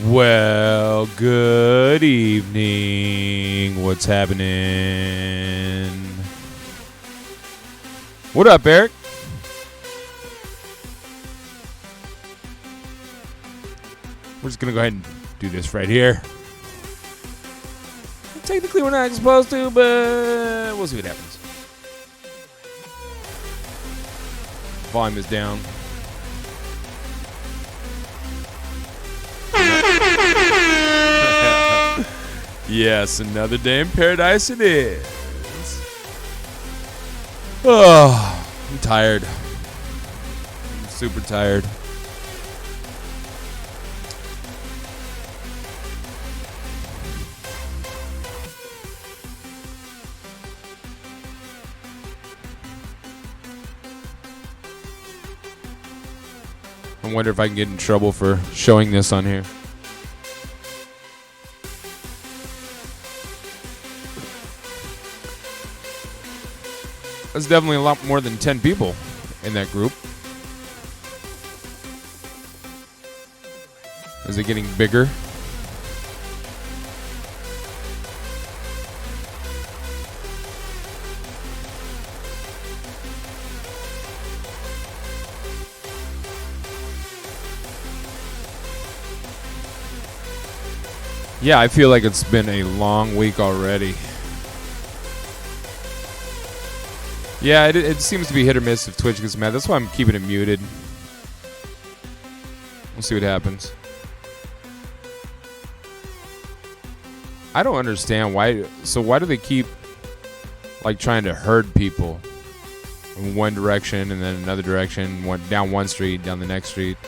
Well, good evening. What's happening? What up, Eric? We're just going to go ahead and do this right here. Technically, we're not supposed to, but we'll see what happens. Volume is down. Yes, another day in paradise it is. Oh, I'm tired. I'm super tired. I wonder if I can get in trouble for showing this on here. There's definitely a lot more than 10 people in that group. Is it getting bigger? Yeah, I feel like it's been a long week already. Yeah, it seems to be hit or miss if Twitch gets mad. That's why I'm keeping it muted. We'll see what happens. I don't understand why. So why do they keep like trying to herd people in one direction and then another direction, down one street, down the next street?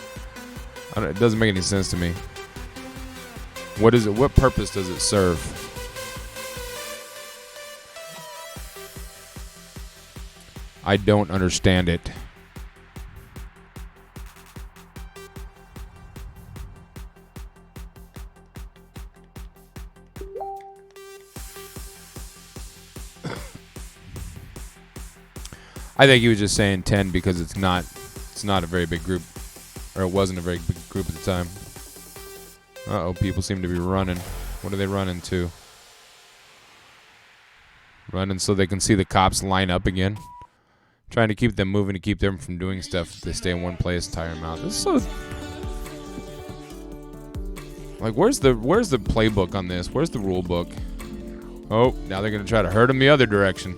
It doesn't make any sense to me. What is it? What purpose does it serve? I don't understand it. I think he was just saying 10 because it's not a very big group, or it wasn't a very big group at the time. Uh-oh, people seem to be running. What are they running to? Running so they can see the cops line up again. Trying to keep them moving to keep them from doing stuff if they stay in one place and tire them out. This is so... Like, where's the playbook on this? Where's the rule book? Oh, now they're going to try to herd them the other direction.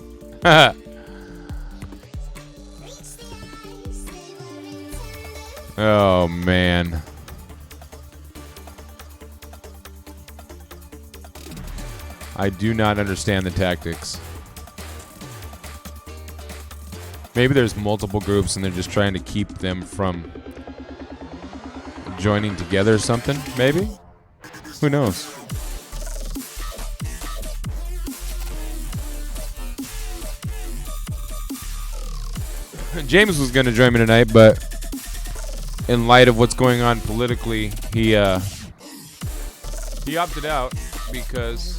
Oh, man. I do not understand the tactics. Maybe there's multiple groups and they're just trying to keep them from joining together or something, maybe? Who knows? James was going to join me tonight, but in light of what's going on politically, he opted out because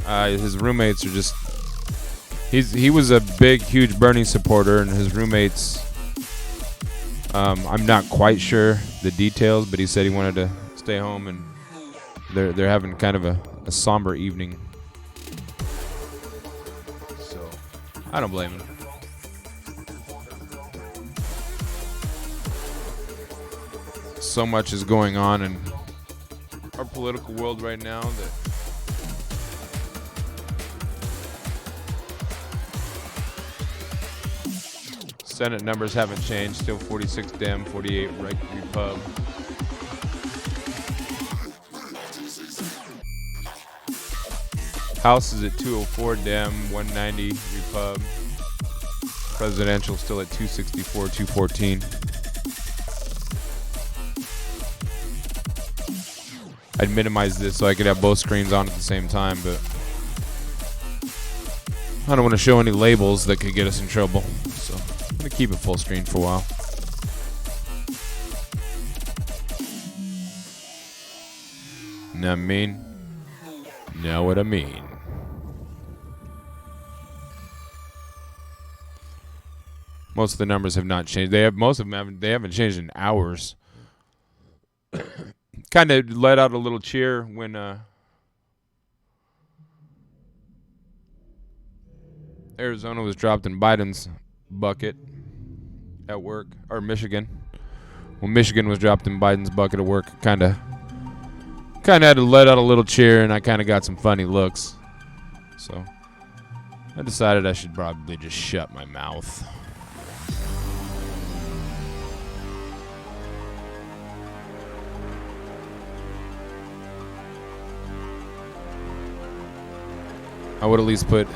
his roommates are just... He was a big, huge Bernie supporter, and his roommates... I'm not quite sure the details, but he said he wanted to stay home, and they're having kind of a somber evening. So I don't blame him. So much is going on in our political world right now that Senate numbers haven't changed. Still 46 Dem, 48 Repub. House is at 204 Dem, 190 Repub. Presidential still at 264, 214. I'd minimize this so I could have both screens on at the same time, but I don't want to show any labels that could get us in trouble. So I'm going to keep it full screen for a while. Know what I mean? Know what I mean? Most of the numbers have not changed. Most of them haven't changed in hours. Kind of let out a little cheer when Arizona was dropped in Biden's bucket at work, or Michigan. When Michigan was dropped in Biden's bucket at work, kind of had to let out a little cheer, and I kind of got some funny looks. So I decided I should probably just shut my mouth. I would at least put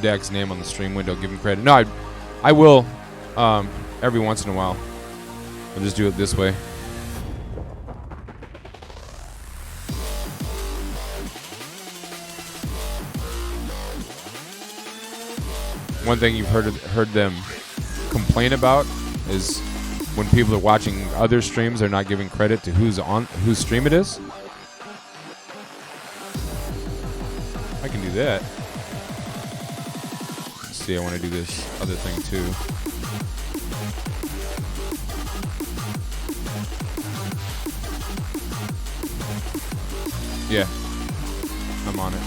Dak's name on the stream window, give him credit. No, I will every once in a while. I'll just do it this way. One thing you've heard them complain about is when people are watching other streams, they're not giving credit to whose stream it is. I can do that. Let's see, I want to do this other thing too. Yeah, I'm on it.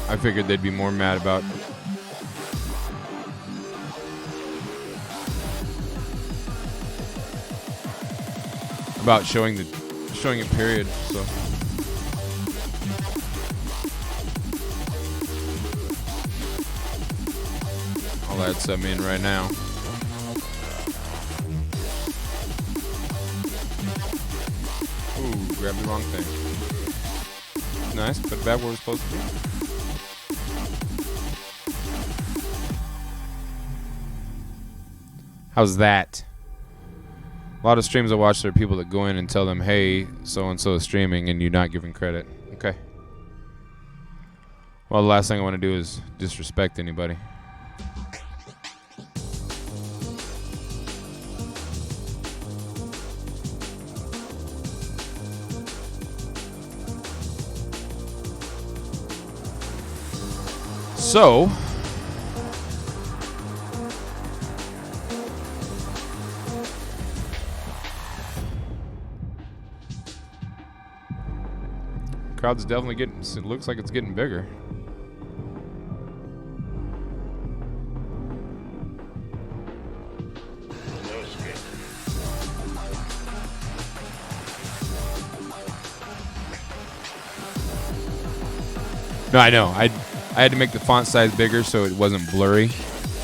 I figured they'd be more mad about showing it, period. So I'll add some in right now. Ooh, grabbed the wrong thing. Nice, put it back where it's supposed to be. How's that? A lot of streams I watch, there are people that go in and tell them, hey, so-and-so is streaming, and you're not giving credit. Okay. Well, the last thing I want to do is disrespect anybody. So... crowd's definitely getting, it looks like it's getting bigger. No, I know. I had to make the font size bigger so it wasn't blurry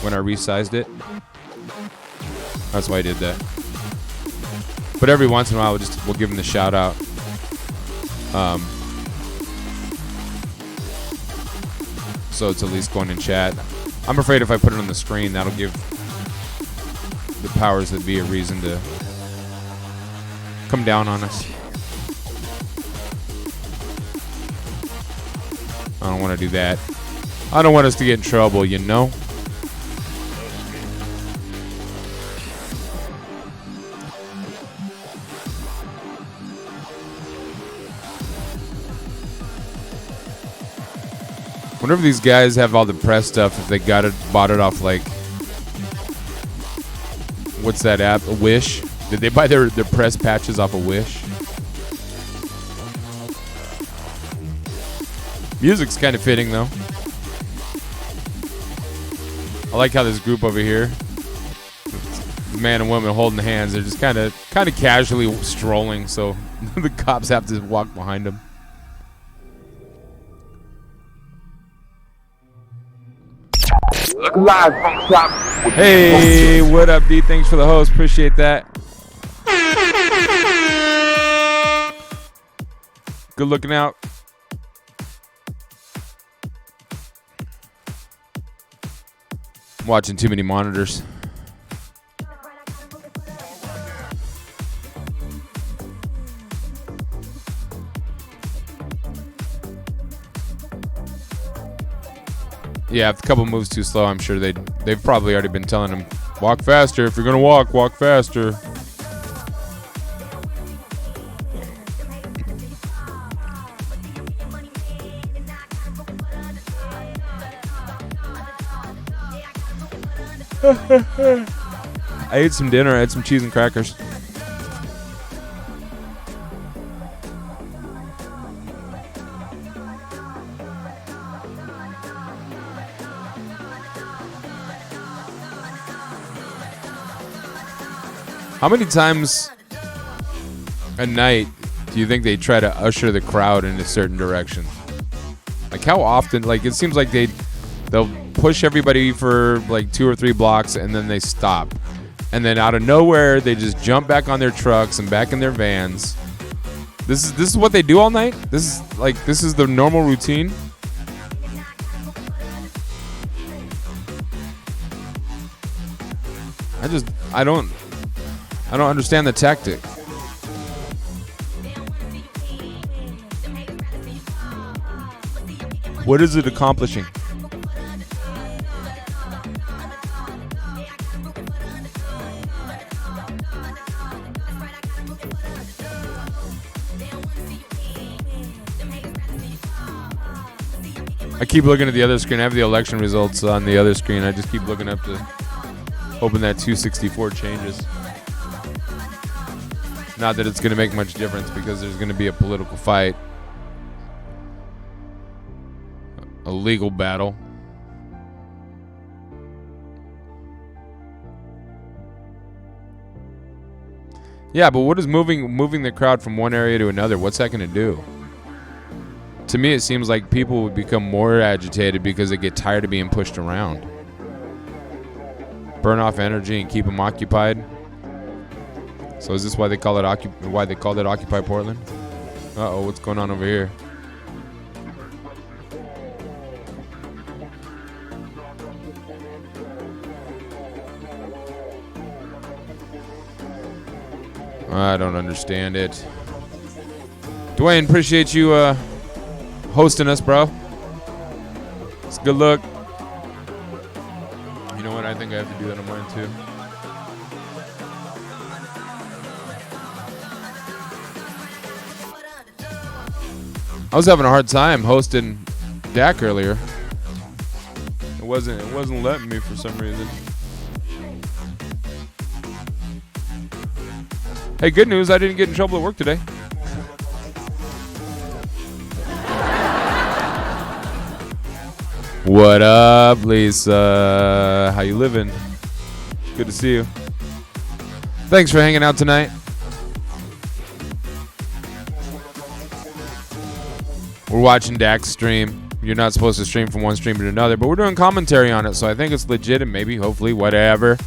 when I resized it. That's why I did that. But every once in a while, we'll give him the shout out. So it's at least going in chat. I'm afraid if I put it on the screen, that'll give the powers that be a reason to come down on us. I don't want to do that. I don't want us to get in trouble, you know? Whenever these guys have all the press stuff, if they bought it off like, what's that app? A Wish? Did they buy their press patches off a Wish? Music's kind of fitting though. I like how this group over here, man and woman holding hands, they're just kind of casually strolling, so the cops have to walk behind them. Live FunkShop. Hey, what up, D? Thanks for the host. Appreciate that. Good looking out. I'm watching too many monitors. Yeah, if a couple moves too slow, I'm sure they've probably already been telling him, walk faster. If you're gonna walk faster. I ate some dinner. I had some cheese and crackers. How many times a night do you think they try to usher the crowd in a certain direction? Like how often? Like it seems like they'll push everybody for like 2 or 3 blocks and then they stop. And then out of nowhere they just jump back on their trucks and back in their vans. This is what they do all night? This is the normal routine? I don't understand the tactic. What is it accomplishing? I keep looking at the other screen. I have the election results on the other screen. I just keep looking up to hoping that 264 changes. Not that it's going to make much difference because there's going to be a political fight, a legal battle. Yeah, but what is moving the crowd from one area to another? What's that going to do? To me, it seems like people would become more agitated because they get tired of being pushed around. Burn off energy and keep them occupied. So is this why they call it Occupy Portland? Uh-oh, what's going on over here? I don't understand it. Duane, appreciate you hosting us, bro. It's a good look. You know what? I think I have to do that on mine too. I was having a hard time hosting Dak earlier. It wasn't letting me for some reason. Hey, good news, I didn't get in trouble at work today. What up, Lisa? How you living? Good to see you. Thanks for hanging out tonight. We're watching Dak's stream. you're not supposed to stream from one stream to another, but we're doing commentary on it, so I think it's legit and maybe, hopefully, whatever.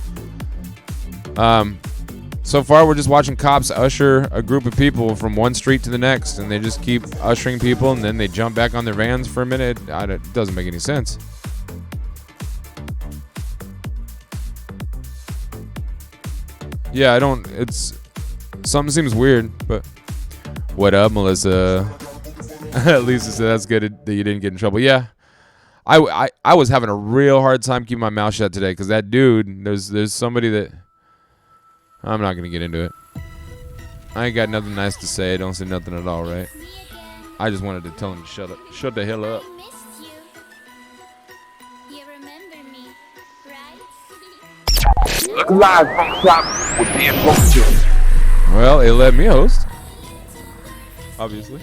So far, we're just watching cops usher a group of people from one street to the next, and they just keep ushering people, and then they jump back on their vans for a minute. It doesn't make any sense. Yeah, something seems weird, but what up, Melissa? Lisa said that's good that you didn't get in trouble. Yeah, I was having a real hard time keeping my mouth shut today because that dude, there's somebody that I'm not gonna get into it. I ain't got nothing nice to say. Don't say nothing at all, right? I just wanted to tell him to shut up, shut the hell up. Look live FunkShop with the influencer. Well, it let me host, obviously.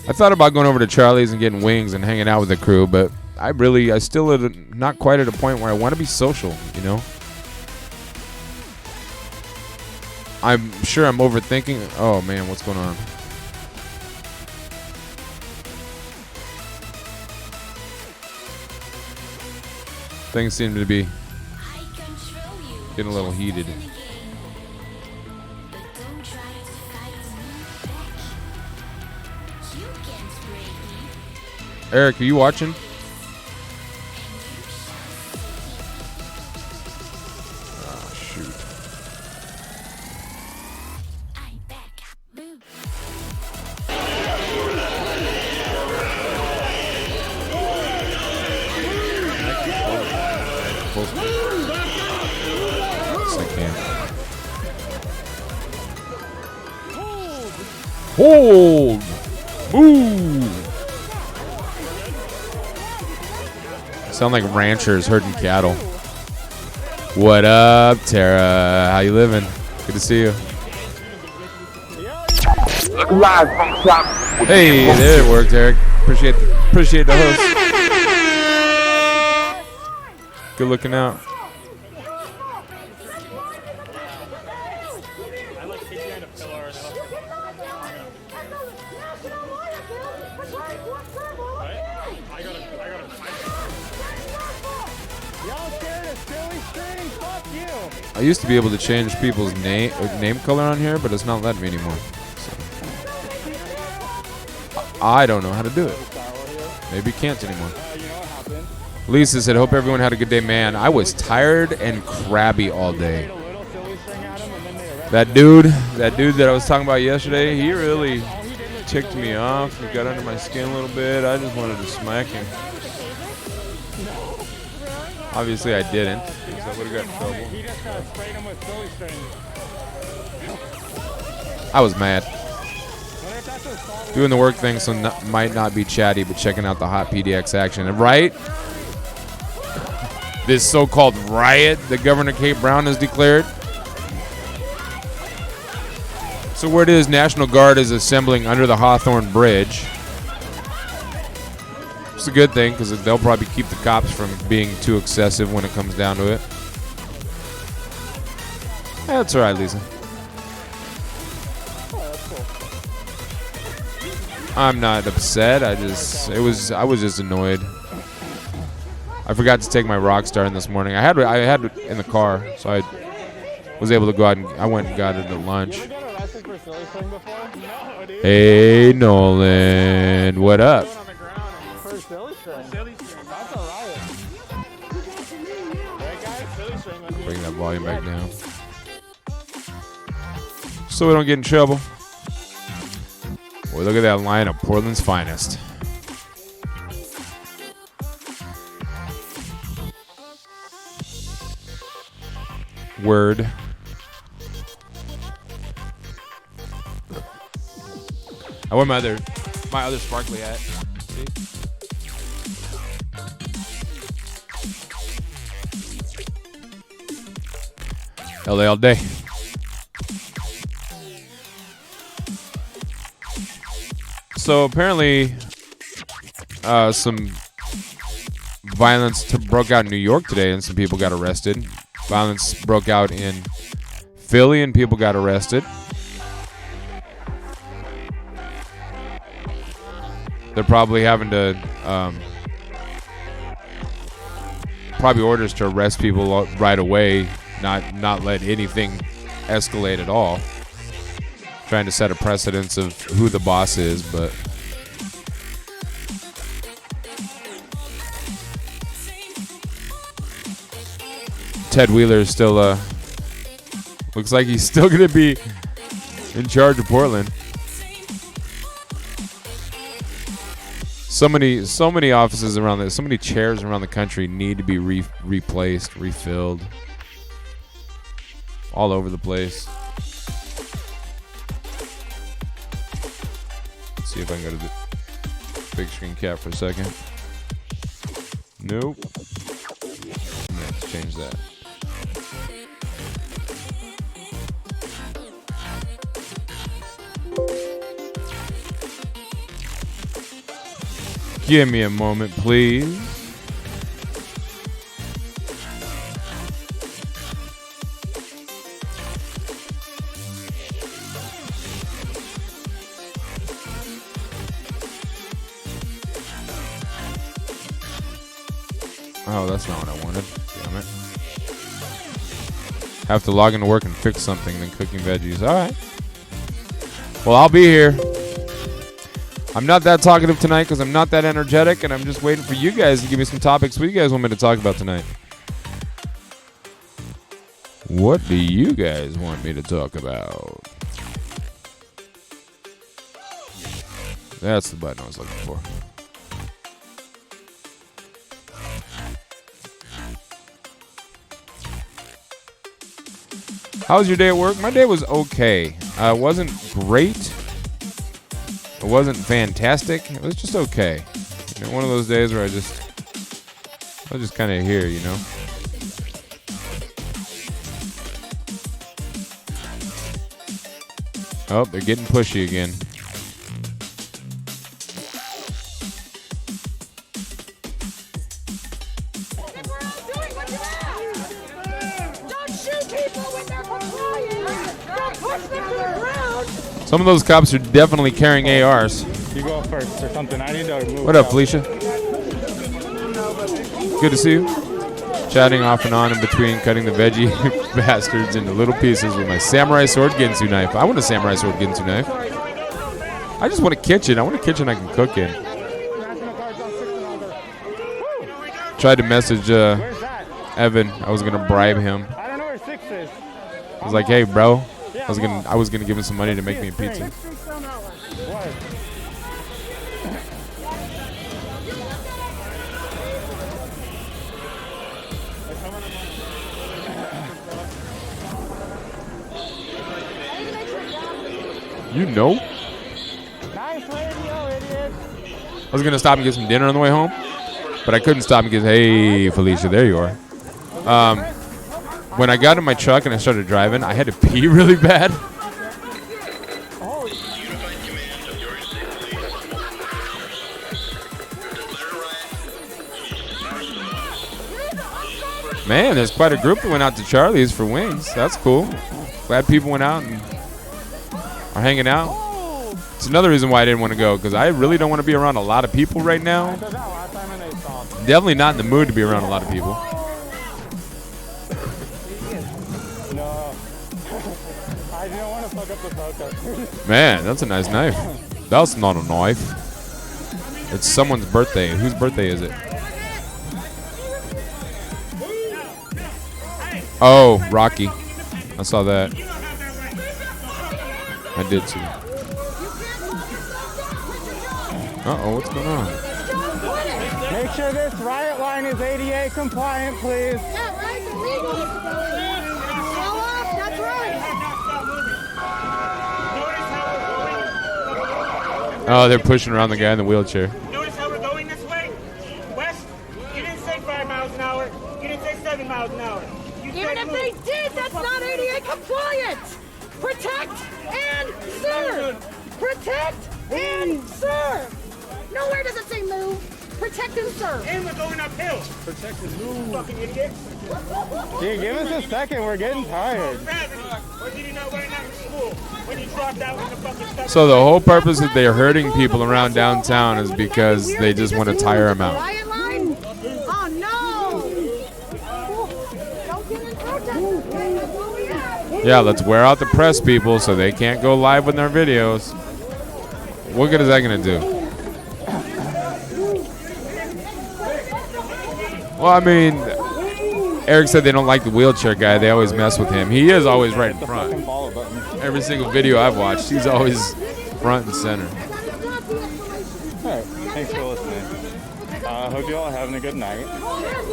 I thought about going over to Charlie's and getting wings and hanging out with the crew, but I still not quite at a point where I want to be social, you know? I'm sure I'm overthinking. Oh, man, what's going on? Things seem to be getting a little heated. Eric, are you watching? Oh, shoot. Yes, I can. Hold! Move! Sound like ranchers herding cattle. What up, Tara? How you living? Good to see you. Look live FunkShop. Hey, there it worked, Eric. Appreciate the host. Good looking out. I used to be able to change people's name color on here, but it's not letting me anymore. So. I don't know how to do it. Maybe can't anymore. Lisa said, hope everyone had a good day. Man, I was tired and crabby all day. That dude that I was talking about yesterday, he really ticked me off. He got under my skin a little bit. I just wanted to smack him. Obviously, I didn't, because I would have got in trouble. He just sprayed him with silly string. I was mad. Doing the work thing, so might not be chatty, but checking out the hot PDX action. And right? This so-called riot that Governor Kate Brown has declared. So where it is, National Guard is assembling under the Hawthorne Bridge. It's a good thing because they'll probably keep the cops from being too excessive when it comes down to it. That's all right, Lisa. I'm not upset. I was just annoyed. I forgot to take my Rockstar in this morning. I had it in the car, so I was able to go out and I went and got it at lunch. Hey, Nolan, what up? Bring that volume back down so we don't get in trouble. Boy, look at that line of Portland's finest. Word. I wear my other sparkly hat. See? LA all day. So apparently, some violence broke out in New York today, and some people got arrested. Violence broke out in Philly and people got arrested. They're probably having to, probably orders to arrest people right away, not let anything escalate at all. Trying to set a precedence of who the boss is, but Ted Wheeler is still, looks like he's still going to be in charge of Portland. So many offices around this, so many chairs around the country need to be replaced, refilled, all over the place. Let's see if I can go to the big screen cap for a second. Nope. I'm gonna have to change that. Give me a moment, please. Oh, that's not what I wanted. Damn it. Have to log into work and fix something, then cooking veggies. All right. Well, I'll be here. I'm not that talkative tonight because I'm not that energetic, and I'm just waiting for you guys to give me some topics. What do you guys want me to talk about tonight? What do you guys want me to talk about? That's the button I was looking for. How was your day at work? My day was okay. It wasn't great. It wasn't fantastic. It was just okay. You know, one of those days where I was just kind of here, you know. Oh, they're getting pushy again. Some of those cops are definitely carrying ARs. You go first or something. I need to move. What up, Felicia? Good to see you. Chatting off and on in between, cutting the veggie bastards into little pieces with my samurai sword Ginsu knife. I want a samurai sword Ginsu knife. I just want a kitchen. I want a kitchen I can cook in. Tried to message Evan. I was gonna bribe him. I don't know where 6 is. I was like, hey, bro. I was gonna give him some money to make me a pizza. You know? Nice radio, idiot. I was gonna stop and get some dinner on the way home, but I couldn't stop and get. Hey, Felicia, there you are. When I got in my truck and I started driving, I had to pee really bad. Man, there's quite a group that went out to Charlie's for wings. That's cool. Glad people went out and are hanging out. It's another reason why I didn't want to go, because I really don't want to be around a lot of people right now. Definitely not in the mood to be around a lot of people. I didn't want to fuck up the protest. Man, that's a nice knife. That's not a knife. It's someone's birthday. Whose birthday is it? Oh, Rocky. I saw that. I did too. Uh-oh, what's going on? Make sure this riot line is ADA compliant, please. Yeah, right, it's illegal. Slow up, that's right. Oh, they're pushing around the guy in the wheelchair. Notice how we're going this way? West, you didn't say 5 miles an hour. You didn't say 7 miles an hour. Even if they did, that's not ADA compliant. Protect and serve. Protect and serve. Nowhere does it say move. protect and serve. And we're going uphill. Protect and move. Fucking idiot. Dude, give us a second. We're getting tired. Gravity. Or did you know we're not in school when you dropped out in the fucking stuff? So the whole purpose that they're hurting people around downtown is because they just want to tire them out. Riot line? Oh, no. Don't get in protest. That's what we have. Yeah, let's wear out the press people so they can't go live with their videos. What good is that going to do? Well, I mean, Eric said they don't like the wheelchair guy. They always mess with him. He is always right in front. Every single video I've watched, he's always front and center. Alright, thanks for listening. I hope you all are having a good night.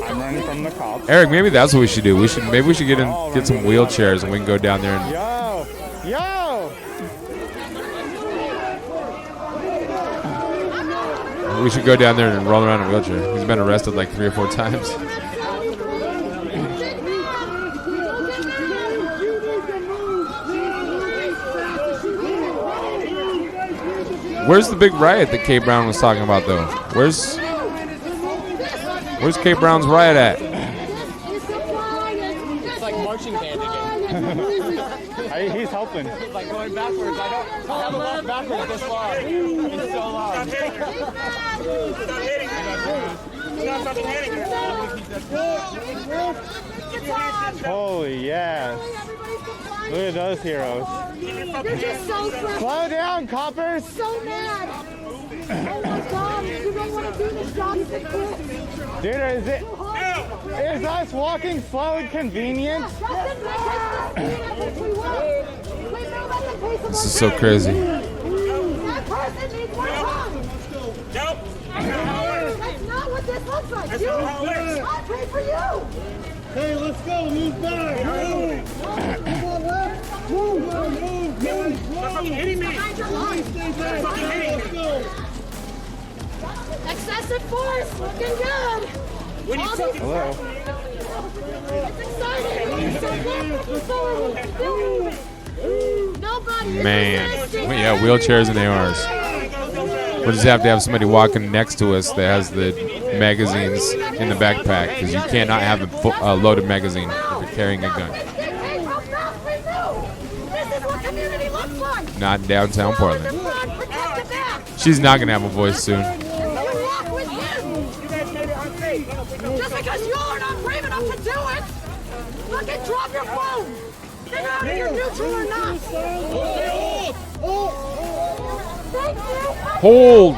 I'm running from the cops. Eric, maybe that's what we should do. Maybe we should get some wheelchairs and we can go down there and. Yo! We should go down there and roll around in a wheelchair. He's been arrested like 3 or 4 times. Where's the big riot that K Brown was talking about, though? Where's K Brown's riot at? It's like marching band again. He's helping. It's like going backwards. I haven't walked backwards this far. It's so long. Stop hitting her. Stop fucking hitting her. Holy yes. Look at those heroes. You're just so frustrated. Slow down, coppers. So mad. Oh my God, you don't want to do this job. Dude, is us walking slow inconvenient? This is so crazy. That person needs more time. Nope. That's not what this looks like. You, I pray for you. Hey, let's go. Move back. Move. Stop fucking hitting me. Behind your line. Stop fucking hitting me. Excessive force. Looking good. When you fucking Hello. It's exciting. It's so good. Looking forward. Nobody. Man. Yeah, wheelchairs and ARs. We'll just have to have somebody walking next to us that has the magazines in the backpack, because you cannot have a loaded magazine if you're carrying a gun. This is what community looks like. Not in downtown Portland. Protect the back. She's not going to have a voice soon. Walk with him. Just because you are not brave enough to do it, fucking drop your phone. Figure out if you're neutral or not. Thank you. Hold!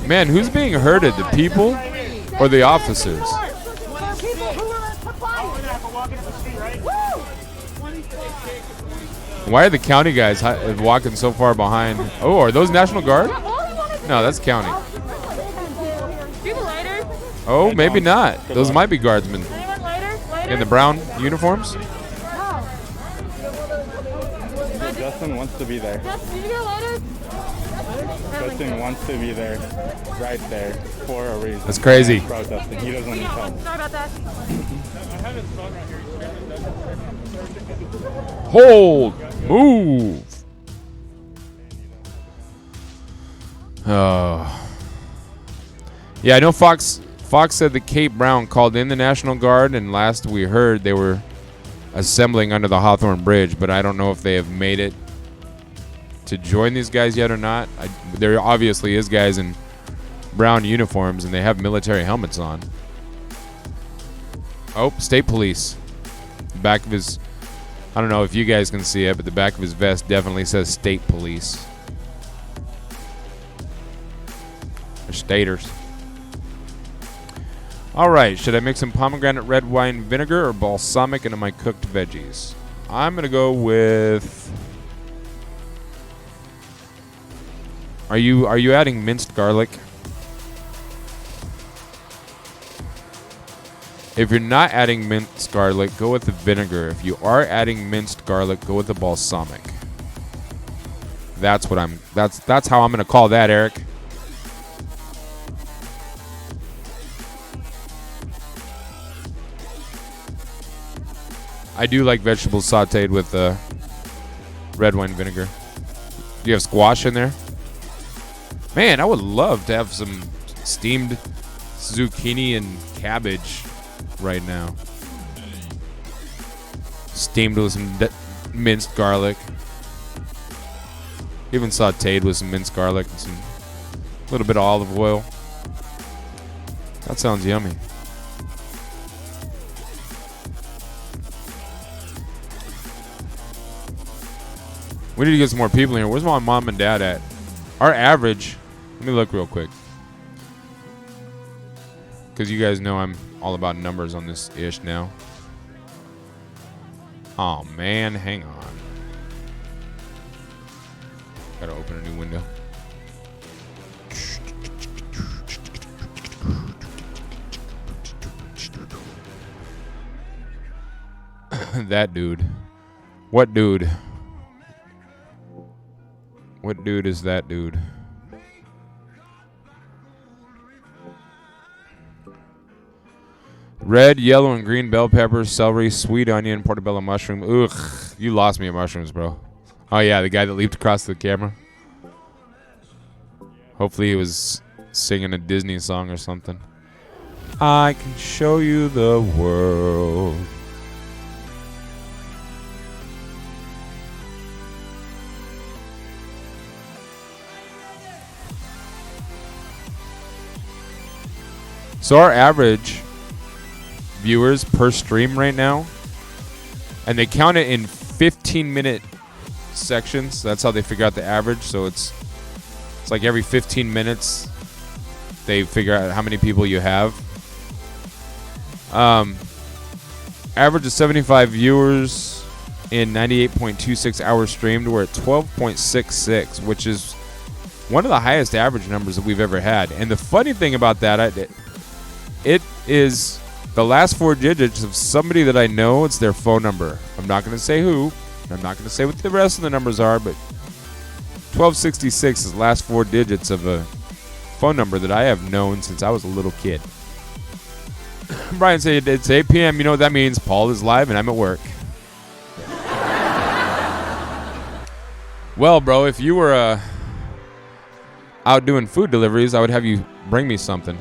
Man, who's being hurted? The people or the officers? Why are the county guys walking so far behind? Oh, are those National Guard? No, that's county. Oh, maybe not. Those might be guardsmen. In the brown uniforms? Justin wants to be there. Justin wants to be there. Right there. For a reason. That's crazy. Protesting. He doesn't need help. Sorry about that. Hold! Move! Oh. Yeah, I know Fox said that Kate Brown called in the National Guard, and last we heard they were assembling under the Hawthorne Bridge, but I don't know if they have made it to join these guys yet or not. There obviously is guys in brown uniforms, and they have military helmets on. Oh, state police. The back of his, I don't know if you guys can see it, but the back of his vest definitely says state police. They're staters. All right, should I mix some pomegranate red wine vinegar or balsamic into my cooked veggies? I'm going to go with... Are you adding minced garlic? If you're not adding minced garlic, go with the vinegar. If you are adding minced garlic, go with the balsamic. That's how I'm going to call that, Eric. I do like vegetables sauteed with red wine vinegar. Do you have squash in there? Man, I would love to have some steamed zucchini and cabbage right now. Steamed with some minced garlic. Even sauteed with some minced garlic and some little bit of olive oil. That sounds yummy. We need to get some more people in here. Where's my mom and dad at? Our average, let me look real quick. Because you guys know I'm all about numbers on this ish now. Oh man, hang on. Gotta open a new window. That dude. What dude? What dude is that dude? Red, yellow, and green bell peppers, celery, sweet onion, portobello mushroom. Ugh, you lost me at mushrooms, bro. Oh yeah, the guy that leaped across the camera. Hopefully he was singing a Disney song or something. I can show you the world. So our average viewers per stream right now, and they count it in 15-minute sections. That's how they figure out the average. So it's like every 15 minutes they figure out how many people you have. Average of 75 viewers in 98.26 hours streamed. We're at 12.66, which is one of the highest average numbers that we've ever had. And the funny thing about that, it is the last 4 digits of somebody that I know. It's their phone number. I'm not going to say who. I'm not going to say what the rest of the numbers are, but 1266 is the last 4 digits of a phone number that I have known since I was a little kid. Brian said it's 8 p.m. You know what that means? Paul is live and I'm at work. Well, bro, if you were out doing food deliveries, I would have you bring me something.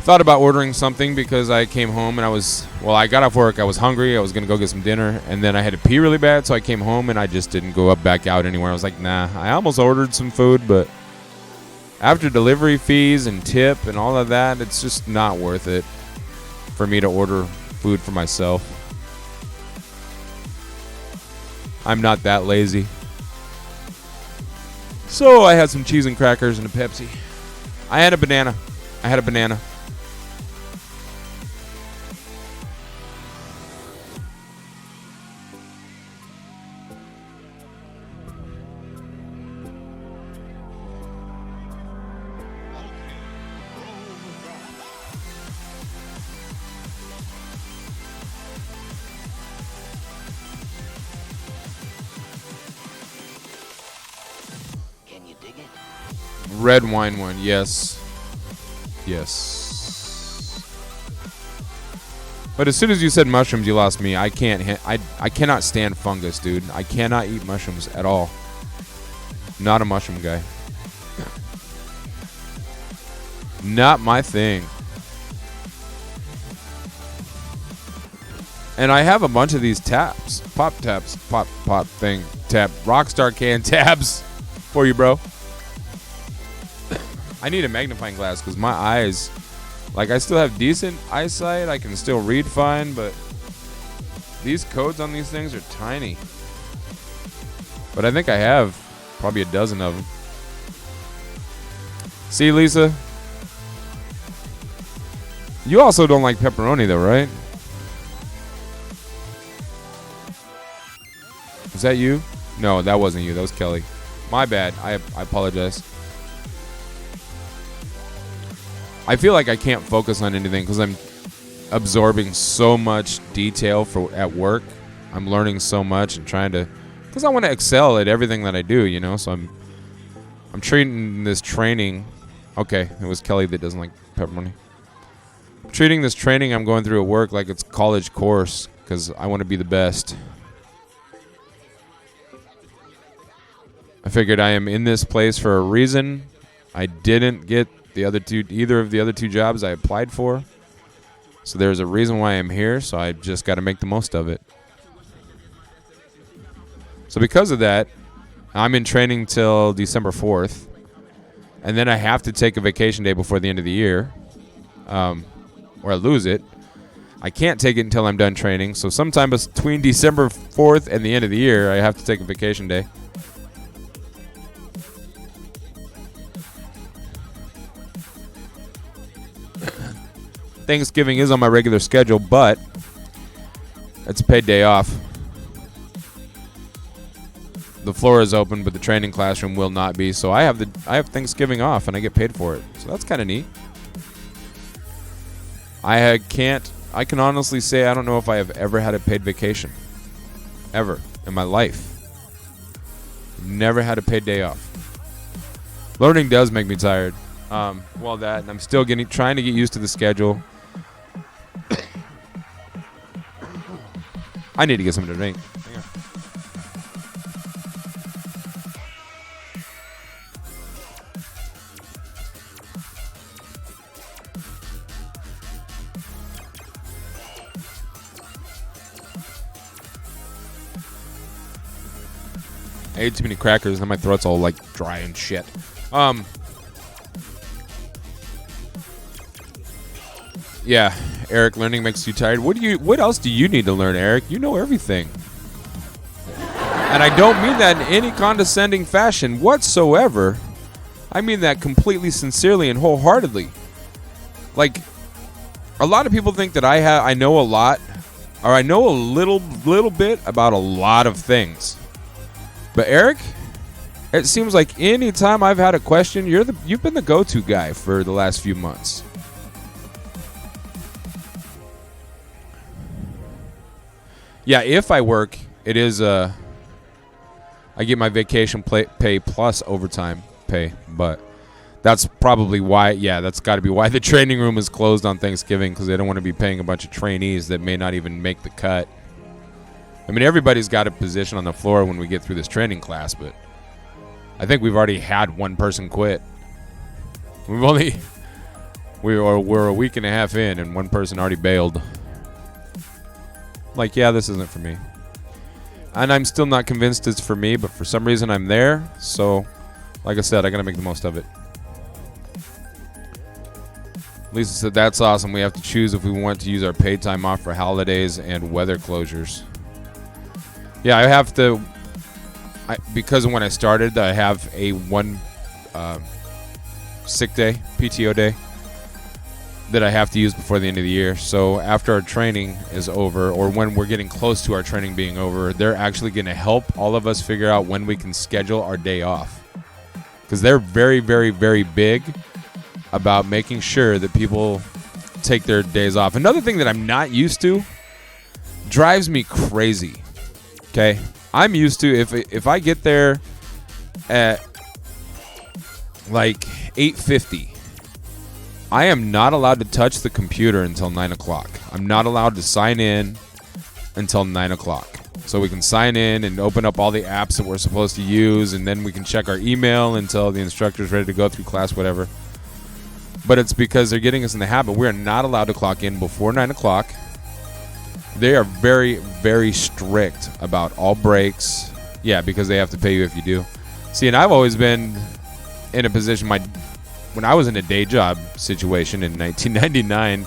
Thought about ordering something because I came home and I got off work. I was hungry. I was going to go get some dinner. And then I had to pee really bad, so I came home and I just didn't go back out anywhere. I was like, nah. I almost ordered some food, but after delivery fees and tip and all of that, it's just not worth it for me to order food for myself. I'm not that lazy. So I had some cheese and crackers and a Pepsi. I had a banana. Red wine one, yes. But as soon as you said mushrooms, you lost me. I cannot stand fungus, dude. I cannot eat mushrooms at all. Not a mushroom guy. Not my thing. And I have a bunch of these tabs. Pop thing. Tab. Rockstar can tabs for you, bro. I need a magnifying glass because my eyes, like, I still have decent eyesight. I can still read fine, but these codes on these things are tiny. But I think I have probably a dozen of them. See, Lisa? You also don't like pepperoni, though, right? Was that you? No, that wasn't you. That was Kelly. My bad. I apologize. I feel like I can't focus on anything because I'm absorbing so much detail at work. I'm learning so much and trying to, because I want to excel at everything that I do, you know. So I'm treating this training. Okay, it was Kelly that doesn't like pepperoni. I'm treating this training I'm going through at work like it's a college course because I want to be the best. I figured I am in this place for a reason. I didn't get either of the other two jobs I applied for. So there's a reason why I'm here, so I just got to make the most of it. So because of that, I'm in training till December 4th. And then I have to take a vacation day before the end of the year, or I lose it. I can't take it until I'm done training. So sometime between December 4th and the end of the year, I have to take a vacation day. Thanksgiving is on my regular schedule, but it's a paid day off. The floor is open, but the training classroom will not be. So I have Thanksgiving off, and I get paid for it. So that's kind of neat. I can honestly say I don't know if I have ever had a paid vacation. Ever in my life. Never had a paid day off. Learning does make me tired. Well, that, and I'm still trying to get used to the schedule. I need to get something to drink. Hang on. I ate too many crackers and my throat's all like dry and shit. Yeah, Eric, learning makes you tired. What else do you need to learn, Eric? You know everything. And I don't mean that in any condescending fashion whatsoever. I mean that completely sincerely and wholeheartedly. Like, a lot of people think that I know a lot, or I know a little bit about a lot of things. But Eric, it seems like any time I've had a question, you've been the go-to guy for the last few months. Yeah, if I work, it is I get my vacation pay plus overtime pay, but that's probably why. Yeah, that's got to be why the training room is closed on Thanksgiving, because they don't want to be paying a bunch of trainees that may not even make the cut. I mean, everybody's got a position on the floor when we get through this training class, but I think we've already had one person quit. We're a week and a half in, and one person already bailed. Like, yeah, this isn't for me. And I'm still not convinced it's for me, but for some reason I'm there. So, like I said, I got to make the most of it. Lisa said, that's awesome. We have to choose if we want to use our paid time off for holidays and weather closures. Yeah, I have to. Because of when I started, I have a one sick day, PTO day, that I have to use before the end of the year. So after our training is over, or when we're getting close to our training being over, they're actually going to help all of us figure out when we can schedule our day off. Because they're very, very, very big about making sure that people take their days off. Another thing that I'm not used to, drives me crazy. Okay? I'm used to, if I get there at like 8:50, I am not allowed to touch the computer until 9 o'clock. I'm not allowed to sign in until 9 o'clock. So we can sign in and open up all the apps that we're supposed to use, and then we can check our email until the instructor's ready to go through class, whatever. But it's because they're getting us in the habit. We are not allowed to clock in before 9 o'clock. They are very, very strict about all breaks. Yeah, because they have to pay you if you do. See, and I've always been in a position, when I was in a day job situation in 1999,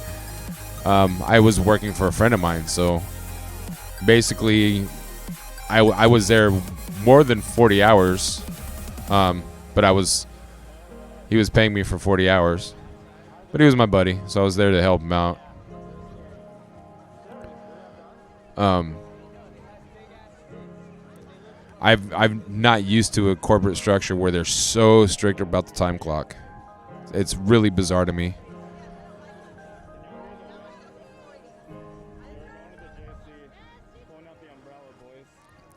I was working for a friend of mine. So basically, I was there more than 40 hours, but he was paying me for 40 hours. But he was my buddy, so I was there to help him out. I'm not used to a corporate structure where they're so strict about the time clock. It's really bizarre to me.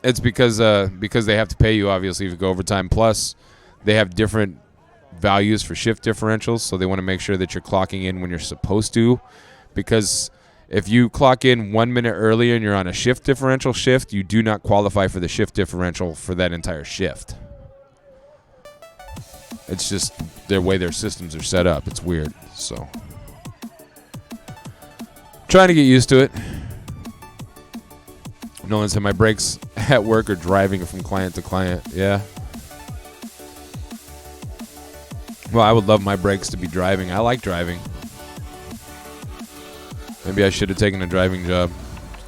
It's because they have to pay you, obviously, if you go overtime. Plus, they have different values for shift differentials, so they want to make sure that you're clocking in when you're supposed to. Because if you clock in 1 minute earlier and you're on a shift differential shift, you do not qualify for the shift differential for that entire shift. It's just the way their systems are set up. It's weird. So trying to get used to it. Nolan said my breaks at work are driving from client to client. Yeah. Well, I would love my breaks to be driving. I like driving. Maybe I should have taken a driving job.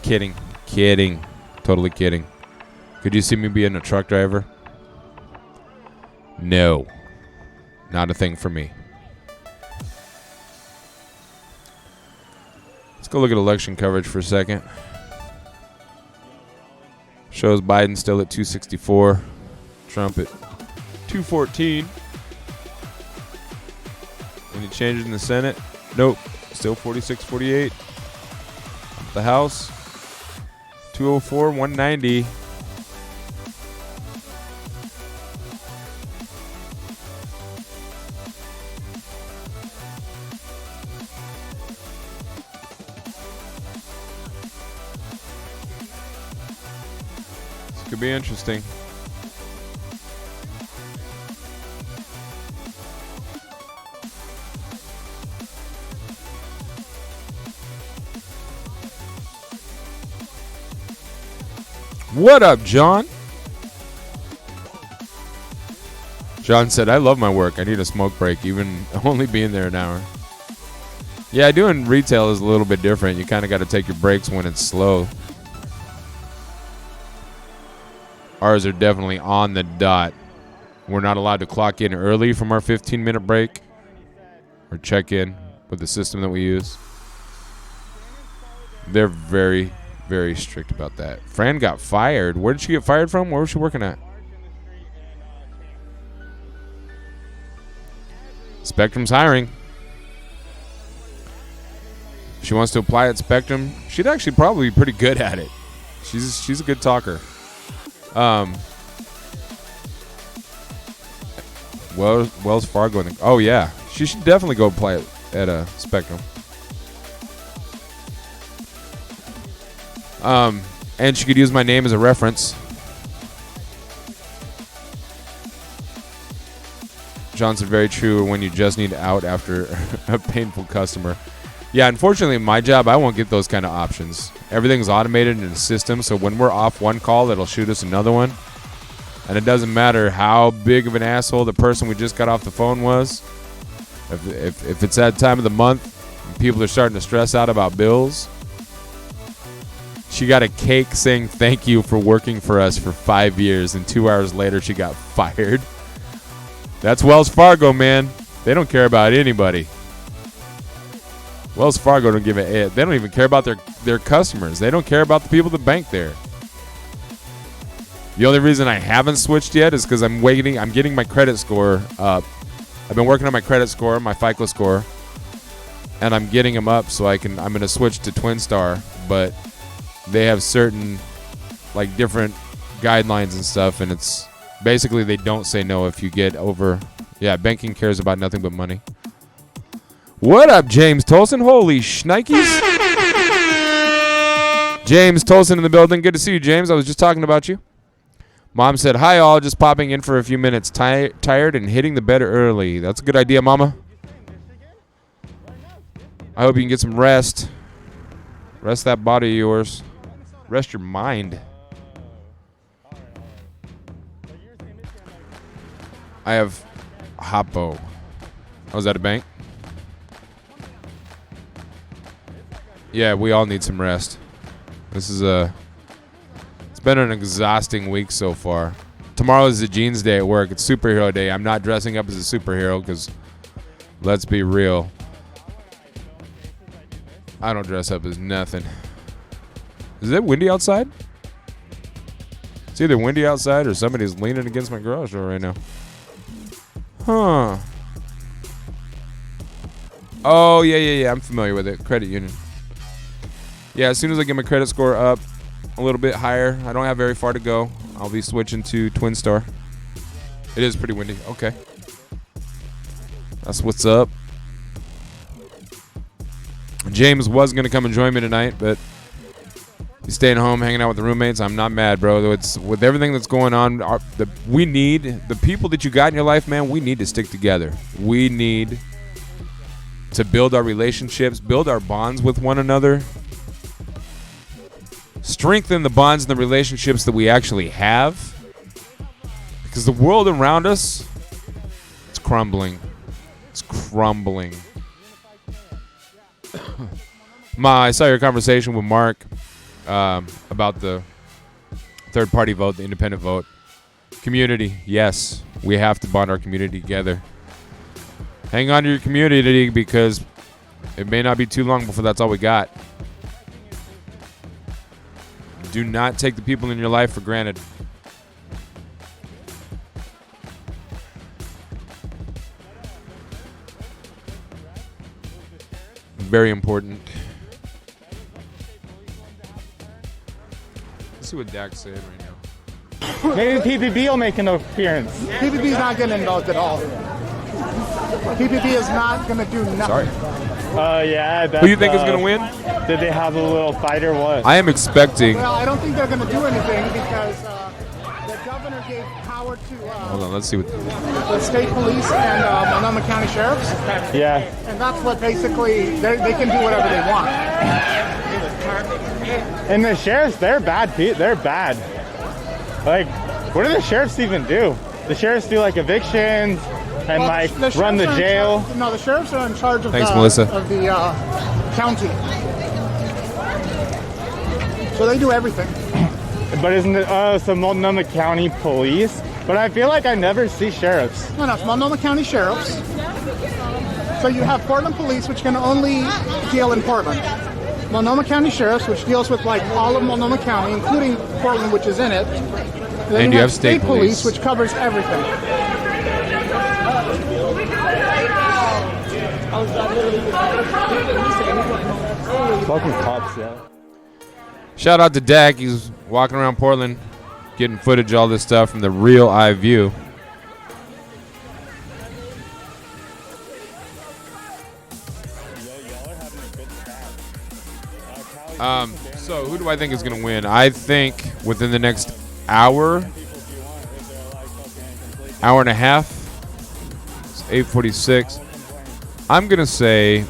Kidding. Kidding. Totally kidding. Could you see me being a truck driver? No. Not a thing for me. Let's go look at election coverage for a second. Shows Biden still at 264. Trump at 214. Any changes in the Senate? Nope. Still 46-48. The House, 204, 190. This could be interesting. What up, John? John said, I love my work. I need a smoke break, even only being there an hour. Yeah, doing retail is a little bit different. You kind of got to take your breaks when it's slow. Ours are definitely on the dot. We're not allowed to clock in early from our 15-minute break or check in with the system that we use. They're very, very strict about that. Fran got fired. Where did she get fired from? Where was she working at? Spectrum's hiring. If she wants to apply at Spectrum, she'd actually probably be pretty good at it. She's a good talker. Wells Fargo. Oh yeah, she should definitely go apply at a Spectrum. And she could use my name as a reference. John said, very true, when you just need out after a painful customer. Yeah, unfortunately, in my job, I won't get those kind of options. Everything's automated in the system, so when we're off one call, it'll shoot us another one. And it doesn't matter how big of an asshole the person we just got off the phone was. If it's that time of the month, and people are starting to stress out about bills, she got a cake saying thank you for working for us for 5 years, and 2 hours later she got fired. That's Wells Fargo, man. They don't care about anybody. Wells Fargo don't give a. They don't even care about their customers. They don't care about the people that bank there. The only reason I haven't switched yet is because I'm waiting. I'm getting my credit score up. I've been working on my credit score, my FICO score, and I'm getting them up so I'm going to switch to Twin Star, but they have certain like different guidelines and stuff, and it's basically they don't say no if you get over. Yeah, banking cares about nothing but money. What up, James Tolson? Holy shnikes. James Tolson in the building. Good to see you, James. I was just talking about you. Mom said, hi, all. Just popping in for a few minutes. Tired and hitting the bed early. That's a good idea, Mama. I hope you can get some rest. Rest that body of yours. Rest your mind. I have Hoppo. Oh, is that a bank? Yeah, we all need some rest. This is it's been an exhausting week so far. Tomorrow is the jeans day at work. It's superhero day. I'm not dressing up as a superhero because, let's be real, I don't dress up as nothing. Is it windy outside? It's either windy outside or somebody's leaning against my garage door right now. Huh. Oh, yeah. I'm familiar with it. Credit union. Yeah, as soon as I get my credit score up a little bit higher, I don't have very far to go, I'll be switching to Twin Star. It is pretty windy. Okay. That's what's up. James was going to come and join me tonight, but he's staying home, hanging out with the roommates. I'm not mad, bro. It's with everything that's going on. We need the people that you got in your life, man. We need to stick together. We need to build our relationships, build our bonds with one another, strengthen the bonds and the relationships that we actually have. Because the world around us, it's crumbling. It's crumbling. I saw your conversation with Mark about the third-party vote, the independent vote. Community, yes. We have to bond our community together. Hang on to your community because it may not be too long before that's all we got. Do not take the people in your life for granted. Very important. Let's see what Dak's saying right now. Maybe PPP will make an appearance. PPP is not getting involved at all. PPP is not going to do nothing. Sorry. Yeah. Who do you think is going to win? Did they have a little fight or what? I am expecting. Well, I don't think they're going to do anything because the governor gave power to Hold on, let's see what. the state police and Multnomah County sheriffs. Yeah. And that's what basically, they can do whatever they want. And the sheriffs, they're bad. They're bad. Like, what do the sheriffs even do? The sheriffs do like evictions and like run the jail. No, the sheriffs are in charge of, Melissa. of the county. So they do everything. But isn't it some Multnomah County police? But I feel like I never see sheriffs. No, it's Multnomah County sheriffs. So you have Portland police, which can only deal in Portland. Multnomah County sheriffs, which deals with like all of Multnomah County, including Portland, which is in it. Then And you have state police, which covers everything. Fucking cops, yeah. Shout out to Dak. He's walking around Portland, getting footage, all this stuff from the real eye view. So who do I think is going to win? I think within the next hour and a half, it's 8:46. I'm going to say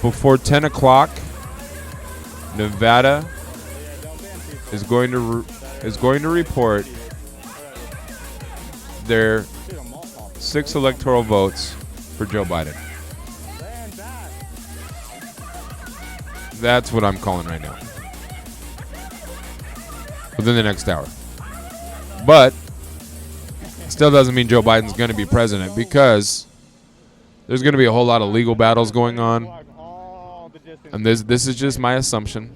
before 10 o'clock, Nevada is going to report their 6 electoral votes for Joe Biden. That's what I'm calling right now. Within the next hour. But still doesn't mean Joe Biden's going to be president because there's going to be a whole lot of legal battles going on. And this is just my assumption.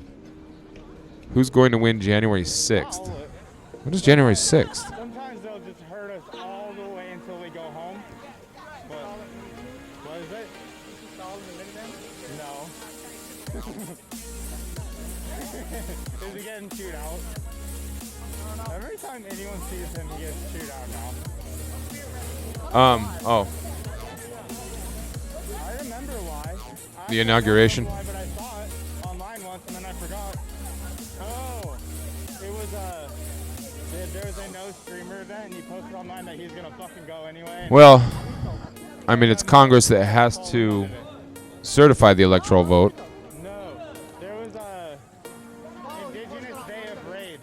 Who's going to win January 6th? What is January 6th? Sometimes they'll just hurt us all the way until we go home. But what is it? No. Is he getting chewed out? Every time anyone sees him, he gets chewed out now. Oh. I remember why. The inauguration. Why, but I saw it online once and then I forgot. Oh, it was there was a no streamer event and he posted online that he's gonna fucking go anyway. Well, I mean, it's Congress that has to certify the electoral vote. No, there was a Indigenous Day of Rage.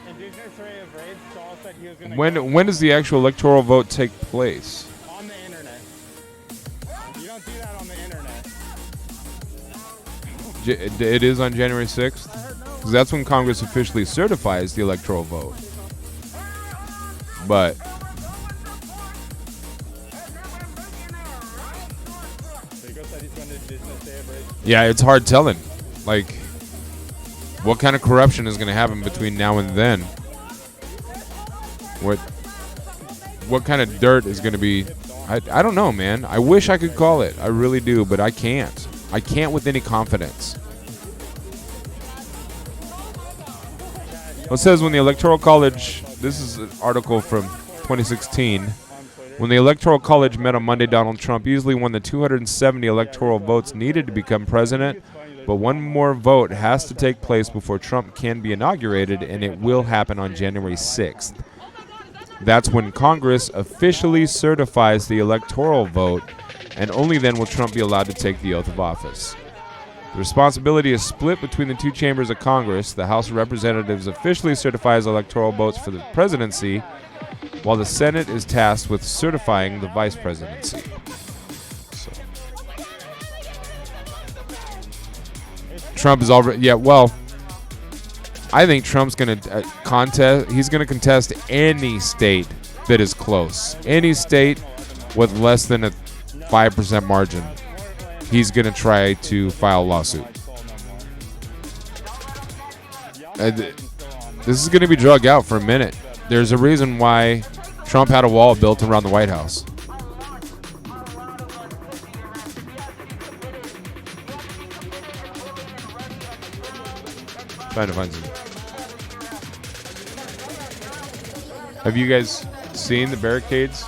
Indigenous Day of Rage. Saul said he was gonna go When does the actual electoral vote take place? on the internet. You don't do that on the internet. It is on January 6th? Because that's when Congress officially certifies the electoral vote. But yeah, it's hard telling. Like, what kind of corruption is going to happen between now and then? What kind of dirt is going to be? I don't know, man. I wish I could call it. I really do, but I can't. I can't with any confidence. Well, it says when the Electoral College, this is an article from 2016, when the Electoral College met on Monday, Donald Trump easily won the 270 electoral votes needed to become president, but one more vote has to take place before Trump can be inaugurated, and it will happen on January 6th. That's when Congress officially certifies the electoral vote, and only then will Trump be allowed to take the oath of office. The responsibility is split between the two chambers of Congress. The House of Representatives officially certifies electoral votes for the presidency, while the Senate is tasked with certifying the vice presidency. So. Trump is already, I think Trump's going to contest. He's going to contest any state that is close. Any state with less than a 5% margin. He's going to try to file a lawsuit. This is going to be drug out for a minute. There's a reason why Trump had a wall built around the White House. Trying to find some. Have you guys seen the barricades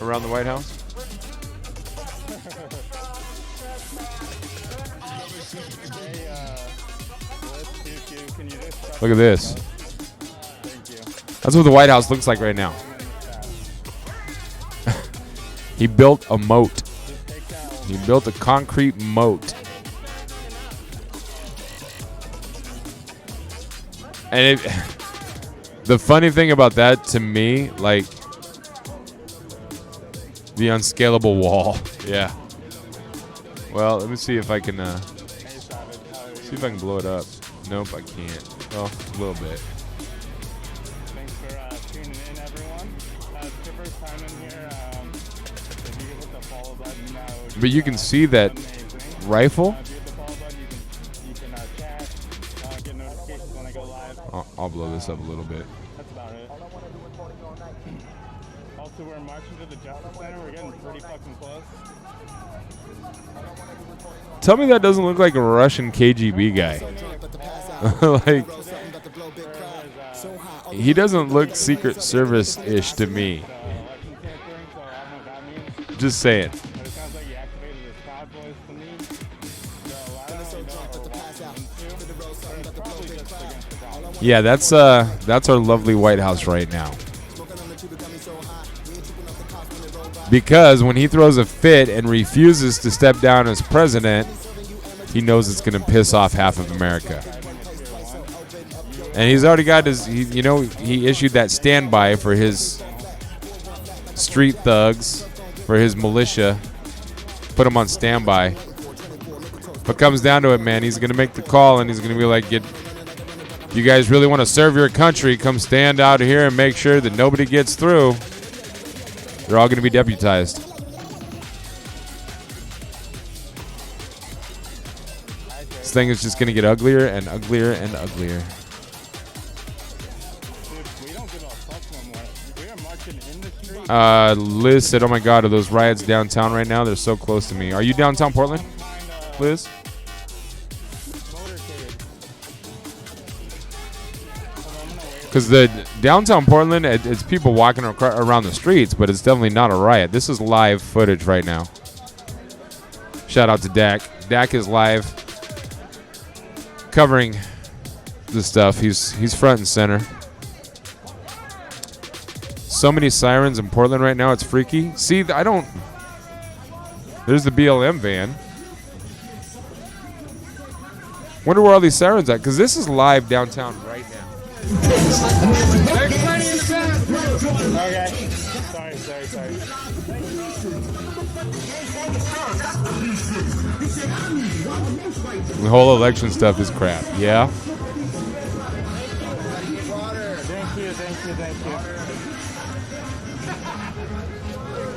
around the White House? Look at this. That's what the White House looks like right now. He built a moat. He built a concrete moat. And the funny thing about that to me, like the unscalable wall. Yeah. Well, let me see if I can blow it up. Nope, I can't. Well, a little bit. Thanks for tuning in, everyone. It's your first time in here. If you hit the follow button now. But you can see that rifle. If you hit the follow button, you can chat, get notifications when I go live. I'll blow this up a little bit. That's about it. Also, we're marching to the Justice Center. We're getting pretty fucking close. Tell me that doesn't look like a Russian KGB guy. Like, he doesn't look Secret Service-ish to me. Just saying. Yeah, that's our lovely White House right now. Because when he throws a fit and refuses to step down as president, he knows it's going to piss off half of America. And he's already got his, he issued that standby for his street thugs, for his militia, put them on standby. If it comes down to it, man, he's going to make the call and he's going to be like, you guys really want to serve your country, come stand out here and make sure that nobody gets through. They're all going to be deputized. This thing is just going to get uglier and uglier and uglier. Liz said, oh my God, are those riots downtown right now? They're so close to me. Are you downtown Portland, Liz? Because the downtown Portland, it's people walking around the streets, but it's definitely not a riot. This is live footage right now. Shout out to Dak. Dak is live covering this stuff. He's front and center. So many sirens in Portland right now. It's freaky. See, there's the BLM van. Wonder where all these sirens at? Because this is live downtown right now. Okay. Sorry. The whole election stuff is crap. Yeah? Thank you.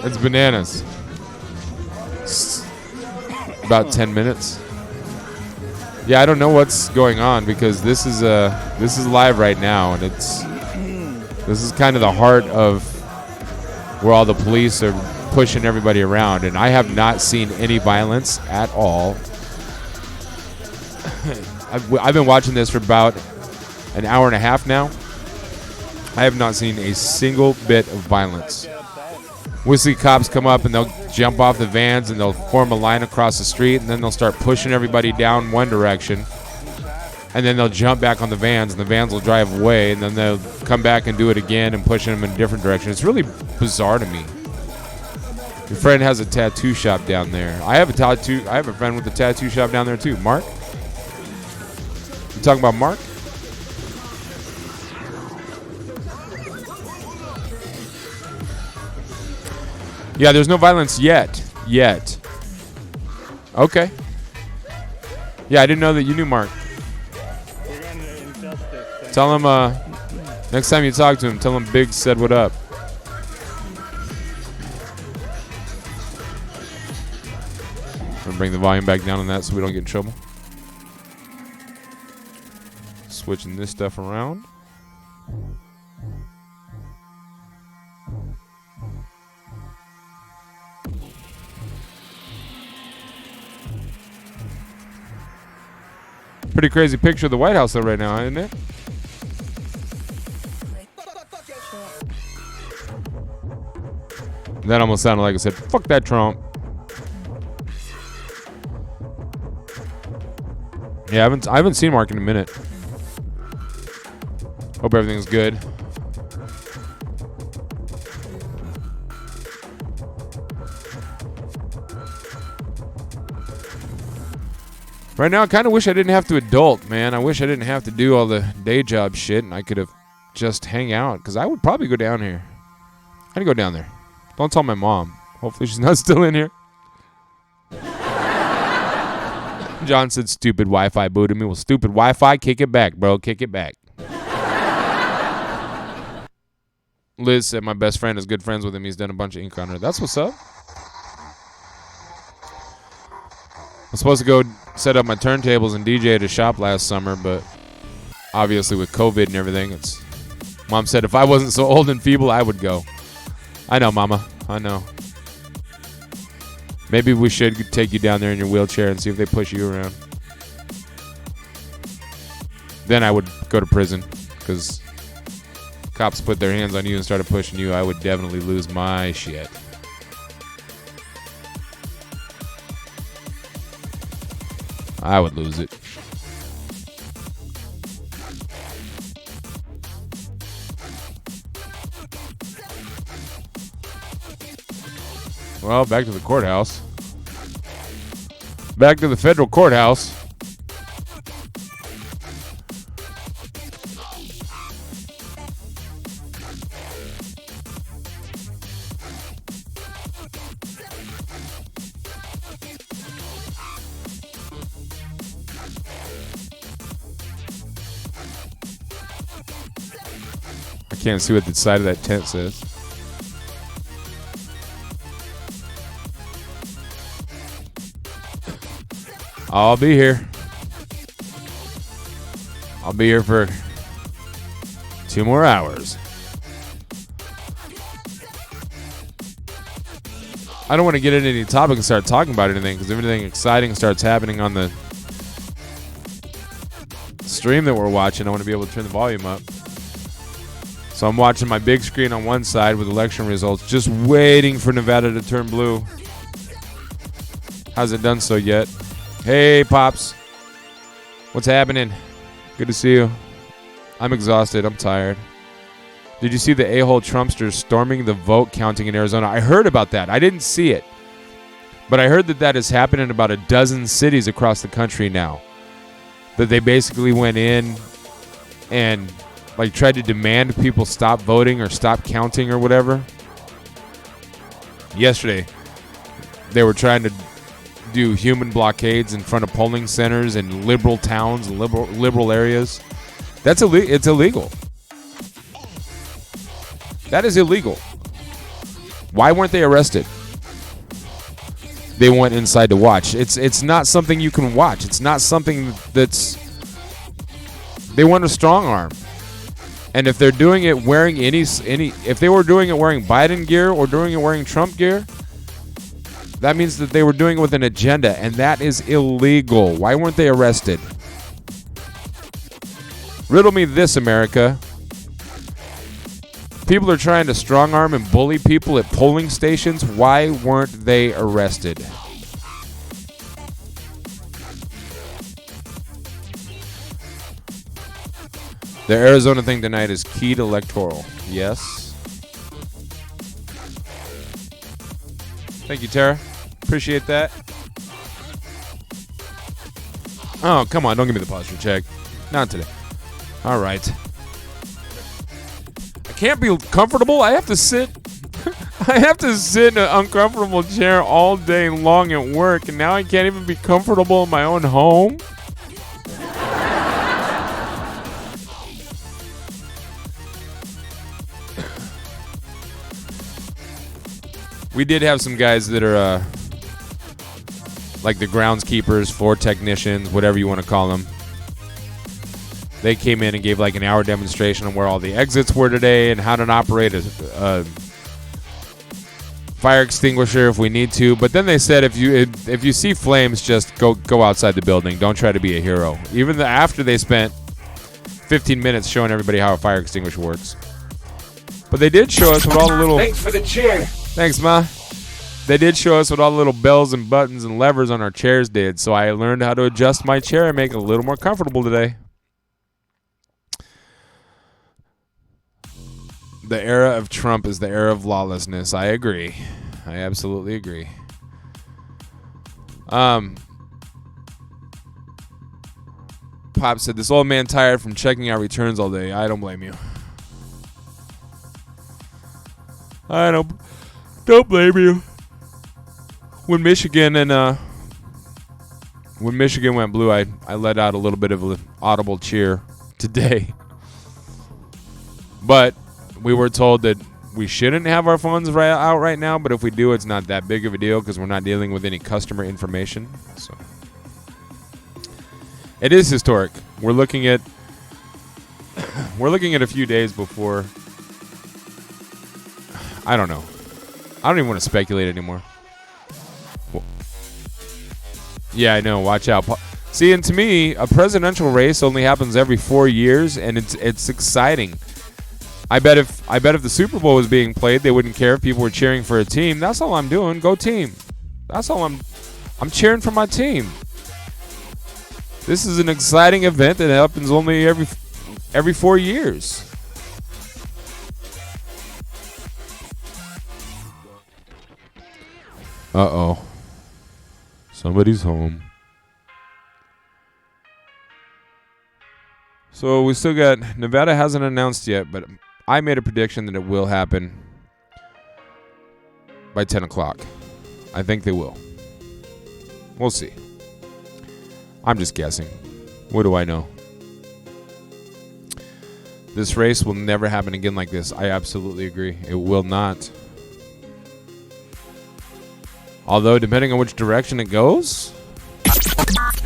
It's bananas. About 10 minutes. Yeah, I don't know what's going on because this is live right now, and this is kind of the heart of where all the police are pushing everybody around, and I have not seen any violence at all. I've been watching this for about an hour and a half now. I have not seen a single bit of violence we'll see cops come up and they'll jump off the vans and they'll form a line across the street, and then they'll start pushing everybody down one direction, and then they'll jump back on the vans, and the vans will drive away, and then they'll come back and do it again and pushing them in a different direction. It's really bizarre to me. Your friend has a tattoo shop down there. I have a friend with a tattoo shop down there too. Mark? You talking about Mark? Yeah, there's no violence yet. Okay. Yeah, I didn't know that you knew Mark. You're going to injustice. Tell him, next time you talk to him, tell him Biggz said what up. I'm gonna bring the volume back down on that so we don't get in trouble. Switching this stuff around. Pretty crazy picture of the White House though right now, isn't it? That almost sounded like I said, fuck that Trump. Yeah, I haven't seen Mark in a minute. Hope everything's good. Right now, I kind of wish I didn't have to adult, man. I wish I didn't have to do all the day job shit, and I could have just hang out, because I would probably go down here. I'd go down there. Don't tell my mom. Hopefully she's not still in here. John said stupid Wi-Fi booted me. Well, stupid Wi-Fi, kick it back, bro. Kick it back. Liz said my best friend is good friends with him. He's done a bunch of ink on her. That's what's up. I was supposed to go set up my turntables and DJ at a shop last summer, but obviously with COVID and everything, Mom said if I wasn't so old and feeble, I would go. I know, Mama. I know. Maybe we should take you down there in your wheelchair and see if they push you around. Then I would go to prison, because cops put their hands on you and started pushing you. I would definitely lose my shit. I would lose it. Well, back to the courthouse. Back to the federal courthouse. I can't see what the side of that tent says. I'll be here. I'll be here for 2 more hours. I don't want to get into any topic and start talking about anything, because if anything exciting starts happening on the stream that we're watching, I want to be able to turn the volume up. So I'm watching my big screen on one side with election results, just waiting for Nevada to turn blue. Hasn't done so yet. Hey, Pops. What's happening? Good to see you. I'm exhausted. I'm tired. Did you see the a-hole Trumpsters storming the vote counting in Arizona? I heard about that. I didn't see it. But I heard that that has happened in about a dozen cities across the country now. That they basically went in and like tried to demand people stop voting or stop counting or whatever. Yesterday, they were trying to do human blockades in front of polling centers in liberal towns and liberal areas. It's illegal. That is illegal. Why weren't they arrested? They went inside to watch. It's not something you can watch. It's not something that's. They want a strong arm. And if they're doing it wearing if they were doing it wearing Biden gear or doing it wearing Trump gear, that means that they were doing it with an agenda, and that is illegal. Why weren't they arrested? Riddle me this, America. people are trying to strong arm and bully people at polling stations, why weren't they arrested? The Arizona thing tonight is keyed electoral. Yes. Thank you, Tara. Appreciate that. Oh, come on. Don't give me the posture check. Not today. All right. I can't be comfortable. I have to sit. I have to sit in an uncomfortable chair all day long at work, and now I can't even be comfortable in my own home. We did have some guys that are like the groundskeepers, floor technicians, whatever you want to call them. They came in and gave like an hour demonstration on where all the exits were today and how to operate a fire extinguisher if we need to. But then they said if you see flames, just go outside the building. Don't try to be a hero. Even after they spent 15 minutes showing everybody how a fire extinguisher works. But they did show us what all the little... Thanks for the chair. Thanks, Ma. They did show us what all the little bells and buttons and levers on our chairs did, so I learned how to adjust my chair and make it a little more comfortable today. The era of Trump is the era of lawlessness. I agree. I absolutely agree. Pop said, this old man tired from checking out returns all day. I don't blame you. I don't blame you. When Michigan went blue, I let out a little bit of an audible cheer today. But we were told that we shouldn't have our phones out right now, but if we do, it's not that big of a deal because we're not dealing with any customer information. So it is historic. We're looking at a few days before. I don't know. I don't even want to speculate anymore. Yeah, I know. Watch out. See, and to me, a presidential race only happens every 4 years, and it's exciting. I bet if the Super Bowl was being played, they wouldn't care if people were cheering for a team. That's all I'm doing. Go team. That's all I'm cheering for my team. This is an exciting event that happens only every 4 years. Uh-oh. Somebody's home. So we still got... Nevada hasn't announced yet, but I made a prediction that it will happen by 10 o'clock. I think they will. We'll see. I'm just guessing. What do I know? This race will never happen again like this. I absolutely agree. It will not. Although, depending on which direction it goes,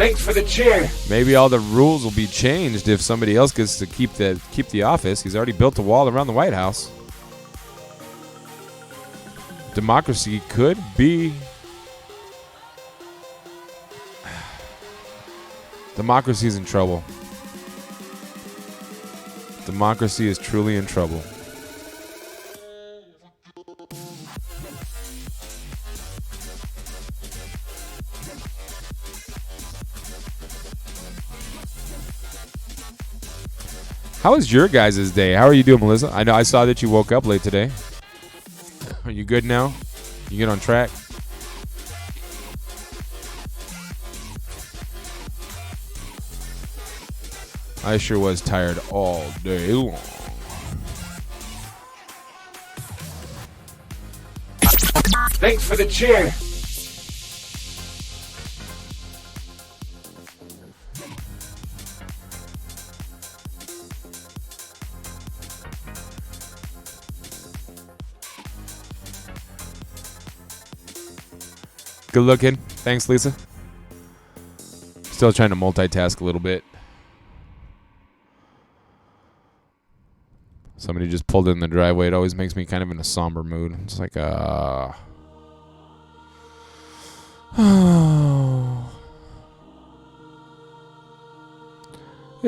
Thanks for the chair. maybe all the rules will be changed if somebody else gets to keep the office. He's already built a wall around the White House. Democracy could be... Democracy is in trouble. Democracy is truly in trouble. How was your guys' day? How are you doing, Melissa? I know I saw that you woke up late today. Are you good now? You get on track? I sure was tired all day long. Thanks for the chair. Good looking. Thanks, Lisa. Still trying to multitask a little bit. Somebody just pulled in the driveway. It always makes me kind of in a somber mood. It's like, It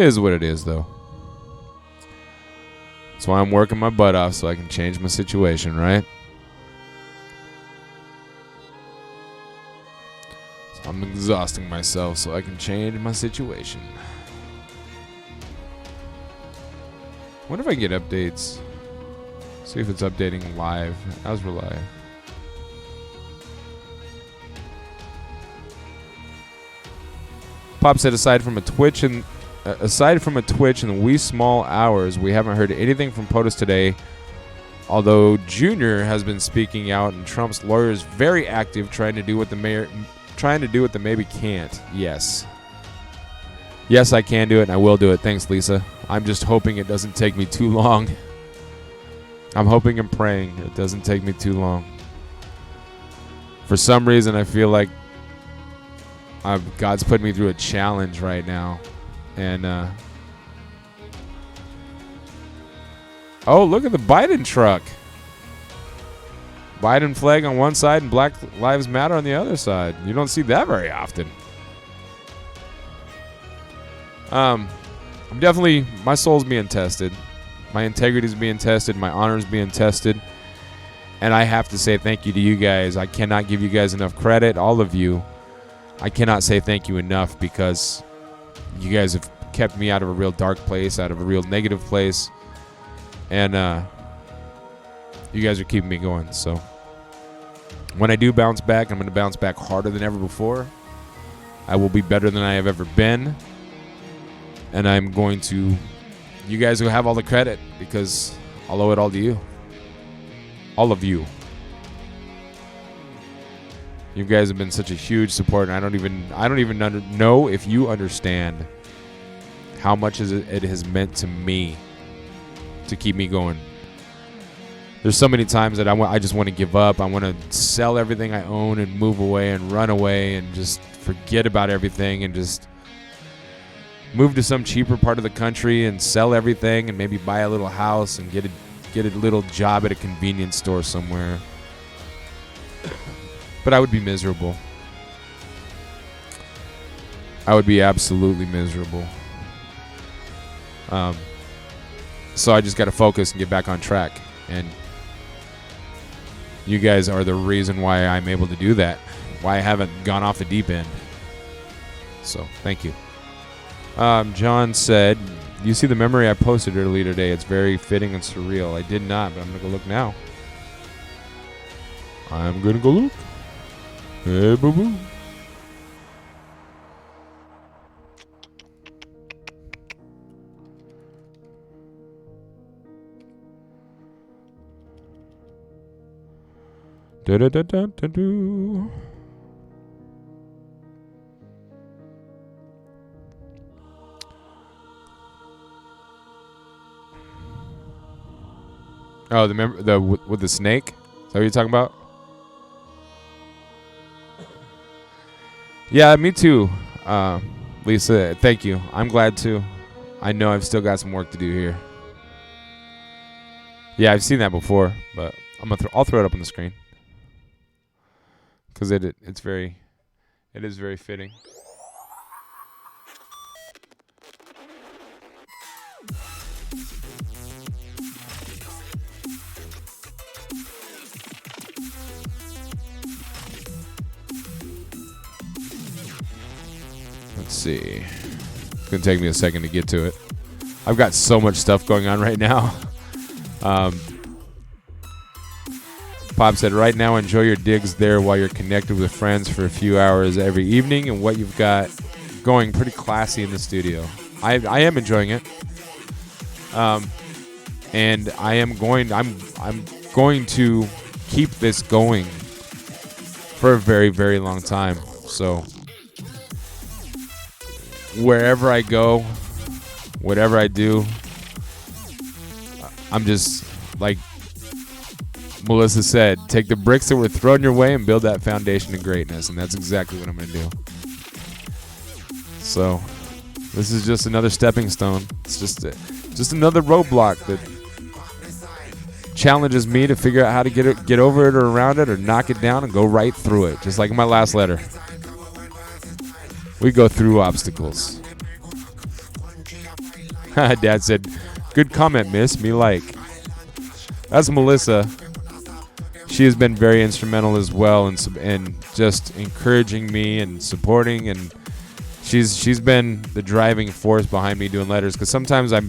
is what it is, though. That's why I'm working my butt off so I can change my situation, right? So I'm exhausting myself so I can change my situation. Wonder if I can get updates. See if it's updating live as we're live. Pop said aside from a Twitch in the wee small hours, we haven't heard anything from POTUS today. Although Junior has been speaking out and Trump's lawyer is very active trying to do what the maybe can't. Yes. Yes, I can do it and I will do it. Thanks, Lisa. I'm just hoping it doesn't take me too long. I'm hoping and praying it doesn't take me too long. For some reason, I feel like God's putting me through a challenge right now. And, oh, look at the Biden truck. Biden flag on one side and Black Lives Matter on the other side. You don't see that very often. I'm definitely, my soul's being tested. My integrity's being tested. My honor's being tested. And I have to say thank you to you guys. I cannot give you guys enough credit, all of you. I cannot say thank you enough because you guys have kept me out of a real dark place, out of a real negative place. And you guys are keeping me going. So when I do bounce back, I'm going to bounce back harder than ever before. I will be better than I have ever been. And I'm going to, you guys will have all the credit because I'll owe it all to you. All of you. You guys have been such a huge support, and I don't even know if you understand how much it has meant to me to keep me going. There's so many times that I just want to give up. I want to sell everything I own and move away and run away and just forget about everything and just move to some cheaper part of the country and sell everything and maybe buy a little house and get a little job at a convenience store somewhere. But I would be miserable. I would be absolutely miserable. So I just got to focus and get back on track. And you guys are the reason why I'm able to do that. Why I haven't gone off the deep end. So, thank you. John said, you see the memory I posted earlier today. It's very fitting and surreal. I did not, but I'm going to go look now. I'm going to go look. Hey, boo-boo. Da-da-da-da-da-do. Oh, the with the snake? Is that what you're talking about? Yeah, me too, Lisa. Thank you. I'm glad too. I know I've still got some work to do here. Yeah, I've seen that before, but I'll throw it up on the screen because it is very fitting. Let's see. It's going to take me a second to get to it. I've got so much stuff going on right now. Pop said, right now, enjoy your digs there while you're connected with friends for a few hours every evening and what you've got going pretty classy in the studio. I am enjoying it. And I'm going to keep this going for a very, very long time. So wherever I go, whatever I do, I'm just like Melissa said, take the bricks that were thrown your way and build that foundation of greatness. And that's exactly what I'm going to do. So this is just another stepping stone. It's just another roadblock that challenges me to figure out how to get over it or around it or knock it down and go right through it. Just like in my last letter. We go through obstacles. Dad said, Good comment, miss. Me like. That's Melissa. She has been very instrumental as well, and just encouraging me and supporting, and she's been the driving force behind me doing letters. Because sometimes I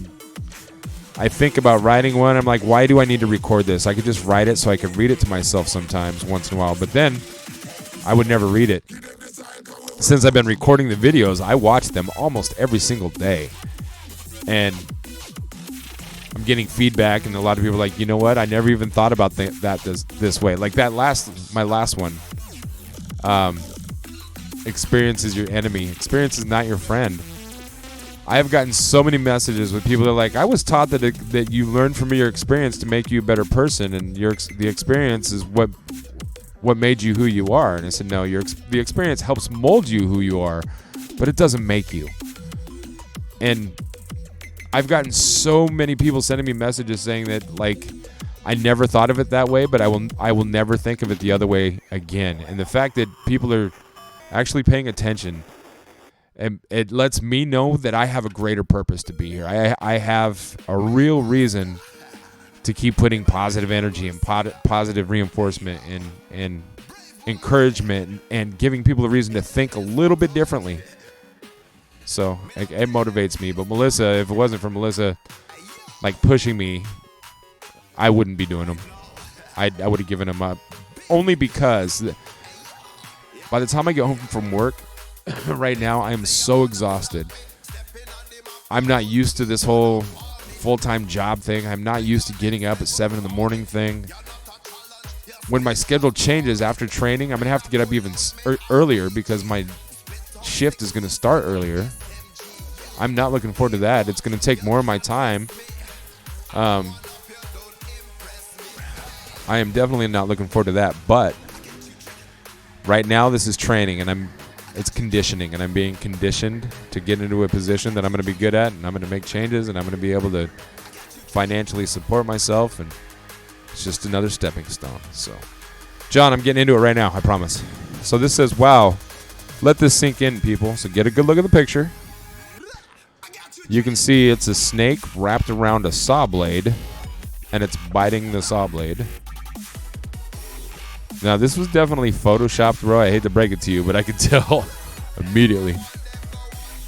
think about writing one. I'm like, why do I need to record this? I could just write it so I could read it to myself sometimes once in a while. But then I would never read it. Since I've been recording the videos, I watch them almost every single day. And I'm getting feedback, and a lot of people are like, you know what? I never even thought about that this way. Like my last one. Experience is your enemy. Experience is not your friend. I have gotten so many messages with people that are like, I was taught that you learn from your experience to make you a better person, and the experience is what made you who you are. And I said, no, the experience helps mold you who you are, but it doesn't make you. And I've gotten so many people sending me messages saying that, like, I never thought of it that way, but I will never think of it the other way again. And the fact that people are actually paying attention, and it lets me know that I have a greater purpose to be here. I have a real reason to keep putting positive energy and positive reinforcement and encouragement and giving people a reason to think a little bit differently. So it motivates me. But Melissa, if it wasn't for Melissa, like, pushing me, I wouldn't be doing them. I would have given them up. Only because by the time I get home from work, right now I am so exhausted. I'm not used to this whole full-time job thing. I'm not used to getting up at 7 in the morning thing. When my schedule changes after training, I'm going to have to get up even earlier because my shift is going to start earlier. I'm not looking forward to that. It's going to take more of my time. I am definitely not looking forward to that, but right now this is training, and it's conditioning, and I'm being conditioned to get into a position that I'm going to be good at, and I'm going to make changes, and I'm going to be able to financially support myself, and it's just another stepping stone. So, John, I'm getting into it right now, I promise. So this says, wow, let this sink in, people. So get a good look at the picture. You can see it's a snake wrapped around a saw blade, and it's biting the saw blade. Now, this was definitely photoshopped, Roy. I hate to break it to you, but I could tell immediately.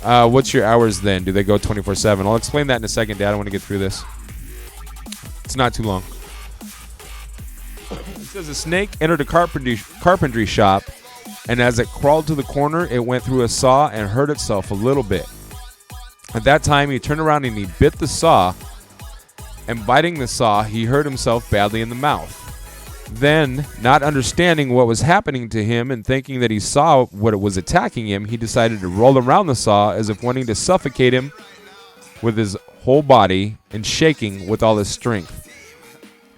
What's your hours then? Do they go 24/7? I'll explain that in a second, Dad. I want to get through this. It's not too long. It says a snake entered a carpentry shop, and as it crawled to the corner, it went through a saw and hurt itself a little bit. At that time, he turned around and he bit the saw, and biting the saw, he hurt himself badly in the mouth. Then, not understanding what was happening to him and thinking that he saw what was attacking him, he decided to roll around the saw as if wanting to suffocate him with his whole body and shaking with all his strength.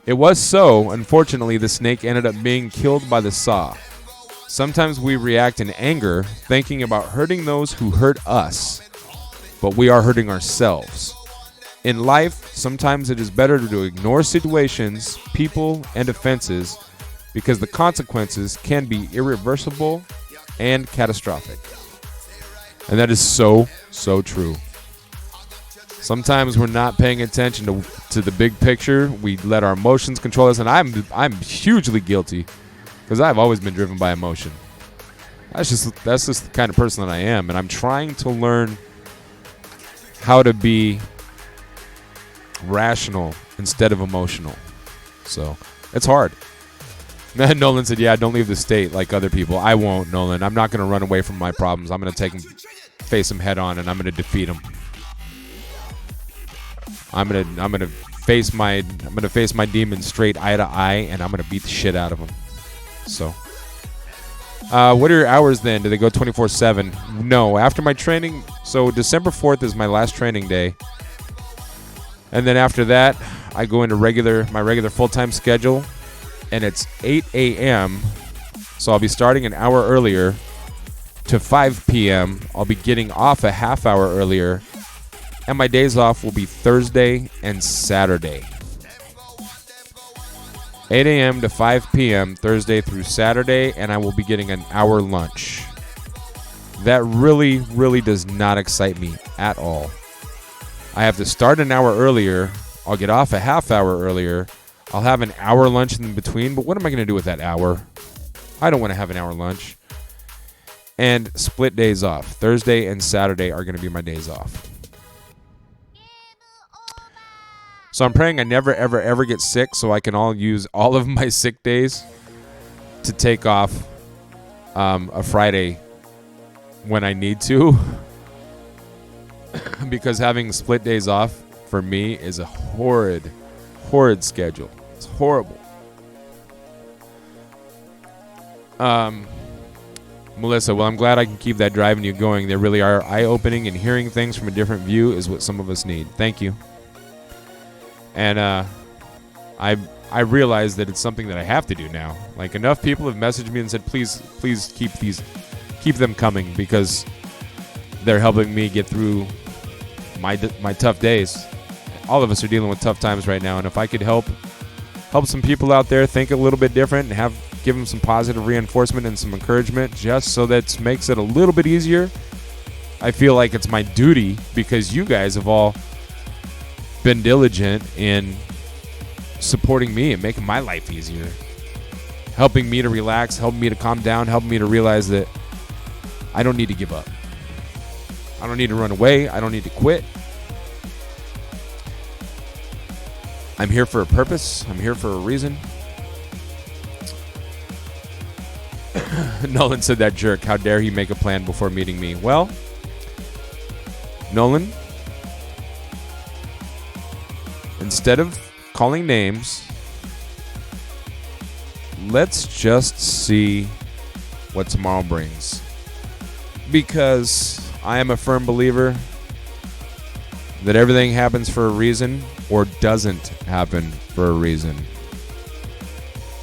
It was so. Unfortunately, the snake ended up being killed by the saw. Sometimes we react in anger, thinking about hurting those who hurt us, but we are hurting ourselves. In life, sometimes it is better to ignore situations, people, and offenses because the consequences can be irreversible and catastrophic. And that is so, so true. Sometimes we're not paying attention to the big picture. We let our emotions control us, and I'm hugely guilty because I've always been driven by emotion. That's just the kind of person that I am, and I'm trying to learn how to be rational instead of emotional. So it's hard. Nolan said, yeah, don't leave the state like other people. I won't, Nolan. I'm not going to run away from my problems. I'm going to face them head on, and I'm going to defeat them. I'm going to face my demons straight eye to eye, and I'm going to beat the shit out of them. So what are your hours then? Do they go 24/7? No, after my training. So December 4th is my last training day. And then after that, I go into my regular full-time schedule, and it's 8 a.m., so I'll be starting an hour earlier to 5 p.m. I'll be getting off a half hour earlier, and my days off will be Thursday and Saturday. 8 a.m. to 5 p.m. Thursday through Saturday, and I will be getting an hour lunch. That really, really does not excite me at all. I have to start an hour earlier. I'll get off a half hour earlier. I'll have an hour lunch in between, but what am I going to do with that hour? I don't want to have an hour lunch. And split days off. Thursday and Saturday are going to be my days off. So I'm praying I never, ever, ever get sick so I can use all of my sick days to take off a Friday when I need to. Because having split days off for me is a horrid schedule. It's horrible. Melissa, well, I'm glad I can keep that driving you going. They really are eye-opening, and hearing things from a different view is what some of us need. Thank you. And I realize that it's something that I have to do now. Like, enough people have messaged me and said, please keep them coming, because they're helping me get through my tough days. All of us are dealing with tough times right now, and if I could help some people out there think a little bit different and give them some positive reinforcement and some encouragement, just so that makes it a little bit easier, I feel like it's my duty, because you guys have all been diligent in supporting me and making my life easier, helping me to relax, helping me to calm down, helping me to realize that I don't need to give up. I don't need to run away. I don't need to quit. I'm here for a purpose. I'm here for a reason. Nolan said, that jerk, how dare he make a plan before meeting me? Well, Nolan, instead of calling names, let's just see what tomorrow brings. Because I am a firm believer that everything happens for a reason or doesn't happen for a reason.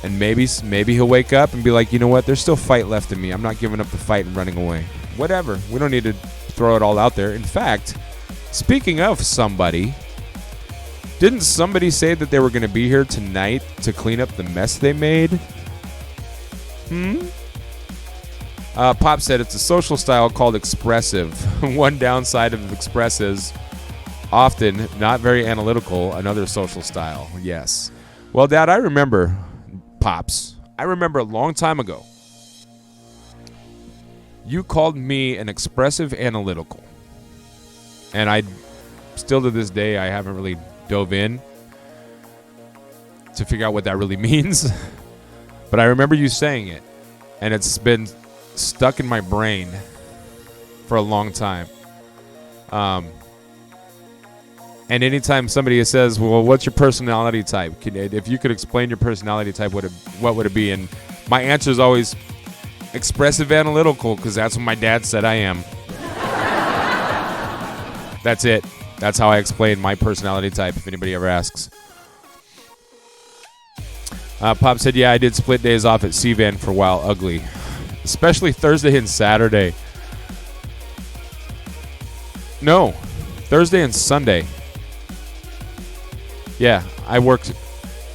And maybe he'll wake up and be like, you know what, there's still fight left in me. I'm not giving up the fight and running away. Whatever. We don't need to throw it all out there. In fact, speaking of somebody, didn't somebody say that they were going to be here tonight to clean up the mess they made? Pop said it's a social style called expressive. One downside of express is often not very analytical. Another social style. Yes. Well, Dad, I remember, Pops, I remember a long time ago, you called me an expressive analytical. And I still to this day, I haven't really dove in to figure out what that really means. But I remember you saying it, and it's been stuck in my brain for a long time. And anytime somebody says, well, what's your personality type? If you could explain your personality type, what would it be? And my answer is always expressive analytical, because that's what my dad said I am. That's it. That's how I explain my personality type, if anybody ever asks. Pop said, yeah, I did split days off at C-Van for a while. Ugly. Especially Thursday and Saturday. No. Thursday and Sunday. Yeah, I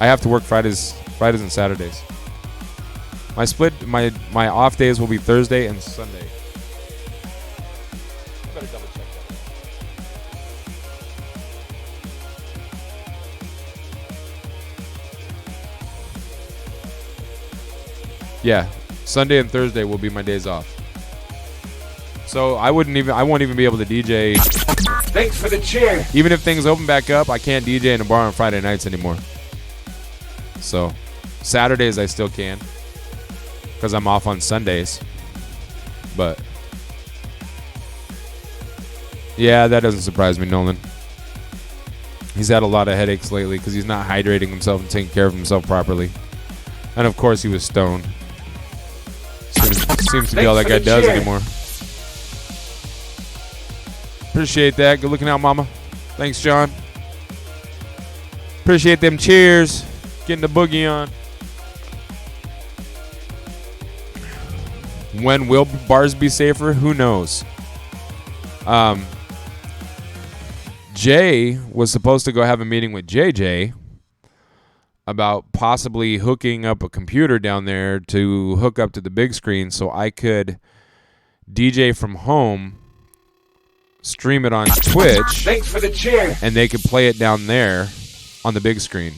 have to work Fridays and Saturdays. My off days will be Thursday and Sunday. I better double check that. Yeah, Sunday and Thursday will be my days off. So I won't even be able to DJ. Thanks for the cheer. Even if things open back up, I can't DJ in a bar on Friday nights anymore. So Saturdays I still can, because I'm off on Sundays. But yeah, that doesn't surprise me, Nolan. He's had a lot of headaches lately because he's not hydrating himself and taking care of himself properly. And of course he was stoned. Seems to be all that guy does anymore. Appreciate that. Good looking out, Mama. Thanks, John. Appreciate them cheers. Getting the boogie on. When will bars be safer? Who knows? Jay was supposed to go have a meeting with JJ about possibly hooking up a computer down there to hook up to the big screen so I could DJ from home stream it on Twitch, Thanks for the cheer. and they could play it down there on the big screen.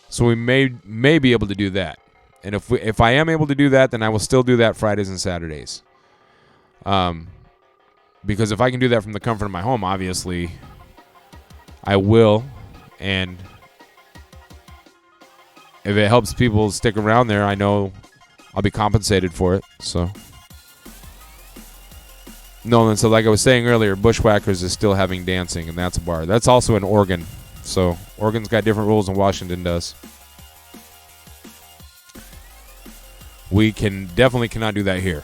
So we may be able to do that. And if I am able to do that, then I will still do that Fridays and Saturdays. Because if I can do that from the comfort of my home, obviously I will. And if it helps people stick around there, I know I'll be compensated for it. So Nolan, so like I was saying earlier, Bushwhackers is still having dancing, and that's a bar. That's also in Oregon. So Oregon's got different rules than Washington does. We definitely cannot do that here.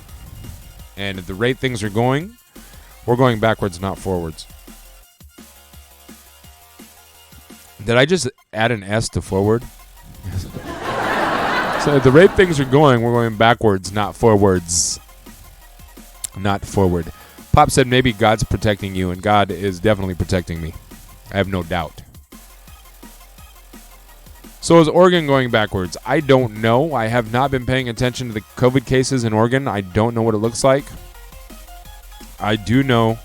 And at the rate things are going, we're going backwards, not forwards. Did I just add an S to forward? So at the rate things are going, we're going backwards, not forwards. Not forward. Pop said maybe God's protecting you, and God is definitely protecting me. I have no doubt. So is Oregon going backwards? I don't know. I have not been paying attention to the COVID cases in Oregon. I don't know what it looks like. I do know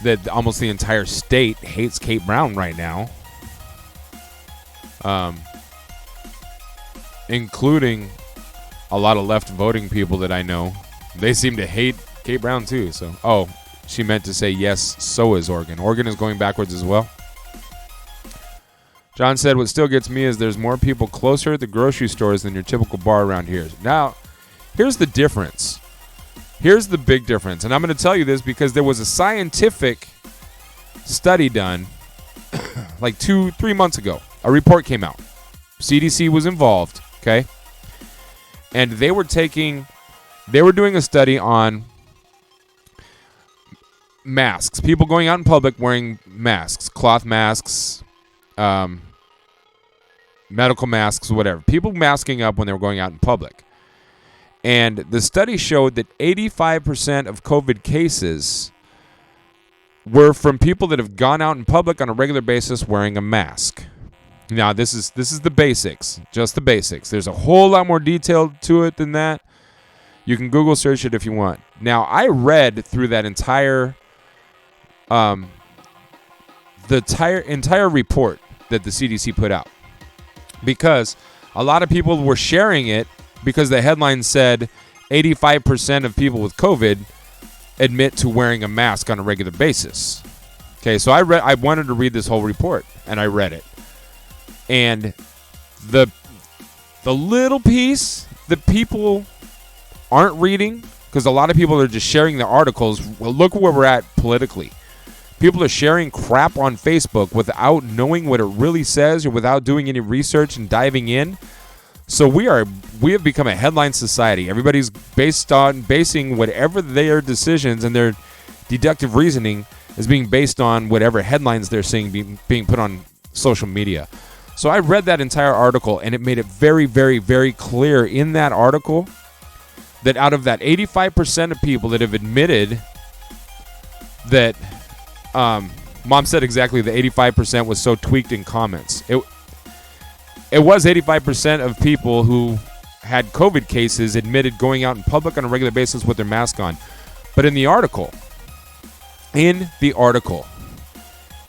that almost the entire state hates Kate Brown right now. Including a lot of left voting people that I know. They seem to hate Kate Brown too. So, she meant to say yes, so is Oregon. Oregon is going backwards as well. John said, what still gets me is there's more people closer at the grocery stores than your typical bar around here. Now, here's the difference. Here's the big difference. And I'm going to tell you this because there was a scientific study done like 2-3 months ago. A report came out. CDC was involved, okay? And they were doing a study on masks. People going out in public wearing masks, cloth masks, medical masks, whatever. People masking up when they were going out in public. And the study showed that 85% of COVID cases were from people that have gone out in public on a regular basis wearing a mask. Now, this is the basics, just the basics. There's a whole lot more detail to it than that. You can Google search it if you want. Now, I read through that entire entire report that the CDC put out because a lot of people were sharing it because the headline said 85% of people with COVID admit to wearing a mask on a regular basis. Okay, so I wanted to read this whole report, and I read it. And the little piece that people aren't reading, because a lot of people are just sharing the articles. Well, look where we're at politically. People are sharing crap on Facebook without knowing what it really says or without doing any research and diving in. So we have become a headline society. Everybody's basing whatever their decisions and their deductive reasoning is being based on whatever headlines they're seeing being put on social media. So I read that entire article, and it made it very, very, very clear in that article that out of that 85% of people that have admitted that, Mom said exactly the 85% was so tweaked in comments. It was 85% of people who had COVID cases admitted going out in public on a regular basis with their mask on. But in the article,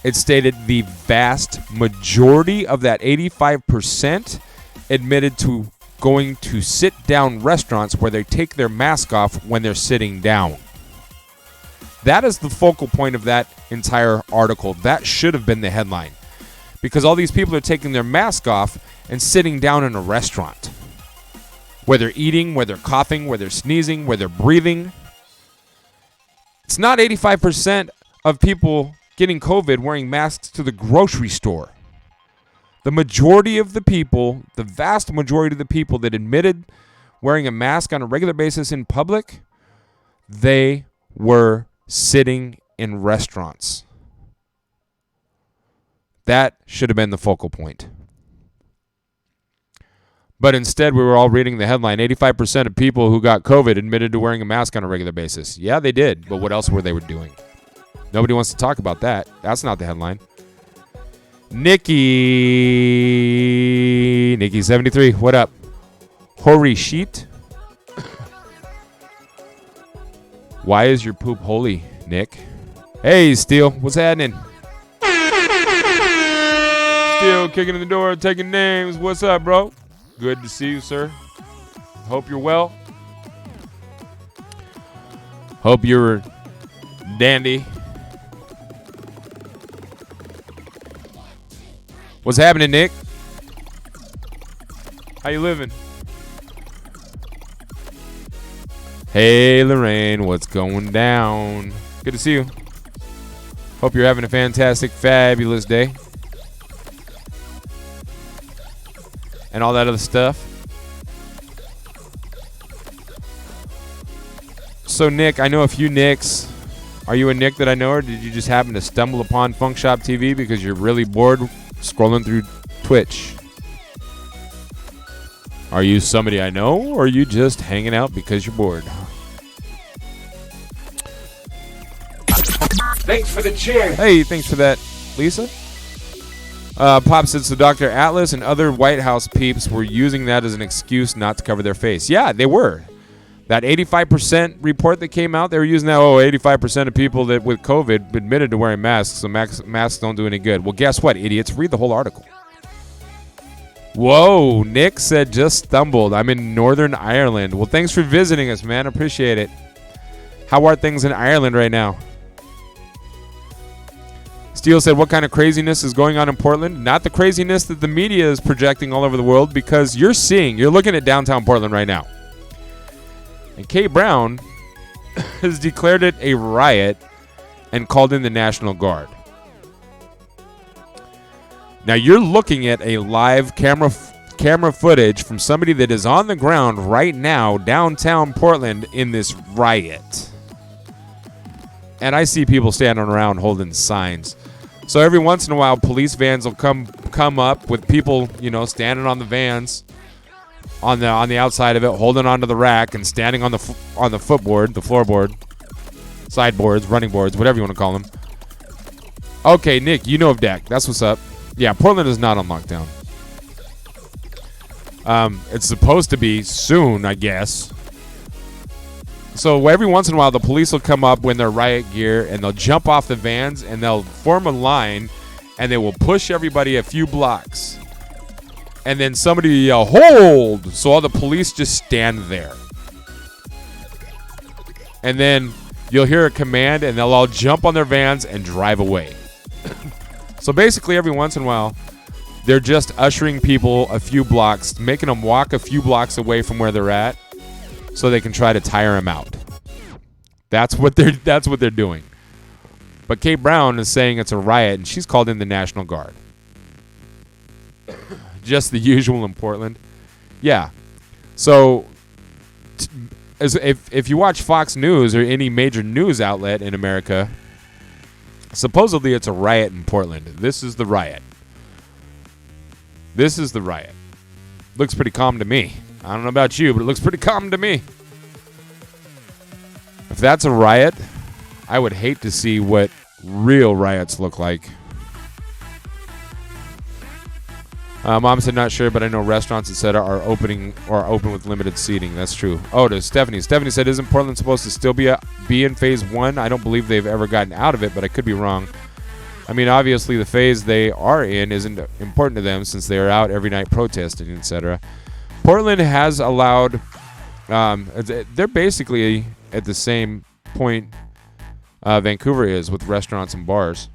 it stated the vast majority of that 85% admitted to going to sit-down restaurants where they take their mask off when they're sitting down. That is the focal point of that entire article. That should have been the headline. Because all these people are taking their mask off and sitting down in a restaurant. Whether eating, whether coughing, whether sneezing, whether breathing. It's not 85% of people getting COVID wearing masks to the grocery store. The majority of the people, the vast majority of the people that admitted wearing a mask on a regular basis in public, they were sitting in restaurants. That should have been the focal point. But instead, we were all reading the headline, 85% of people who got COVID admitted to wearing a mask on a regular basis. Yeah, they did, but what else were they doing? Nobody wants to talk about that. That's not the headline. Nikki73, what up? Holy sheet. Why is your poop holy, Nick? Hey, Steel, what's happening? Steel kicking in the door, taking names. What's up, bro? Good to see you, sir. Hope you're well. Hope you're dandy. What's happening, Nick? How you living? Hey, Lorraine, what's going down? Good to see you. Hope you're having a fantastic, fabulous day. And all that other stuff. So, Nick, I know a few Nicks. Are you a Nick that I know, or did you just happen to stumble upon FunkShop TV because you're really bored scrolling through Twitch? Are you somebody I know, or are you just hanging out because you're bored? Thanks for the cheer. Hey, thanks for that, Lisa. Pop said, so Dr. Atlas and other White House peeps were using that as an excuse not to cover their face. Yeah, they were. That 85% report that came out, they were using that, 85% of people that with COVID admitted to wearing masks, so masks don't do any good. Well, guess what, idiots? Read the whole article. Whoa, Nick said just stumbled. I'm in Northern Ireland. Well, thanks for visiting us, man. Appreciate it. How are things in Ireland right now? Steele said, what kind of craziness is going on in Portland? Not the craziness that the media is projecting all over the world, because you're looking at downtown Portland right now. And Kate Brown has declared it a riot and called in the National Guard. Now you're looking at a live camera footage from somebody that is on the ground right now downtown Portland in this riot. And I see people standing around holding signs. So every once in a while, police vans will come up with people, standing on the vans, on the outside of it, holding onto the rack and standing on the footboard, the floorboard, sideboards, running boards, whatever you want to call them. Okay, Nick, you know of DEC. That's what's up. Yeah, Portland is not on lockdown. It's supposed to be soon, I guess. So every once in a while, the police will come up in their riot gear, and they'll jump off the vans, and they'll form a line, and they will push everybody a few blocks. And then somebody will yell, hold! So all the police just stand there. And then you'll hear a command, and they'll all jump on their vans and drive away. So basically, every once in a while, they're just ushering people a few blocks, making them walk a few blocks away from where they're at, so they can try to tire him out. That's what they're doing. But Kate Brown is saying it's a riot, and she's called in the National Guard. Just the usual in Portland. Yeah. So if you watch Fox News or any major news outlet in America, supposedly it's a riot in Portland. This is the riot. This is the riot. Looks pretty calm to me. I don't know about you, but it looks pretty calm to me. If that's a riot, I would hate to see what real riots look like. Mom said not sure, but I know restaurants, etc., are open with limited seating. That's true. Oh, to Stephanie. Stephanie said, isn't Portland supposed to still be in phase 1? I don't believe they've ever gotten out of it, but I could be wrong. I mean, obviously the phase they are in isn't important to them since they are out every night protesting, etc. Portland has allowed, they're basically at the same point Vancouver is with restaurants and bars.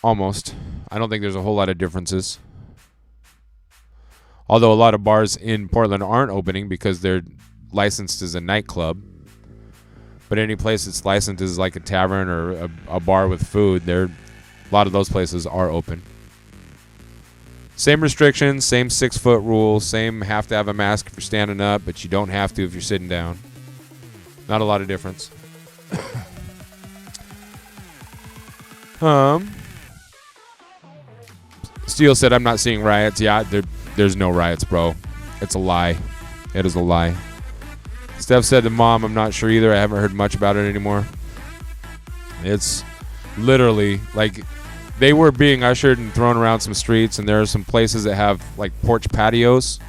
Almost. I don't think there's a whole lot of differences. Although a lot of bars in Portland aren't opening because they're licensed as a nightclub. But any place that's licensed as like a tavern or a bar with food, a lot of those places are open. Same restrictions, same 6-foot rule, same have to have a mask if you're standing up, but you don't have to if you're sitting down. Not a lot of difference. Steele said, I'm not seeing riots. Yeah, there's no riots, bro. It's a lie. It is a lie. Steph said to Mom, I'm not sure either. I haven't heard much about it anymore. It's literally like they were being ushered and thrown around some streets, and there are some places that have like porch patios.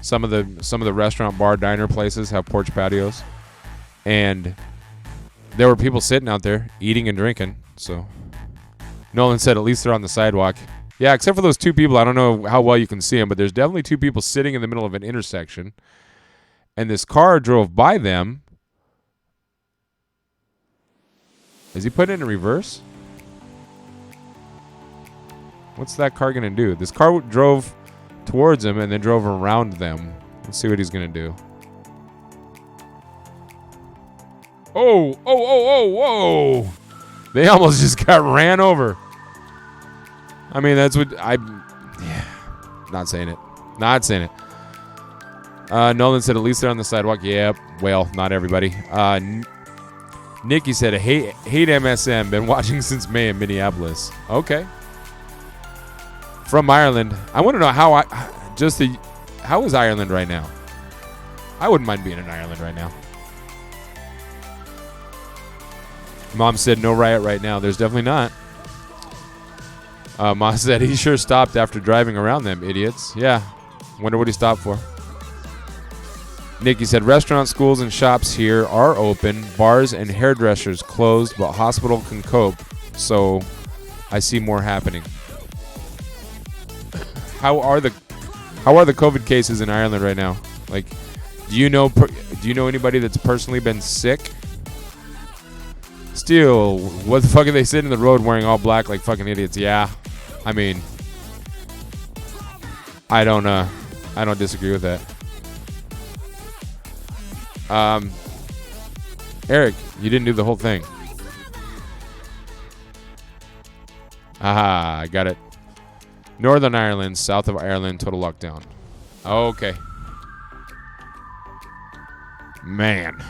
Some of the restaurant, bar, diner places have porch patios. And there were people sitting out there eating and drinking. So Nolan said at least they're on the sidewalk. Yeah, except for those two people. I don't know how well you can see them, but there's definitely two people sitting in the middle of an intersection. And this car drove by them. Is he putting it in reverse? What's that car going to do? This car drove towards him and then drove around them. Let's see what he's going to do. Oh, whoa. They almost just got ran over. I mean, that's what not saying it. Nolan said at least they're on the sidewalk. Yeah, well, not everybody. Nikki said, hate MSM. Been watching since May in Minneapolis. Okay. From Ireland. I want to know how is Ireland right now? I wouldn't mind being in Ireland right now. Mom said no riot right now. There's definitely not. Ma said he sure stopped after driving around them idiots. Yeah. Wonder what he stopped for. Nikki said restaurants, schools, and shops here are open. Bars and hairdressers closed, but hospital can cope. So I see more happening. How are the COVID cases in Ireland right now? Like, do you know anybody that's personally been sick? Still, what the fuck are they sitting in the road wearing all black like fucking idiots? Yeah, I mean, I don't disagree with that. Eric, you didn't do the whole thing. Aha, I got it. Northern Ireland, south of Ireland, total lockdown. Okay. Man.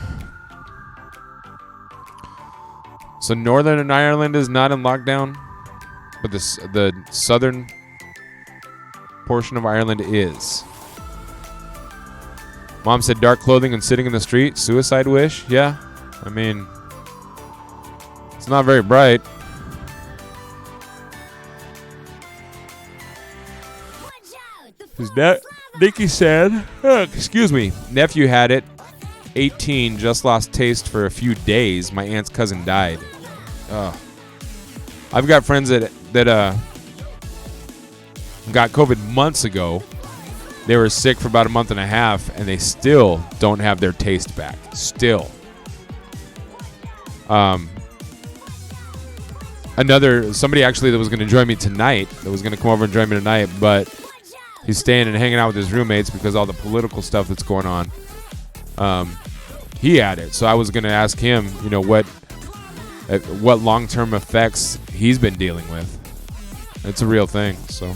So Northern Ireland is not in lockdown, but the southern portion of Ireland is. Mom said dark clothing and sitting in the street. Suicide wish? Yeah. I mean, it's not very bright. His Nikki said, excuse me, nephew had it. 18, just lost taste for a few days. My aunt's cousin died. I've got friends that got COVID months ago. They were sick for about a month and a half, and they still don't have their taste back. Still. Somebody actually that was going to join me tonight, that was going to come over and join me tonight, but he's staying and hanging out with his roommates because all the political stuff that's going on. He had it, so I was going to ask him, what long-term effects he's been dealing with. It's a real thing. So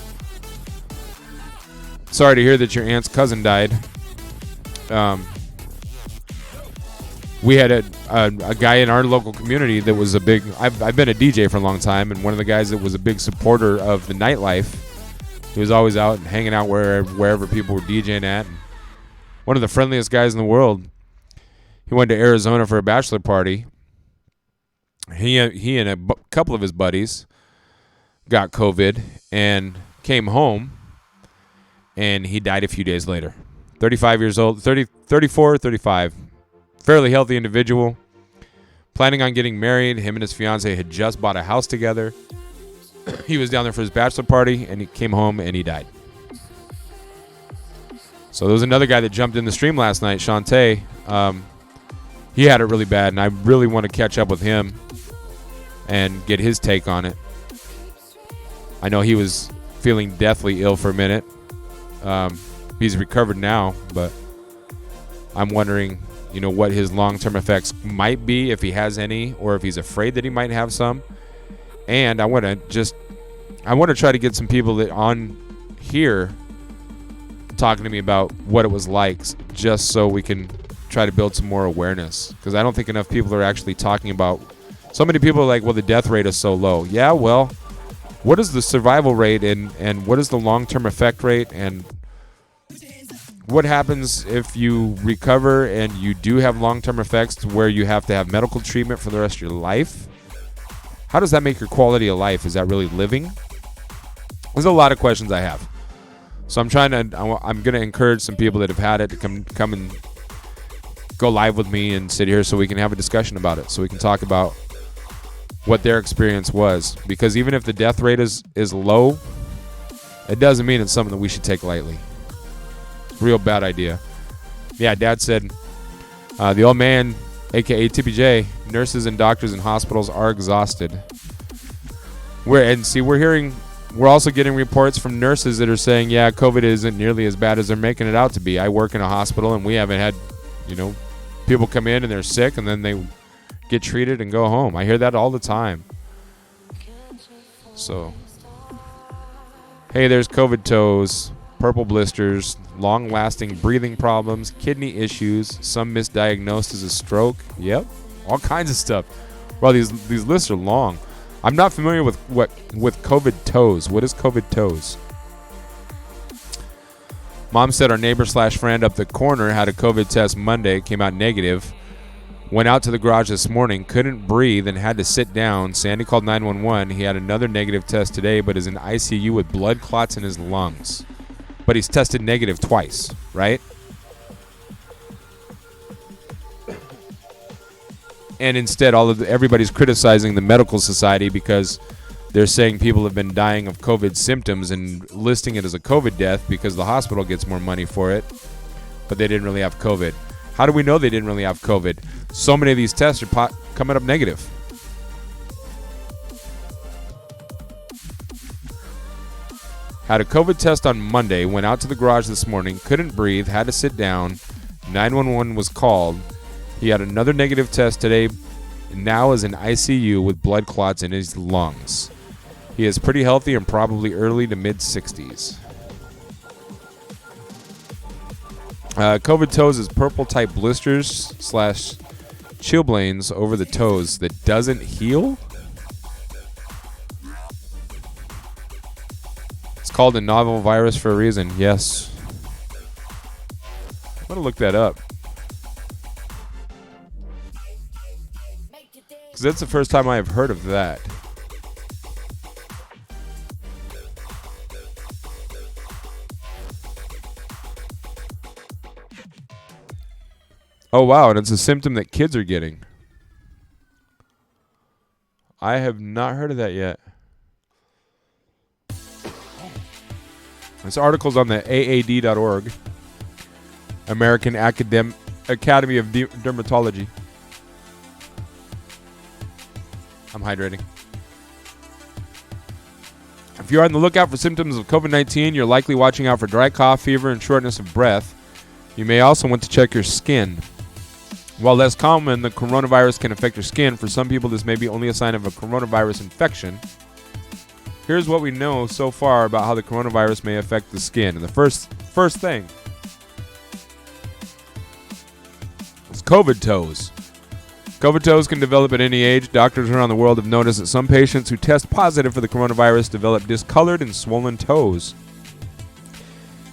sorry to hear that your aunt's cousin died. We had a guy in our local community that was a big. I've been a DJ for a long time, and one of the guys that was a big supporter of the nightlife. He was always out and hanging out wherever people were DJing at. And one of the friendliest guys in the world. He went to Arizona for a bachelor party. He and a couple of his buddies got COVID and came home, and he died a few days later. 35 years old, 34, 35. Fairly healthy individual. Planning on getting married. Him and his fiance had just bought a house together. He was down there for his bachelor party, and he came home, and he died. So there was another guy that jumped in the stream last night, Shantae. He had it really bad, and I really want to catch up with him and get his take on it. I know he was feeling deathly ill for a minute. He's recovered now, but I'm wondering, what his long-term effects might be, if he has any, or if he's afraid that he might have some. And I want to try to get some people that on here talking to me about what it was like, just so we can try to build some more awareness, because I don't think enough people are actually talking about. So many people are like, well, the death rate is so low. Yeah, well, what is the survival rate, and what is the long-term effect rate, and what happens if you recover and you do have long-term effects to where you have to have medical treatment for the rest of your life? How does that make your quality of life? Is that really living? There's a lot of questions I have. So I'm going to encourage some people that have had it to come go live with me and sit here so we can have a discussion about it, so we can talk about what their experience was. Because even if the death rate is low, it doesn't mean it's something that we should take lightly. Real bad idea. Yeah, Dad said the old man, aka TPJ, nurses and doctors in hospitals are exhausted. We're also getting reports from nurses that are saying, yeah, COVID isn't nearly as bad as they're making it out to be. I work in a hospital and we haven't had, people come in and they're sick and then they get treated and go home. I hear that all the time. So, hey, there's COVID toes, purple blisters, long-lasting breathing problems, kidney issues, some misdiagnosed as a stroke. Yep, all kinds of stuff. Well, these lists are long. I'm not familiar with COVID toes. What is COVID toes? Mom said our neighbor/friend up the corner had a COVID test Monday, came out negative. Went out to the garage this morning, couldn't breathe and had to sit down. Sandy called 911. He had another negative test today, but is in ICU with blood clots in his lungs. But he's tested negative twice, right? And instead, everybody's criticizing the medical society because they're saying people have been dying of COVID symptoms and listing it as a COVID death because the hospital gets more money for it, but they didn't really have COVID. How do we know they didn't really have COVID? So many of these tests are coming up negative. Had a COVID test on Monday, went out to the garage this morning, couldn't breathe, had to sit down. 911 was called. He had another negative test today, now is in ICU with blood clots in his lungs. He is pretty healthy and probably early to mid-60s. COVID toes is purple type blisters / chilblains over the toes that doesn't heal. It's called a novel virus for a reason. Yes. I'm going to look that up. Because that's the first time I have heard of that. Oh, wow, and it's a symptom that kids are getting. I have not heard of that yet. This article's on the AAD.org, American Academy of Dermatology. I'm hydrating. If you're on the lookout for symptoms of COVID-19, you're likely watching out for dry cough, fever, and shortness of breath. You may also want to check your skin. While less common, the coronavirus can affect your skin. For some people, this may be only a sign of a coronavirus infection. Here's what we know so far about how the coronavirus may affect the skin. And the first thing is COVID toes. COVID toes can develop at any age. Doctors around the world have noticed that some patients who test positive for the coronavirus develop discolored and swollen toes.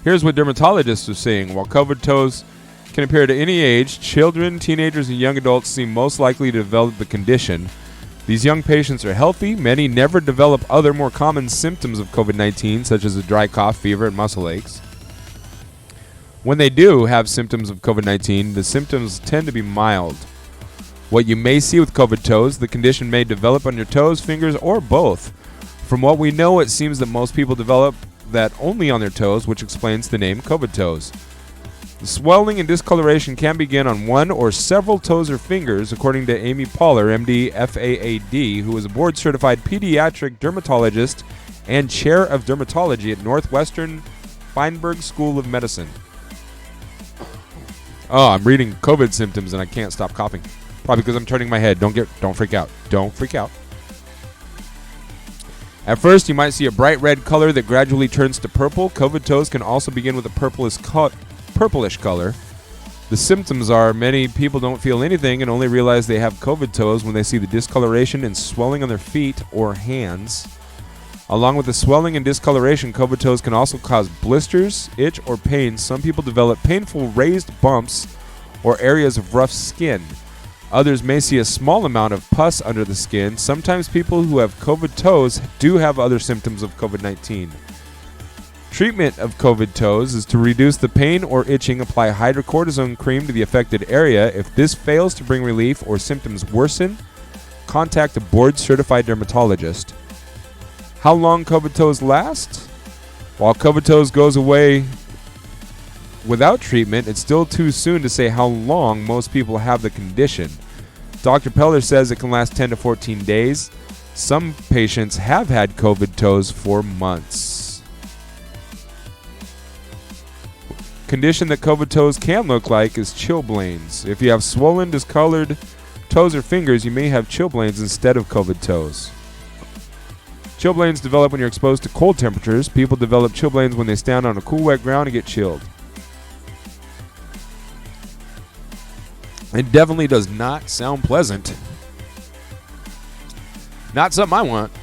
Here's what dermatologists are saying. While COVID toes can appear at any age, children, teenagers, and young adults seem most likely to develop the condition. These young patients are healthy. Many never develop other more common symptoms of COVID-19, such as a dry cough, fever, and muscle aches. When they do have symptoms of COVID-19, the symptoms tend to be mild. What you may see with COVID toes, the condition may develop on your toes, fingers, or both. From what we know, it seems that most people develop that only on their toes, which explains the name COVID toes. The swelling and discoloration can begin on one or several toes or fingers, according to Amy Poller, MD, FAAD, who is a board-certified pediatric dermatologist and chair of dermatology at Northwestern Feinberg School of Medicine. Oh, I'm reading COVID symptoms and I can't stop coughing. Probably because I'm turning my head. Don't freak out. Don't freak out. At first, you might see a bright red color that gradually turns to purple. COVID toes can also begin with a purplish color. The symptoms are many people don't feel anything and only realize they have COVID toes when they see the discoloration and swelling on their feet or hands. Along with the swelling and discoloration, COVID toes can also cause blisters, itch, or pain. Some people develop painful raised bumps or areas of rough skin. Others may see a small amount of pus under the skin. Sometimes people who have COVID toes do have other symptoms of COVID-19. Treatment of COVID toes is to reduce the pain or itching. Apply hydrocortisone cream to the affected area. If this fails to bring relief or symptoms worsen, contact a board-certified dermatologist. How long COVID toes last? While COVID toes goes away without treatment, it's still too soon to say how long most people have the condition. Dr. Peller says it can last 10 to 14 days. Some patients have had COVID toes for months. Condition that COVID toes can look like is chilblains. If you have swollen, discolored toes or fingers, you may have chilblains instead of COVID toes. Chilblains develop when you're exposed to cold temperatures. People develop chilblains when they stand on a cool, wet ground and get chilled. It definitely does not sound pleasant. Not something I want.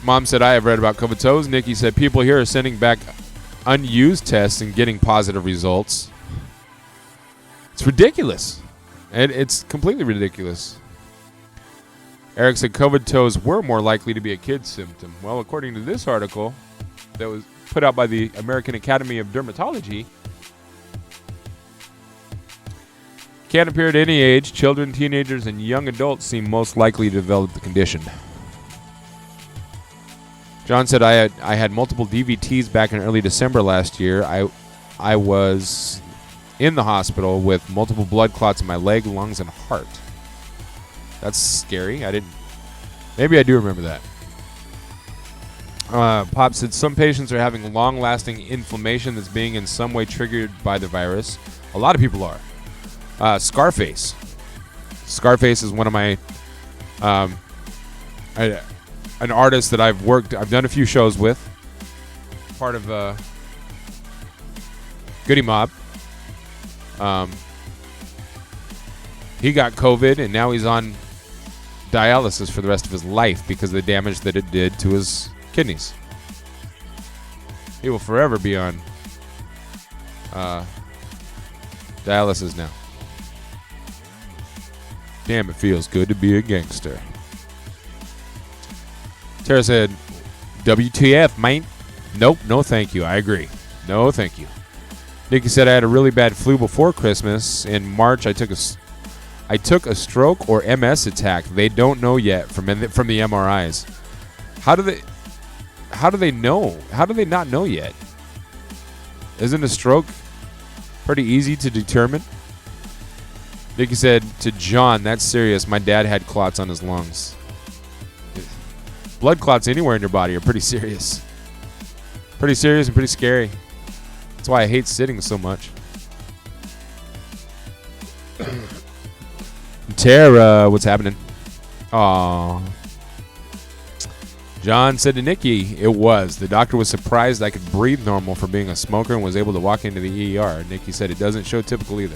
Mom said, I have read about COVID toes. Nikki said, people here are sending back unused tests and getting positive results. It's ridiculous. It's completely ridiculous. Eric said COVID toes were more likely to be a kid's symptom. Well, according to this article that was put out by the American Academy of Dermatology, can appear at any age. Children, teenagers, and young adults seem most likely to develop the condition. John said, I had multiple DVTs back in early December last year. I was in the hospital with multiple blood clots in my leg, lungs, and heart. That's scary. Maybe I do remember that. Pop said, some patients are having long-lasting inflammation that's being in some way triggered by the virus. A lot of people are. Scarface. Scarface is one of my an artist that I've done a few shows with. Part of Goody Mob. He got COVID and now he's on dialysis for the rest of his life because of the damage that it did to his kidneys. He will forever be on dialysis now. Damn, it feels good to be a gangster. Tara said, WTF, mate? Nope, no thank you. I agree. No thank you. Nikki said, I had a really bad flu before Christmas. In March, I took a stroke or MS attack. They don't know yet from the MRIs. How do they know? How do they not know yet? Isn't a stroke pretty easy to determine? Nikki said to John, that's serious. My dad had clots on his lungs. Blood clots anywhere in your body are pretty serious. Pretty serious and pretty scary. That's why I hate sitting so much. Tara, what's happening? Aw. John said to Nikki, it was. The doctor was surprised I could breathe normal for being a smoker and was able to walk into the ER. Nikki said it doesn't show typical either.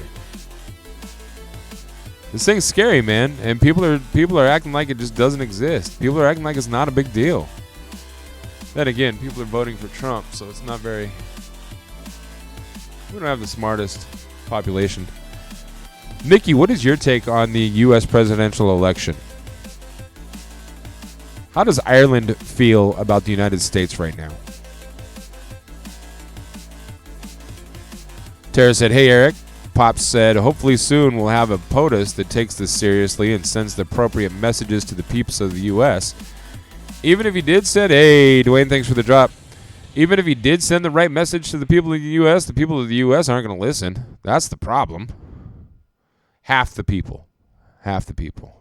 This thing's scary, man, and people are acting like it just doesn't exist. People are acting like it's not a big deal. Then again, people are voting for Trump, so it's not very... We don't have the smartest population. Nikki, what is your take on the U.S. presidential election? How does Ireland feel about the United States right now? Tara said, hey, Eric. Pop said, hopefully soon we'll have a POTUS that takes this seriously and sends the appropriate messages to the peeps of the U.S. Even if he did send, hey, Duane, thanks for the drop. Even if he did send the right message to the people of the U.S., the people of the U.S. aren't going to listen. That's the problem. Half the people. Half the people.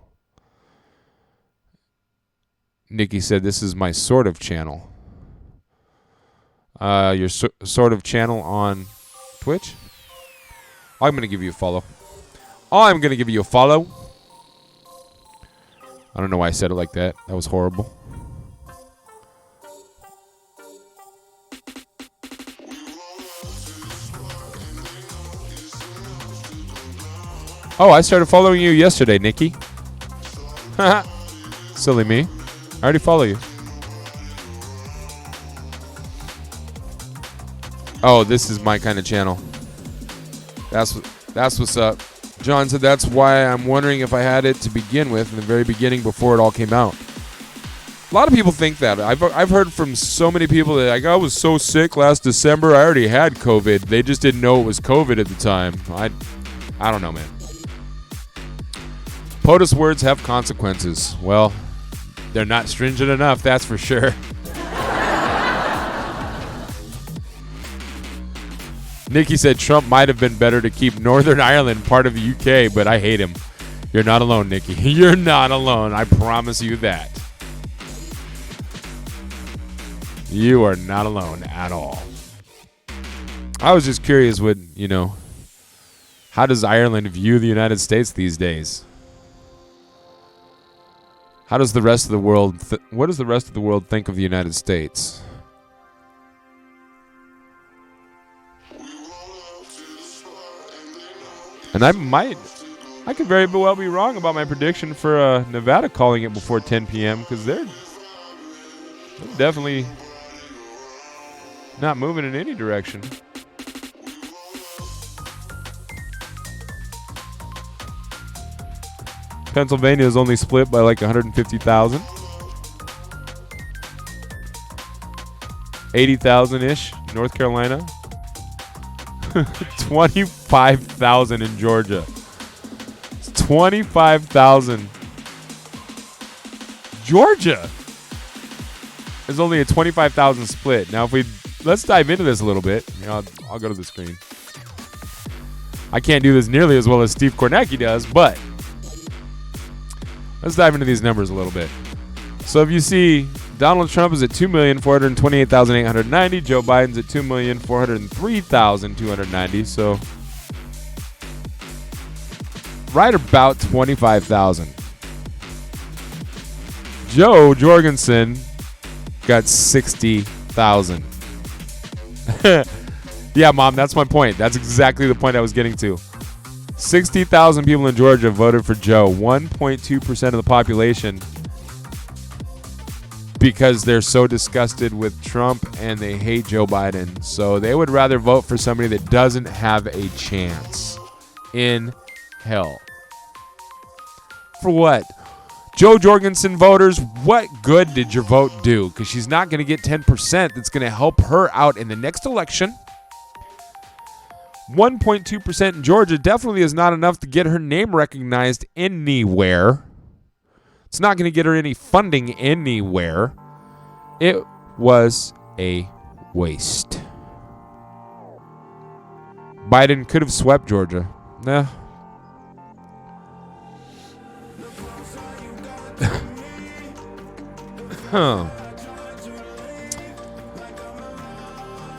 Nikki said, this is my sort of channel. Your sort of channel on Twitch? I'm going to give you a follow. I'm going to give you a follow. I don't know why I said it like that. That was horrible. Oh, I started following you yesterday, Nikki. Silly me. I already follow you. Oh, this is my kind of channel. That's what's up. John said that's why I'm wondering if I had it to begin with in the very beginning before it all came out. A lot of people think that. I've heard from so many people that like, I was so sick last December, I already had COVID. They just didn't know it was COVID at the time. I don't know, man. POTUS words have consequences. Well, they're not stringent enough, that's for sure. Nikki said Trump might have been better to keep Northern Ireland part of the UK, but I hate him. You're not alone, Nikki. You're not alone. I promise you that. You are not alone at all. I was just curious what, how does Ireland view the United States these days? How does the rest of the world, what does the rest of the world think of the United States? And I could very well be wrong about my prediction for Nevada calling it before 10 p.m. because they're definitely not moving in any direction. Pennsylvania is only split by like 150,000. 80,000-ish. North Carolina. 25,000 in Georgia. 25,000. Georgia. There's only a 25,000 split. Now, let's dive into this a little bit. I'll go to the screen. I can't do this nearly as well as Steve Kornacki does, but let's dive into these numbers a little bit. So if you see, Donald Trump is at 2,428,890. Joe Biden's at 2,403,290. So right about 25,000. Joe Jorgensen got 60,000. Yeah, Mom, that's my point. That's exactly the point I was getting to. 60,000 people in Georgia voted for Joe. 1.2% of the population, because they're so disgusted with Trump and they hate Joe Biden. So they would rather vote for somebody that doesn't have a chance in hell. For what? Joe Jorgensen voters, what good did your vote do? Because she's not going to get 10% that's going to help her out in the next election. 1.2% in Georgia definitely is not enough to get her name recognized anywhere. It's not going to get her any funding anywhere. It was a waste. Biden could have swept Georgia. Nah. Huh.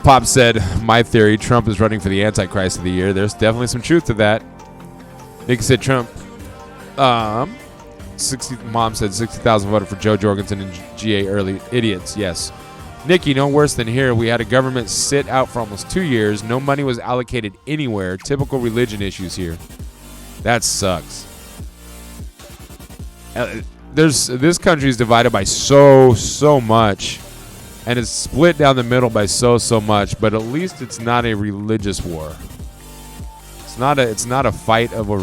Pop said, my theory, Trump is running for the Antichrist of the year. There's definitely some truth to that. Nick said Trump. Mom said 60,000 voted for Joe Jorgensen and GA early. Idiots, yes. Nikki, no worse than here. We had a government sit out for almost 2 years. No money was allocated anywhere. Typical religion issues here. That sucks. This country is divided by so much, and it's split down the middle by so much. But at least it's not a religious war. It's not a fight of a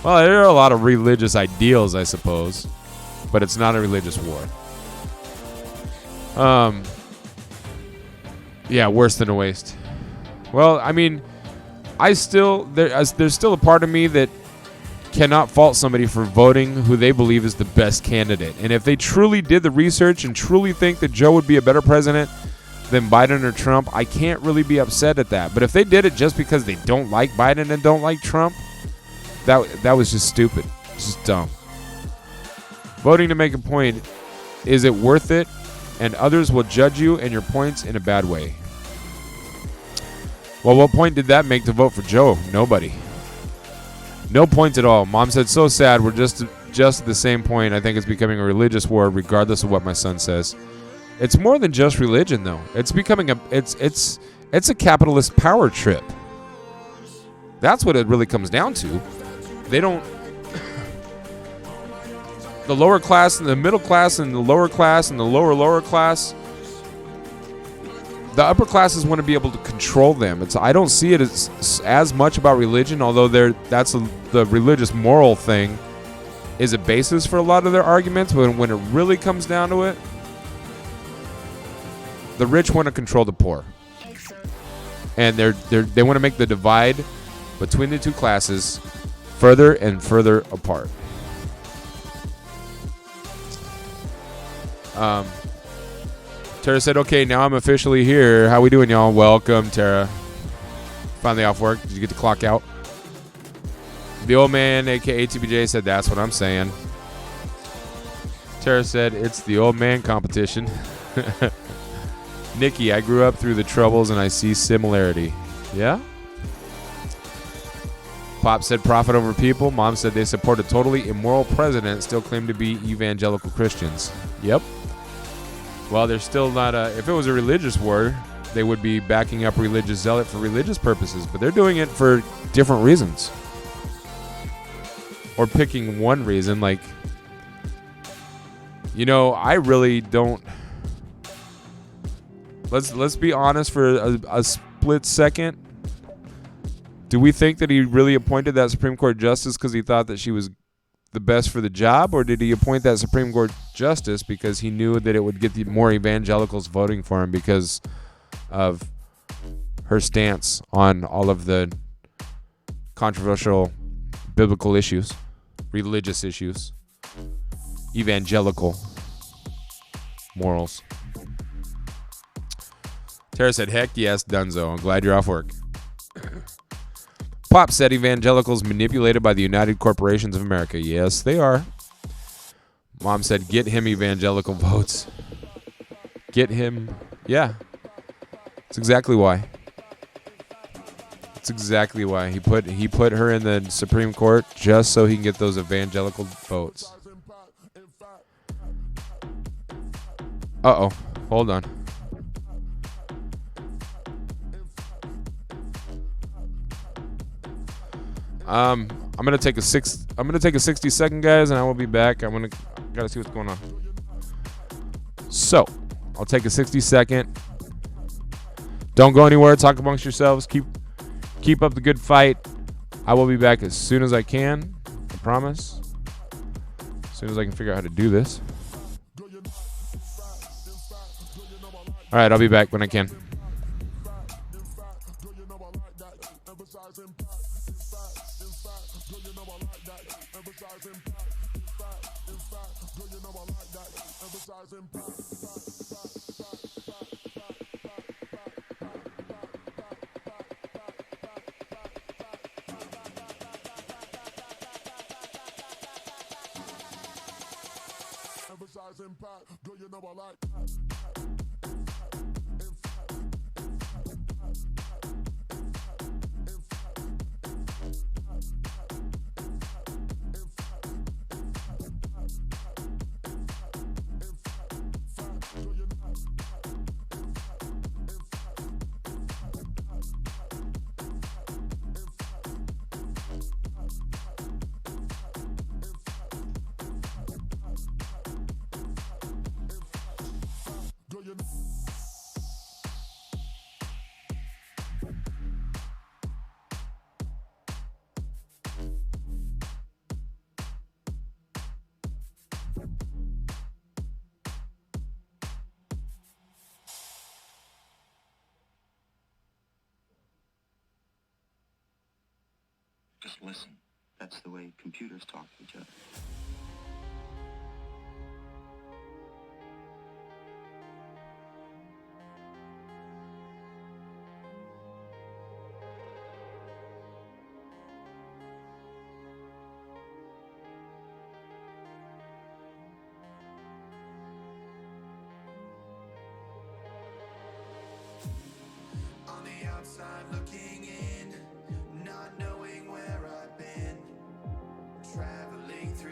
well, there are a lot of religious ideals, I suppose, but it's not a religious war. Yeah, worse than a waste. Well, I mean, there's still a part of me that cannot fault somebody for voting who they believe is the best candidate. And if they truly did the research and truly think that Joe would be a better president than Biden or Trump, I can't really be upset at that. But if they did it just because they don't like Biden and don't like Trump, that was just stupid. It's just dumb. Voting to make a point, is it worth it? And others will judge you and your points in a bad way. Well, what point did that make to vote for Joe? Nobody. No points at all. Mom said, so sad. We're just at the same point. I think it's becoming a religious war, regardless of what my son says. It's more than just religion, though. It's becoming it's a capitalist power trip. That's what it really comes down to. They don't. The lower class and the middle class and the lower class and the lower class. The upper classes want to be able to control them. I don't see it as much about religion, although that's the religious moral thing. is a basis for a lot of their arguments, but when it really comes down to it, the rich want to control the poor. And they want to make the divide between the two classes further and further apart. Tara said, okay, now I'm officially here. How we doing, y'all? Welcome, Tara. Finally off work. Did you get to clock out? The old man, a.k.a. TBJ, said, that's what I'm saying. Tara said, it's the old man competition. Nikki, I grew up through the Troubles and I see similarity. Yeah? Pop said, profit over people. Mom said they support a totally immoral president, still claim to be evangelical Christians. Yep. Well, they're still not if it was a religious war, they would be backing up religious zealot for religious purposes, but they're doing it for different reasons. Or picking one reason, like, you know, I really don't. Let's be honest for a split second. Do we think that he really appointed that Supreme Court justice because he thought that she was the best for the job, or did he appoint that Supreme Court justice because he knew that it would get the more evangelicals voting for him because of her stance on all of the controversial biblical issues, religious issues, evangelical morals? Tara said, heck yes, Dunzo. I'm glad you're off work. Pop said, evangelicals manipulated by the United Corporations of America. Yes, they are. Mom said, get him evangelical votes. Get him. Yeah. That's exactly why. That's exactly why. He put her in the Supreme Court just so he can get those evangelical votes. Uh-oh. Hold on. I'm gonna take a 60-second, guys, and I will be back. Gotta see what's going on. So, I'll take a 60-second. Don't go anywhere. Talk amongst yourselves. Keep up the good fight. I will be back as soon as I can. I promise. As soon as I can figure out how to do this. All right, I'll be back when I can. Just listen. That's the way computers talk to each other. On the outside looking in, not knowing where I've been, traveling through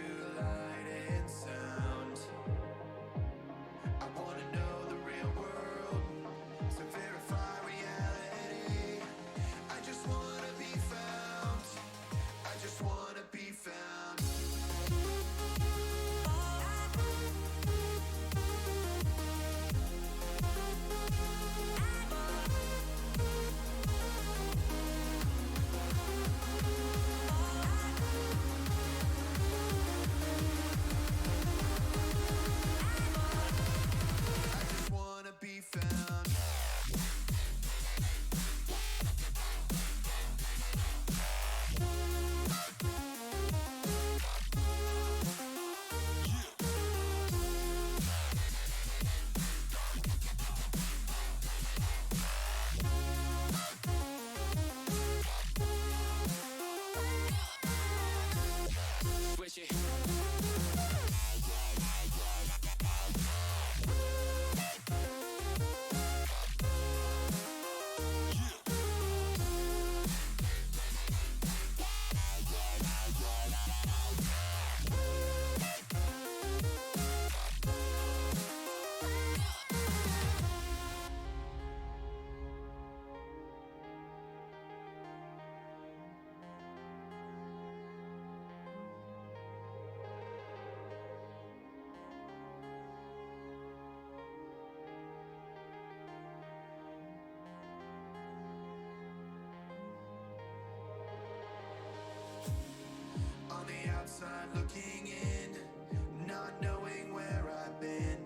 outside looking in, not knowing where I've been,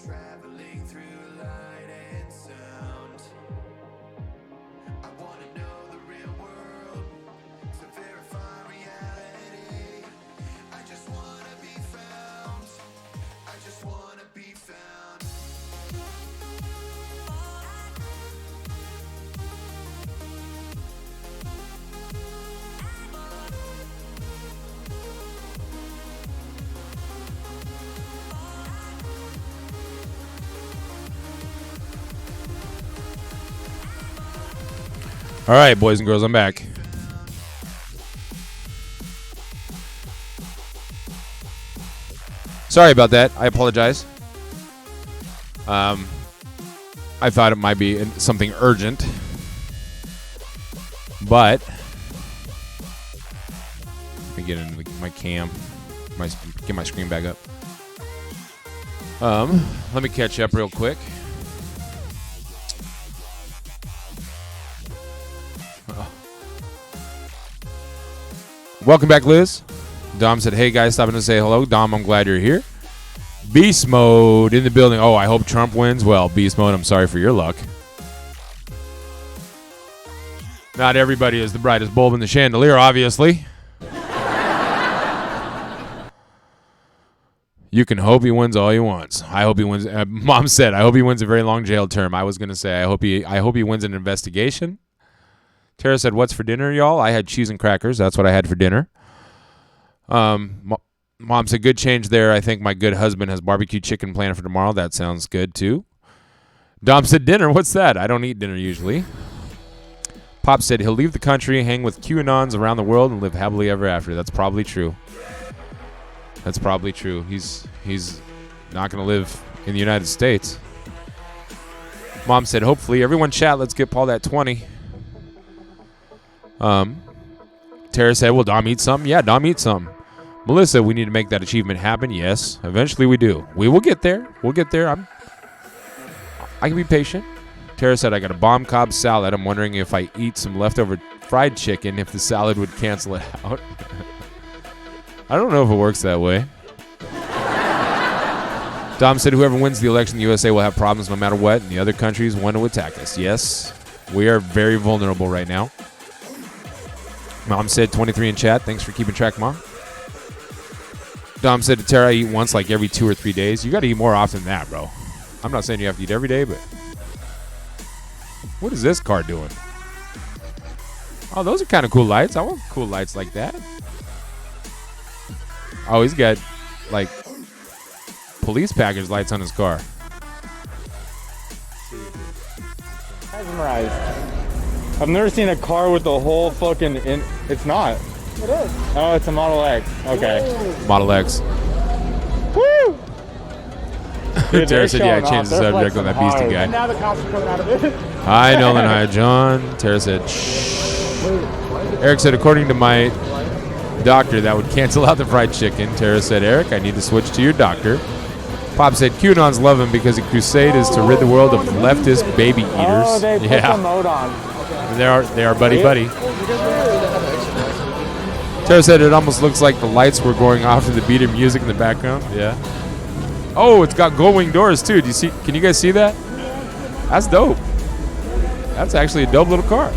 traveling through light and sound. I want to know the real world to verify reality. I just want to be found. I just want to be found. All right, boys and girls, I'm back. Sorry about that. I apologize. I thought it might be something urgent, but let me get into my cam, get my screen back up. Let me catch up real quick. Welcome back, Liz. Dom said, hey, guys, stopping to say hello. Dom, I'm glad you're here. Beast mode in the building. Oh, I hope Trump wins. Well, beast mode, I'm sorry for your luck. Not everybody is the brightest bulb in the chandelier, obviously. You can hope he wins all he wants. I hope he wins. Mom said, I hope he wins a very long jail term. I was going to say, I hope he wins an investigation. Tara said, what's for dinner, y'all? I had cheese and crackers. That's what I had for dinner. Mom said, good change there. I think my good husband has barbecue chicken planned for tomorrow. That sounds good, too. Dom said, dinner? What's that? I don't eat dinner usually. Pop said, he'll leave the country, hang with QAnons around the world, and live happily ever after. That's probably true. That's probably true. He's not going to live in the United States. Mom said, hopefully. Everyone chat. Let's get Paul that 20. Tara said, will Dom eat something? Yeah, Dom eat something. Melissa, we need to make that achievement happen. Yes, eventually we do. We will get there. We'll get there. I can be patient. Tara said, I got a bomb Cobb salad. I'm wondering if I eat some leftover fried chicken, if the salad would cancel it out. I don't know if it works that way. Dom said, whoever wins the election in the USA will have problems no matter what, and the other countries want to attack us. Yes, we are very vulnerable right now. Mom said 23 in chat. Thanks for keeping track, Mom. Dom said to Tara, I eat once like every 2 or 3 days. You got to eat more often than that, bro. I'm not saying you have to eat every day, but what is this car doing? Oh, those are kind of cool lights. I want cool lights like that. Oh, he's got like police package lights on his car. Mesmerized. I've never seen a car with the whole fucking it's not. It is. Oh, it's a Model X. Okay. Model X. Woo! Dude, Tara said, yeah, I changed the subject on that beastie guy. And now the cops are coming out of it. Hi, Nolan. Hi, John. Tara said, shh. Eric said, according to my doctor, that would cancel out the fried chicken. Tara said, Eric, I need to switch to your doctor. Pop said, QAnons love him because the crusade is to rid the world of leftist baby eaters. Oh, they put the mode on. They are buddy. Tara said it almost looks like the lights were going off to the beat of music in the background. Yeah. Oh, it's got gold wing doors too. Do you see? Can you guys see that? That's dope. That's actually a dope little car.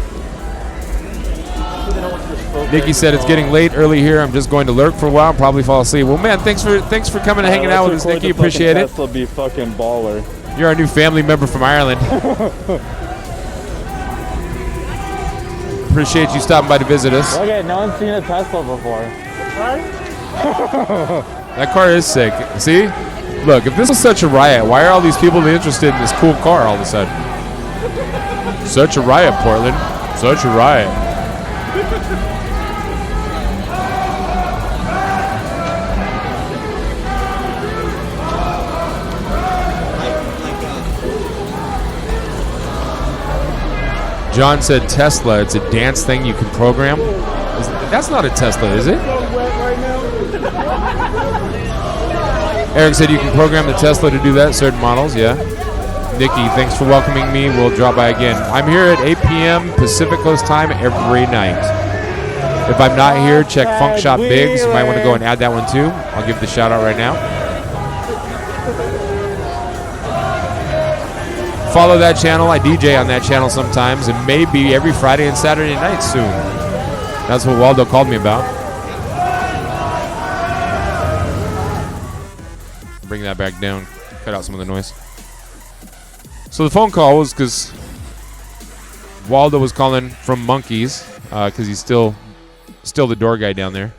Nikki said it's getting late early here. I'm just going to lurk for a while and probably fall asleep. Well, man, thanks for coming and hanging out with us, Nikki. Appreciate it. Tesla be fucking baller. You're our new family member from Ireland. Appreciate you stopping by to visit us. Look at, no one's seen a Tesla before. That car is sick. See? Look, if this is such a riot, why are all these people interested in this cool car all of a sudden? Such a riot, Portland. Such a riot. John said Tesla, it's a dance thing you can program. That's not a Tesla, is it? Eric said you can program the Tesla to do that, certain models, yeah. Nikki, thanks for welcoming me. We'll drop by again. I'm here at 8 p.m. Pacific Coast time every night. If I'm not here, check FunkShop Biggz. You might want to go and add that one too. I'll give the shout out right now. Follow that channel. I DJ on that channel sometimes, and maybe every Friday and Saturday night soon. That's what Waldo called me about. Bring that back down. Cut out some of the noise. So the phone call was because Waldo was calling from Monkeys because he's still the door guy down there.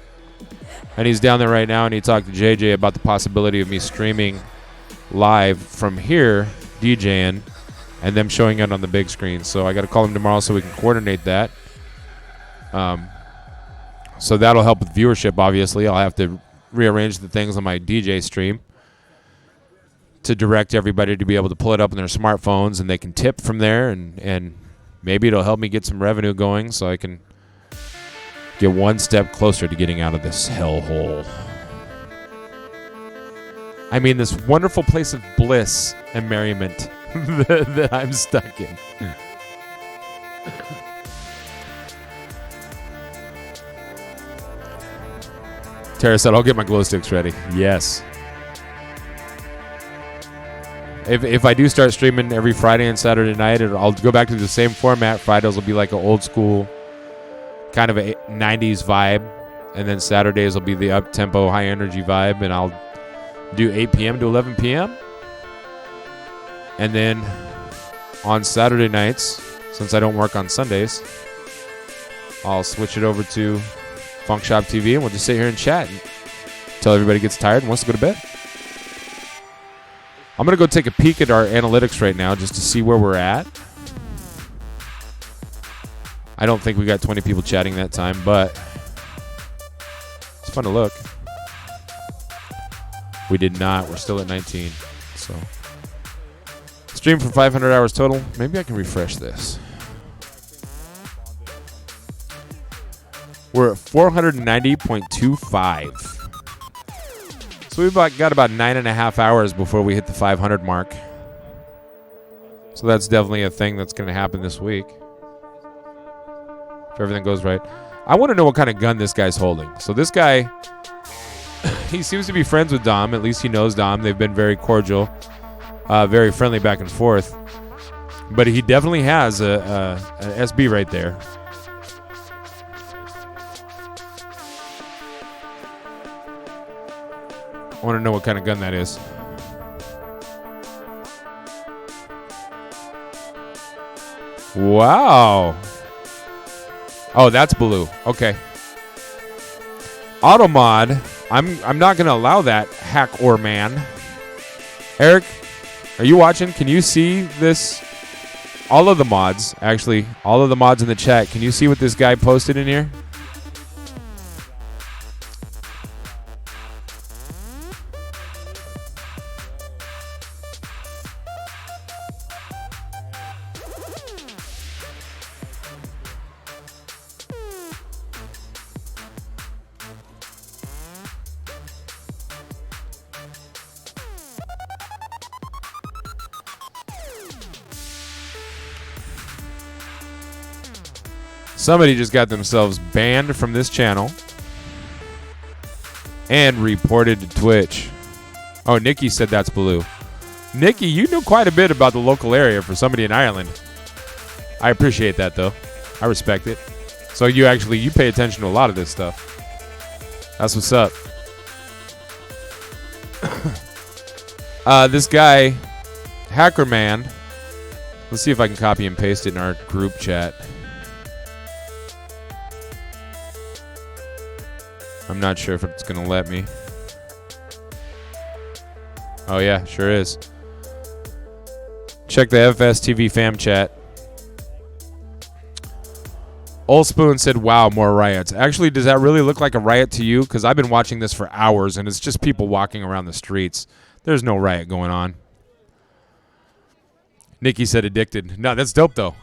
And he's down there right now, and he talked to JJ about the possibility of me streaming live from here, DJing, and them showing it on the big screen. So I got to call him tomorrow so we can coordinate that. So that'll help with viewership, obviously. I'll have to rearrange the things on my DJ stream to direct everybody to be able to pull it up on their smartphones, and they can tip from there, and maybe it'll help me get some revenue going so I can get one step closer to getting out of this hellhole. I mean, this wonderful place of bliss and merriment that I'm stuck in. Tara said, I'll get my glow sticks ready. Yes. If I do start streaming every Friday and Saturday night, I'll go back to the same format. Fridays will be like an old school kind of a 90s vibe, and then Saturdays will be the up-tempo, high-energy vibe, and I'll do 8 p.m. to 11 p.m. And then on Saturday nights, since I don't work on Sundays, I'll switch it over to FunkShop TV, and we'll just sit here and chat until everybody gets tired and wants to go to bed. I'm going to go take a peek at our analytics right now just to see where we're at. I don't think we got 20 people chatting that time, but it's fun to look. We did not. We're still at 19. So stream for 500 hours total. Maybe I can refresh this. We're at 490.25. So we've got about 9.5 hours before we hit the 500 mark. So that's definitely a thing that's going to happen this week, if everything goes right. I want to know what kind of gun this guy's holding. So this guy, he seems to be friends with Dom. At least he knows Dom. They've been very cordial, very friendly back and forth. But he definitely has an SB right there. I want to know what kind of gun that is. Wow. Oh, that's blue. Okay. Automod. I'm not going to allow that, hack or man. Eric, are you watching? Can you see this? All of the mods, actually, all of the mods in the chat. Can you see what this guy posted in here? Somebody just got themselves banned from this channel and reported to Twitch. Oh, Nikki said that's blue. Nikki, you know quite a bit about the local area for somebody in Ireland. I appreciate that, though. I respect it. So you pay attention to a lot of this stuff. That's what's up. This guy, Hacker Man. Let's see if I can copy and paste it in our group chat. I'm not sure if it's going to let me. Oh, yeah, sure is. Check the FSTV fam chat. Old Spoon said, wow, more riots. Actually, does that really look like a riot to you? Because I've been watching this for hours, and it's just people walking around the streets. There's no riot going on. Nikki said addicted. No, that's dope, though.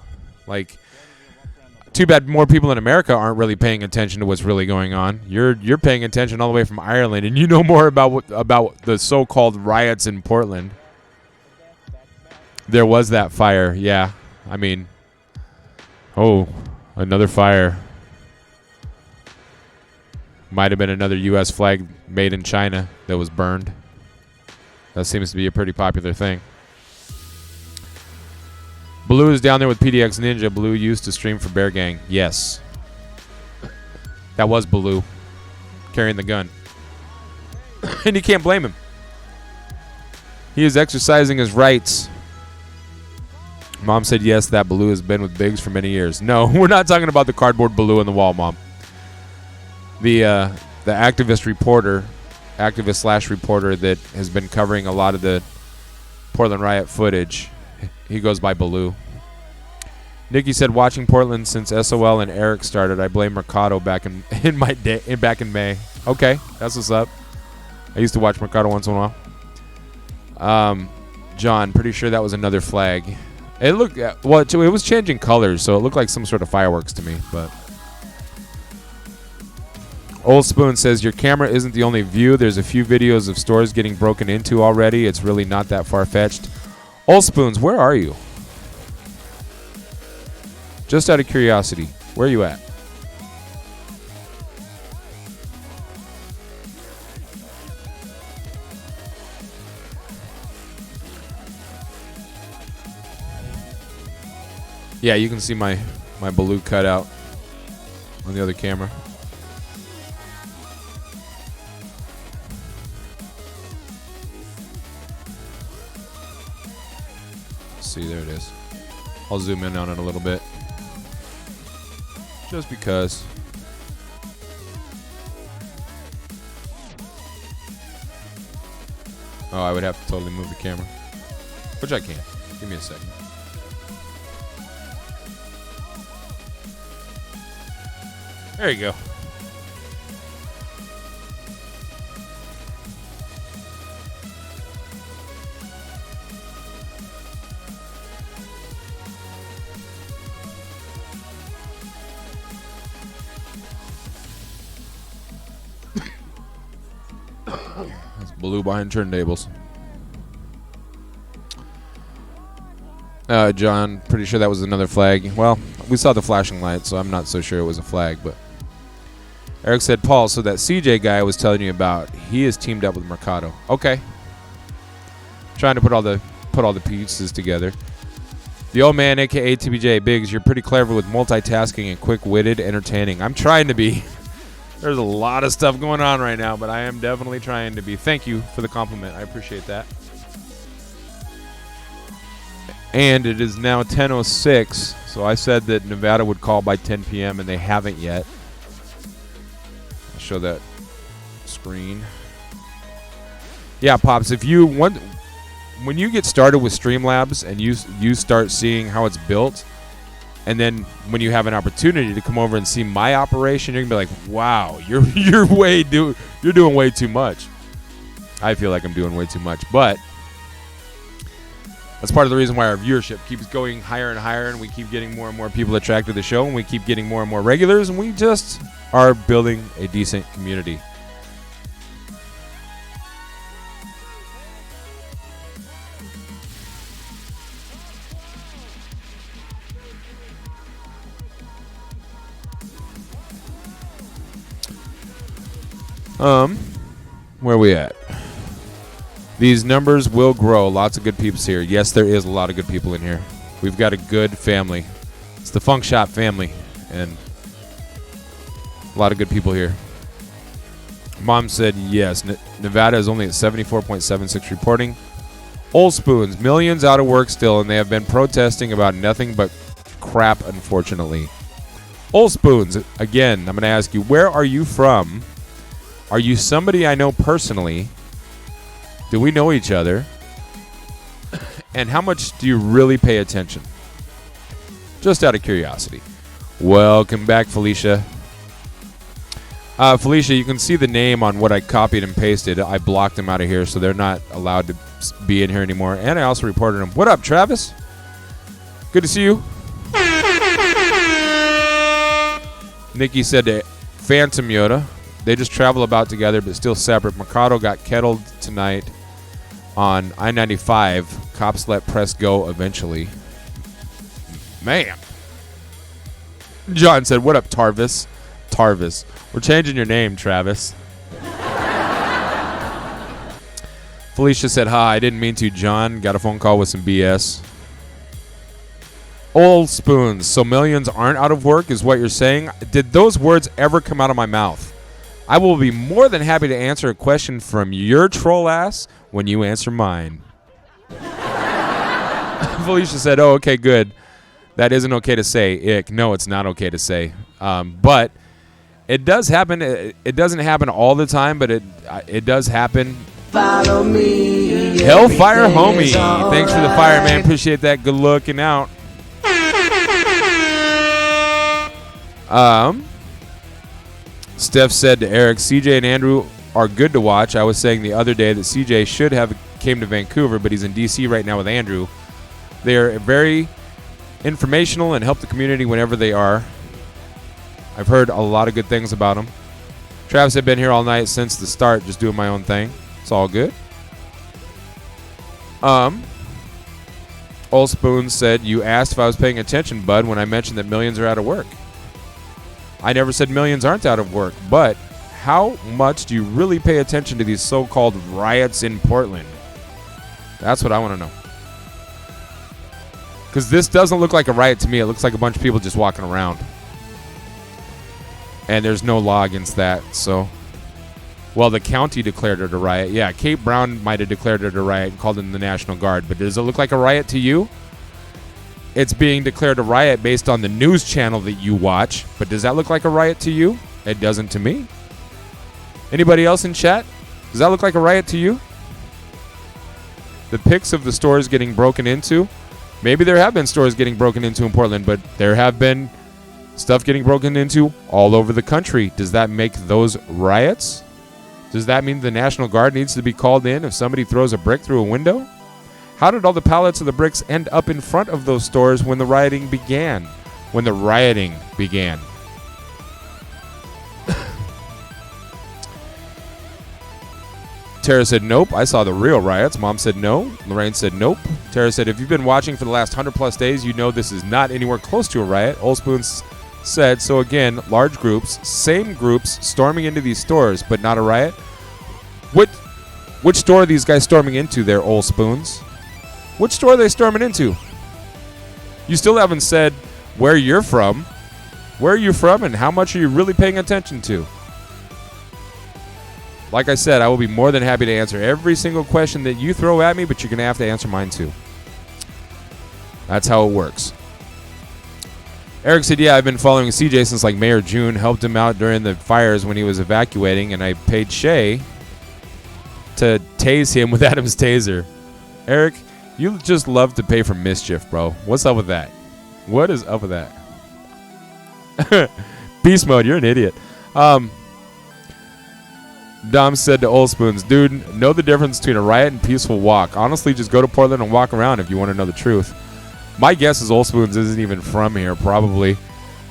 Like, too bad more people in America aren't really paying attention to what's really going on. You're paying attention all the way from Ireland, and you know more about the so-called riots in Portland. There was that fire, yeah. I mean, oh, another fire. Might have been another U.S. flag made in China that was burned. That seems to be a pretty popular thing. Blue is down there with PDX Ninja. Blue used to stream for Bear Gang. Yes. That was Blue carrying the gun. And you can't blame him. He is exercising his rights. Mom said yes, that Blue has been with Biggz for many years. No, we're not talking about the cardboard Blue on the wall, Mom. The activist reporter, activist / reporter that has been covering a lot of the Portland riot footage. He goes by Baloo. Nikki said, watching Portland since SOL and Eric started. I blame Mercado back in May. Okay, that's what's up. I used to watch Mercado once in a while. John, pretty sure that was another flag. It looked well. It was changing colors, so it looked like some sort of fireworks to me. But Old Spoon says your camera isn't the only view. There's a few videos of stores getting broken into already. It's really not that far-fetched. Old Spoons, where are you? Just out of curiosity, where are you at? Yeah, you can see my Baloo cutout on the other camera. See, there it is. I'll zoom in on it a little bit. Just because. Oh, I would have to totally move the camera. Which I can. Give me a second. There you go. That's Blue behind turntables. John, pretty sure that was another flag. Well, we saw the flashing light, so I'm not so sure it was a flag, but Eric said, Paul, so that CJ guy I was telling you about, he is teamed up with Mercado. Okay. Trying to put all the pieces together. The old man, aka TBJ, Biggz, you're pretty clever with multitasking and quick-witted, entertaining. I'm trying to be. There's a lot of stuff going on right now, but I am definitely trying to be. Thank you for the compliment. I appreciate that. And it is now 10:06, so I said that Nevada would call by 10 p.m., and they haven't yet. I'll show that screen. Yeah, Pops, if you want, when you get started with Streamlabs and you start seeing how it's built, and then when you have an opportunity to come over and see my operation, you're gonna be like, "Wow, you're doing way too much." I feel like I'm doing way too much, but that's part of the reason why our viewership keeps going higher and higher, and we keep getting more and more people attracted to the show, and we keep getting more and more regulars, and we just are building a decent community. Where are we at? These numbers will grow. Lots of good peeps here. Yes, there is a lot of good people in here. We've got a good family. It's the FunkShop family, and a lot of good people here. Mom said yes. Nevada is only at 74.76 reporting. Old Spoons, millions out of work still, and they have been protesting about nothing but crap, unfortunately. Old Spoons, again, I'm going to ask you, where are you from? Are you somebody I know personally? Do we know each other? And how much do you really pay attention? Just out of curiosity. Welcome back, Felicia. Felicia, you can see the name on what I copied and pasted. I blocked them out of here, so they're not allowed to be in here anymore. And I also reported them. What up, Travis? Good to see you. Nikki said to Phantom Yoda, they just travel about together but still separate. Mercado got kettled tonight on I-95. Cops let press go eventually. Man. John said, what up, Tarvis? Tarvis. We're changing your name, Travis. Felicia said, "Ha, I didn't mean to, John. Got a phone call with some BS." Old spoons. So millions aren't out of work is what you're saying? Did those words ever come out of my mouth? I will be more than happy to answer a question from your troll ass when you answer mine. Felicia said, "Oh, okay, good. That isn't okay to say. Ick. No, it's not okay to say. But it does happen. It doesn't happen all the time, but it does happen." Follow me. Hellfire homie. Thanks for the fire, man. Appreciate that. Good looking out. Steph said to Eric, CJ and Andrew are good to watch. I was saying the other day that CJ should have came to Vancouver, but he's in DC right now with Andrew. They are very informational and help the community whenever they are. I've heard a lot of good things about them. Travis had been here all night since the start, just doing my own thing. It's all good. Old Spoon said, "You asked if I was paying attention, bud, when I mentioned that millions are out of work." I never said millions aren't out of work, but how much do you really pay attention to these so-called riots in Portland? That's what I want to know. Because this doesn't look like a riot to me. It looks like a bunch of people just walking around. And there's no law against that, so... Well, the county declared it a riot. Yeah, Kate Brown might have declared it a riot and called in the National Guard. But does it look like a riot to you? It's being declared a riot based on the news channel that you watch. But does that look like a riot to you? It doesn't to me. Anybody else in chat? Does that look like a riot to you? The pics of the stores getting broken into. Maybe there have been stores getting broken into in Portland, but there have been stuff getting broken into all over the country. Does that make those riots? Does that mean the National Guard needs to be called in if somebody throws a brick through a window? How did all the pallets of the bricks end up in front of those stores when the rioting began? Tara said, "Nope, I saw the real riots." Mom said, "No." Lorraine said, "Nope." Tara said, "If you've been watching for the last 100+ days, you know this is not anywhere close to a riot." Old Spoons said, "So again, large groups, same groups storming into these stores, but not a riot." Which store are these guys storming into there, Old Spoons? Which store are they storming into? You still haven't said where you're from. Where are you from and how much are you really paying attention to? Like I said, I will be more than happy to answer every single question that you throw at me, but you're going to have to answer mine too. That's how it works. Eric said, "Yeah, I've been following CJ since like May or June. Helped him out during the fires when he was evacuating, and I paid Shay to tase him with Adam's taser." Eric, you just love to pay for mischief, bro. What's up with that? What is up with that? Beast mode, you're an idiot. Dom said to Old Spoons, "Dude, know the difference between a riot and peaceful walk. Honestly, just go to Portland and walk around if you want to know the truth." My guess is Old Spoons isn't even from here, probably.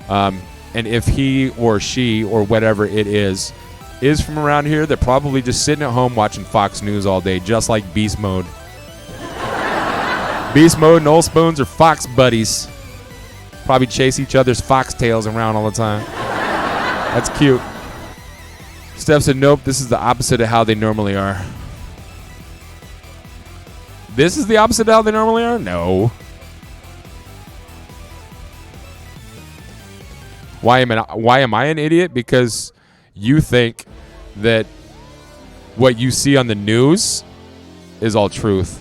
And if he or she or whatever it is from around here, they're probably just sitting at home watching Fox News all day, just like Beast Mode. Beast Mode and Old Spoons are Fox buddies. Probably chase each other's foxtails around all the time. That's cute. Steph said, "Nope, this is the opposite of how they normally are." This is the opposite of how they normally are? No. Why am I an idiot? Because you think that what you see on the news is all truth.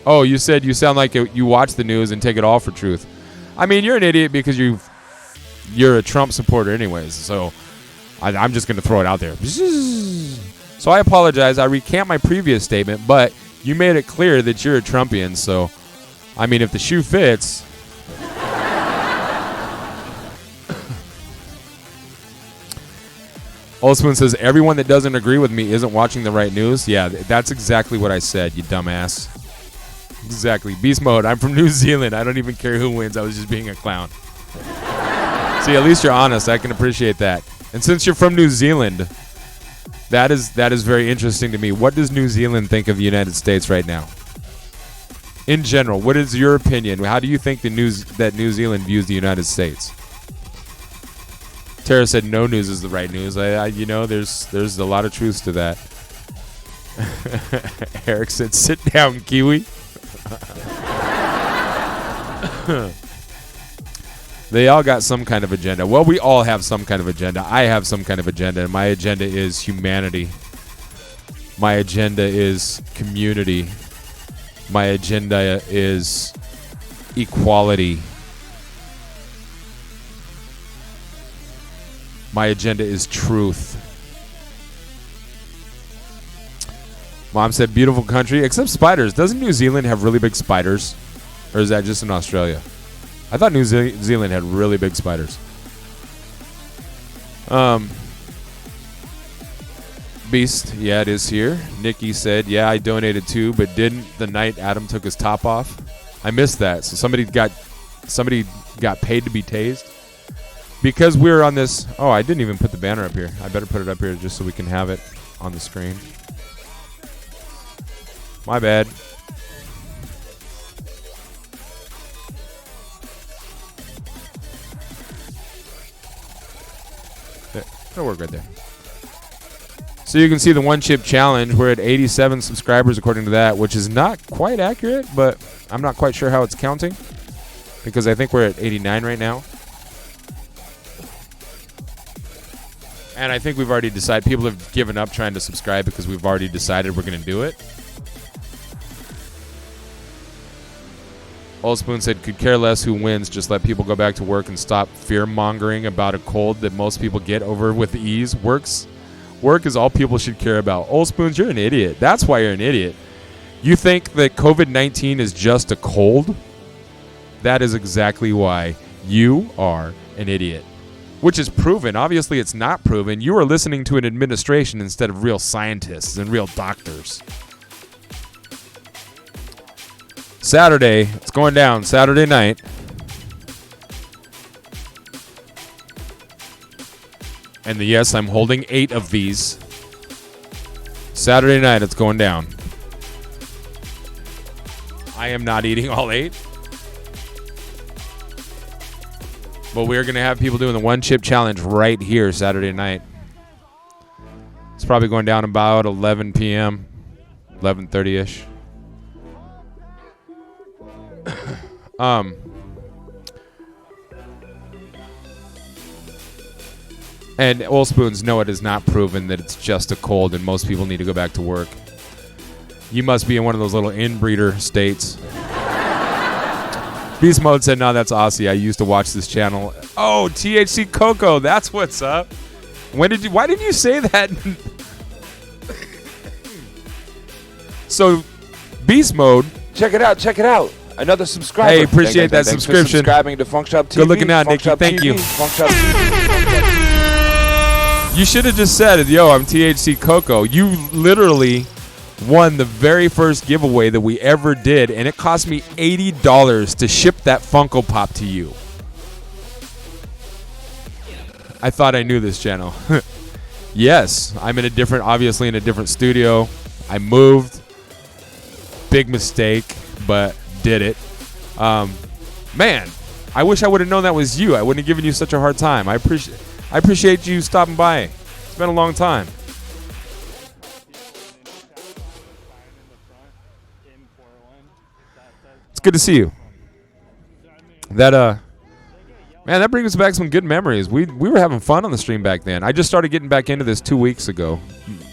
Oh, you said you sound like you watch the news and take it all for truth. I mean, you're an idiot because you're a Trump supporter anyways, so I'm just going to throw it out there. So I apologize. I recant my previous statement, but you made it clear that you're a Trumpian, so, I mean, if the shoe fits... Old Spoon says, "Everyone that doesn't agree with me isn't watching the right news." Yeah, that's exactly what I said, you dumbass. Exactly. Beast Mode, I'm from New Zealand. I don't even care who wins. I was just being a clown. See, at least you're honest. I can appreciate that. And since you're from New Zealand, that is very interesting to me. What does New Zealand think of the United States right now? In general, what is your opinion? How do you think that New Zealand views the United States? Tara said no news is the right news. You know, there's a lot of truth to that. Eric said, sit down, Kiwi. They all got some kind of agenda. Well, we all have some kind of agenda. I have some kind of agenda, and my agenda is humanity. My agenda is community. My agenda is equality. My agenda is truth. Mom said, beautiful country, except spiders. Doesn't New Zealand have really big spiders? Or is that just in Australia? I thought New Zealand had really big spiders. Beast, yeah, it is here. Nikki said, yeah, I donated too, but didn't the night Adam took his top off. I missed that. So somebody got paid to be tased. Because we're on this... Oh, I didn't even put the banner up here. I better put it up here just so we can have it on the screen. My bad. There. It'll work right there. So you can see the one chip challenge. We're at 87 subscribers according to that, which is not quite accurate, but I'm not quite sure how it's counting because I think we're at 89 right now. And I think we've already decided. People have given up trying to subscribe because we've already decided we're going to do it. Old Spoon said, could care less who wins. Just let people go back to work and stop fear-mongering about a cold that most people get over with ease. Work is all people should care about. Old Spoons, you're an idiot. That's why you're an idiot. You think that COVID-19 is just a cold? That is exactly why you are an idiot. Which is proven. Obviously, it's not proven. You are listening to an administration instead of real scientists and real doctors. Saturday, it's going down Saturday night. And yes, I'm holding 8 of these. Saturday night, it's going down. I am not eating all 8. But we're going to have people doing the one chip challenge right here Saturday night. It's probably going down about 11 p.m., 11:30-ish. And Old Spoons, no, it is not proven that it's just a cold and most people need to go back to work. You must be in one of those little inbreeder states. Beast Mode said, no, that's Aussie. I used to watch this channel. Oh, THC Coco, that's what's up. Why did you say that? So, Beast Mode. Check it out. Another subscriber. Hey, appreciate that subscription. For subscribing to FunkShop TV. Good looking out, Nikki. Thank you. FunkShop TV. You should have just said, yo, I'm THC Coco. You literally won the very first giveaway that we ever did, and it cost me $80 to ship that Funko Pop to you. I thought I knew this channel. Yes, I'm obviously in a different studio. I moved. Big mistake, but did it. Man, I wish I would have known that was you. I wouldn't have given you such a hard time. I appreciate you stopping by. It's been a long time. It's good to see you. Man, that brings back some good memories. We were having fun on the stream back then. I just started getting back into this 2 weeks ago.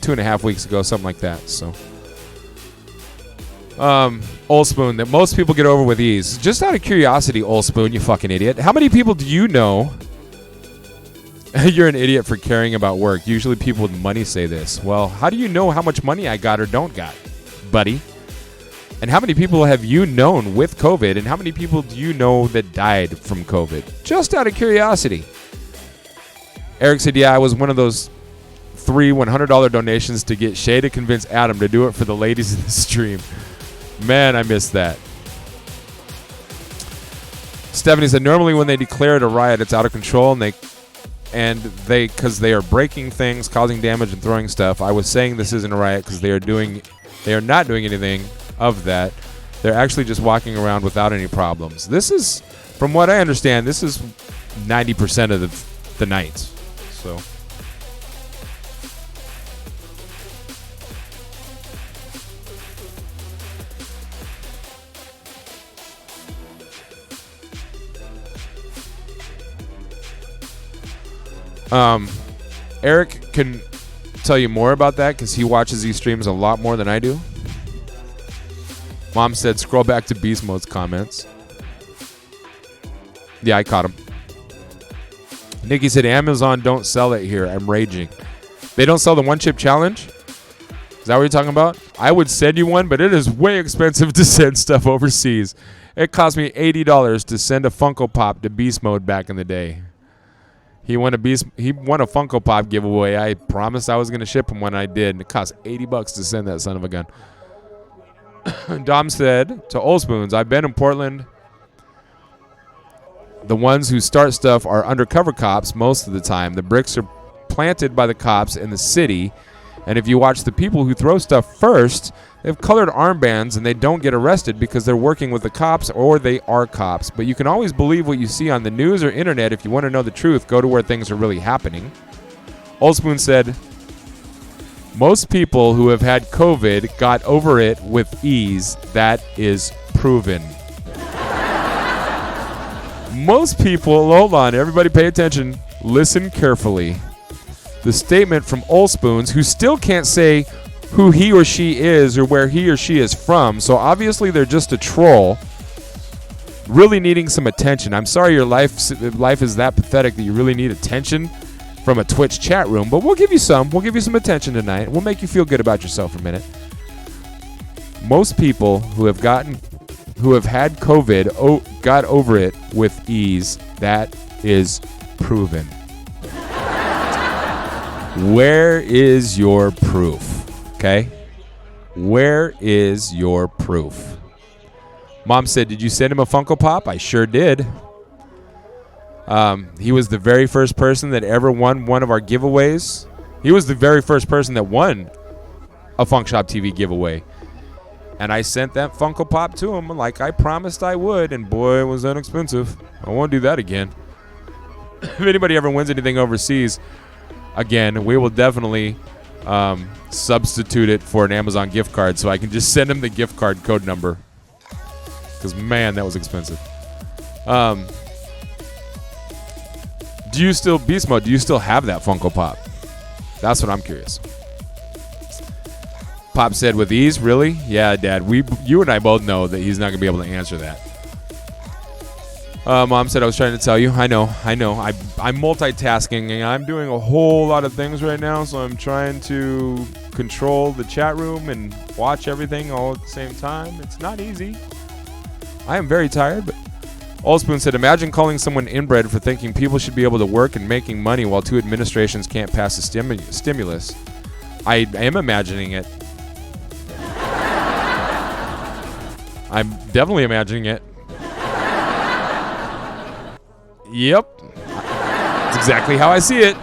2.5 weeks ago, something like that. So, Old Spoon, that most people get over with ease. Just out of curiosity, Old Spoon, you fucking idiot. How many people do you know? You're an idiot for caring about work. Usually people with money say this. Well, how do you know how much money I got or don't got, buddy? And how many people have you known with COVID? And how many people do you know that died from COVID? Just out of curiosity. Eric said, yeah, I was one of those 3 $100 donations to get Shay to convince Adam to do it for the ladies in the stream. Man, I missed that. Stephanie said, normally when they declare it a riot, it's out of control, because they are breaking things, causing damage, and throwing stuff. I was saying this isn't a riot because they are not doing anything of that. They're actually just walking around without any problems. This is, from what I understand, this is 90% of the night. So. Eric can tell you more about that because he watches these streams a lot more than I do. Mom said scroll back to Beast Mode's comments. Yeah, I caught him. Nikki said Amazon don't sell it here. I'm raging. They don't sell the one chip challenge? Is that what you're talking about? I would send you one, but it is way expensive to send stuff overseas. It cost me $80 to send a Funko Pop to Beast Mode back in the day. He won a Funko Pop giveaway. I promised I was going to ship him when I did, and it cost $80 to send that son of a gun. Dom said to Old Spoons, I've been in Portland. The ones who start stuff are undercover cops most of the time. The bricks are planted by the cops in the city, and if you watch the people who throw stuff first, they have colored armbands and they don't get arrested because they're working with the cops or they are cops. But you can always believe what you see on the news or internet. If you want to know the truth, go to where things are really happening. Old Spoon said, most people who have had COVID got over it with ease. That is proven. Most people, hold on, everybody pay attention. Listen carefully. The statement from Old Spoons, who still can't say who he or she is or where he or she is from, so obviously they're just a troll, really needing some attention. I'm sorry your life is that pathetic that you really need attention from a Twitch chat room, but we'll give you some. We'll give you some attention tonight. We'll make you feel good about yourself for a minute. Most people who have had COVID got over it with ease. That is proven. Where is your proof? Okay? Where is your proof? Mom said, did you send him a Funko Pop? I sure did. He was the very first person that ever won one of our giveaways. He was the very first person that won a FunkShop TV giveaway. And I sent that Funko Pop to him like I promised I would, and boy, it was inexpensive. I won't do that again. If anybody ever wins anything overseas, again, we will definitely substitute it for an Amazon gift card so I can just send him the gift card code number. Because, man, that was expensive. Do you still, Beast Mode, do you still have that Funko Pop? That's what I'm curious. Pop said, with ease, really? Yeah, Dad. You and I both know that he's not going to be able to answer that. Mom said, I was trying to tell you. I know. I'm multitasking, and I'm doing a whole lot of things right now, so I'm trying to control the chat room and watch everything all at the same time. It's not easy. I am very tired, but Old Spoon said, imagine calling someone inbred for thinking people should be able to work and making money while two administrations can't pass a stimulus. I am imagining it. I'm definitely imagining it. Yep. That's exactly how I see it.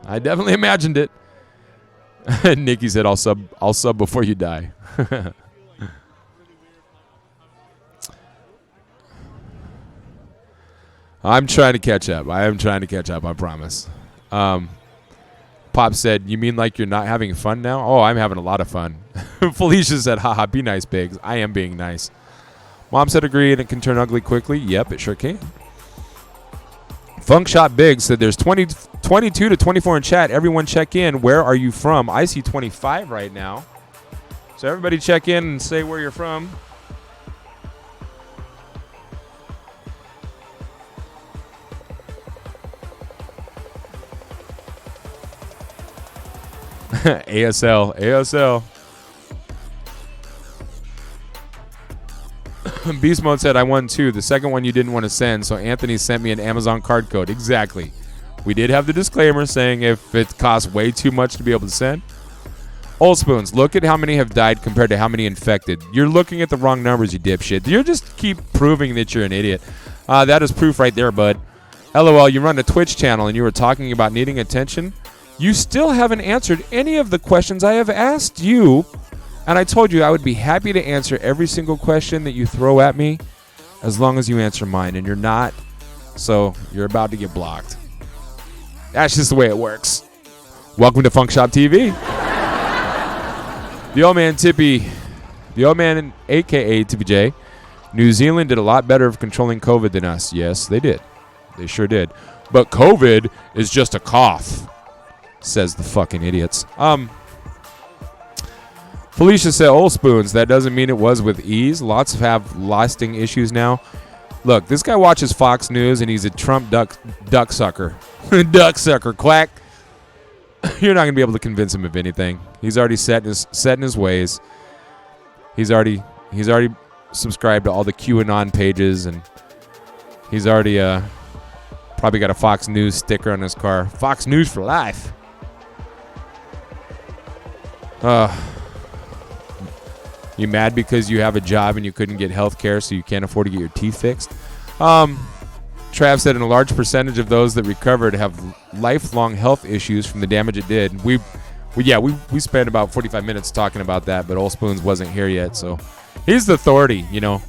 I definitely imagined it. Nikki said, I'll sub before you die. I'm trying to catch up. I am trying to catch up, I promise. Pop said, you mean like you're not having fun now? Oh, I'm having a lot of fun. Felicia said, haha, be nice, Biggz. I am being nice. Mom said, agree, and it can turn ugly quickly. Yep, it sure can. FunkShop Biggz said, there's 22 to 24 in chat. Everyone check in. Where are you from? I see 25 right now. So everybody check in and say where you're from. ASL. Beast Mode said, I won two. The second one you didn't want to send, so Anthony sent me an Amazon card code. Exactly. We did have the disclaimer saying if it costs way too much to be able to send. Old Spoons, look at how many have died compared to how many infected. You're looking at the wrong numbers, you dipshit. You just keep proving that you're an idiot. That is proof right there, bud. LOL, you run a Twitch channel and you were talking about needing attention. You still haven't answered any of the questions I have asked you. And I told you I would be happy to answer every single question that you throw at me as long as you answer mine. And you're not, so you're about to get blocked. That's just the way it works. Welcome to FunkShop TV. The old man, a.k.a. Tippy J. New Zealand did a lot better of controlling COVID than us. Yes, they did. They sure did. But COVID is just a cough, says the fucking idiots. Felicia said, old spoons. That doesn't mean it was with ease. Lots have lasting issues now. Look, this guy watches Fox News, and he's a Trump duck sucker. Duck sucker, quack. You're not going to be able to convince him of anything. He's already set in his ways. He's already subscribed to all the QAnon pages, and he's already probably got a Fox News sticker on his car. Fox News for life. You mad because you have a job and you couldn't get health care, so you can't afford to get your teeth fixed? Trav said, in a large percentage of those that recovered have lifelong health issues from the damage it did. We spent about 45 minutes talking about that, but Old Spoons wasn't here yet, so he's the authority, you know.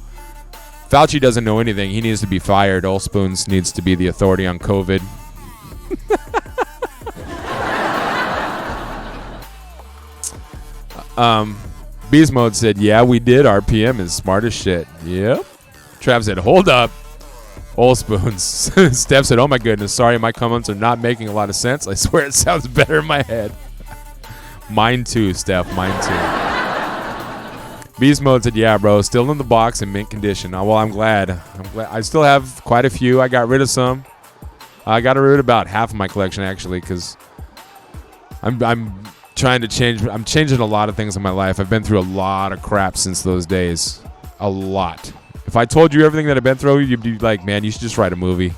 Fauci doesn't know anything. He needs to be fired. Old Spoons needs to be the authority on COVID. Beast Mode said, yeah, we did. RPM is smart as shit. Yep. Trav said, hold up. Old Spoons. Steph said, oh my goodness, sorry, my comments are not making a lot of sense. I swear it sounds better in my head. Mine too, Steph. Mine too. Beast Mode said, yeah, bro, still in the box in mint condition. Well, I'm glad. I still have quite a few. I got rid of some. I got rid of about half of my collection, actually, because I'm trying to change. I'm changing a lot of things in my life. I've been through a lot of crap since those days. A lot. If I told you everything that I've been through, you'd be like, man, you should just write a movie.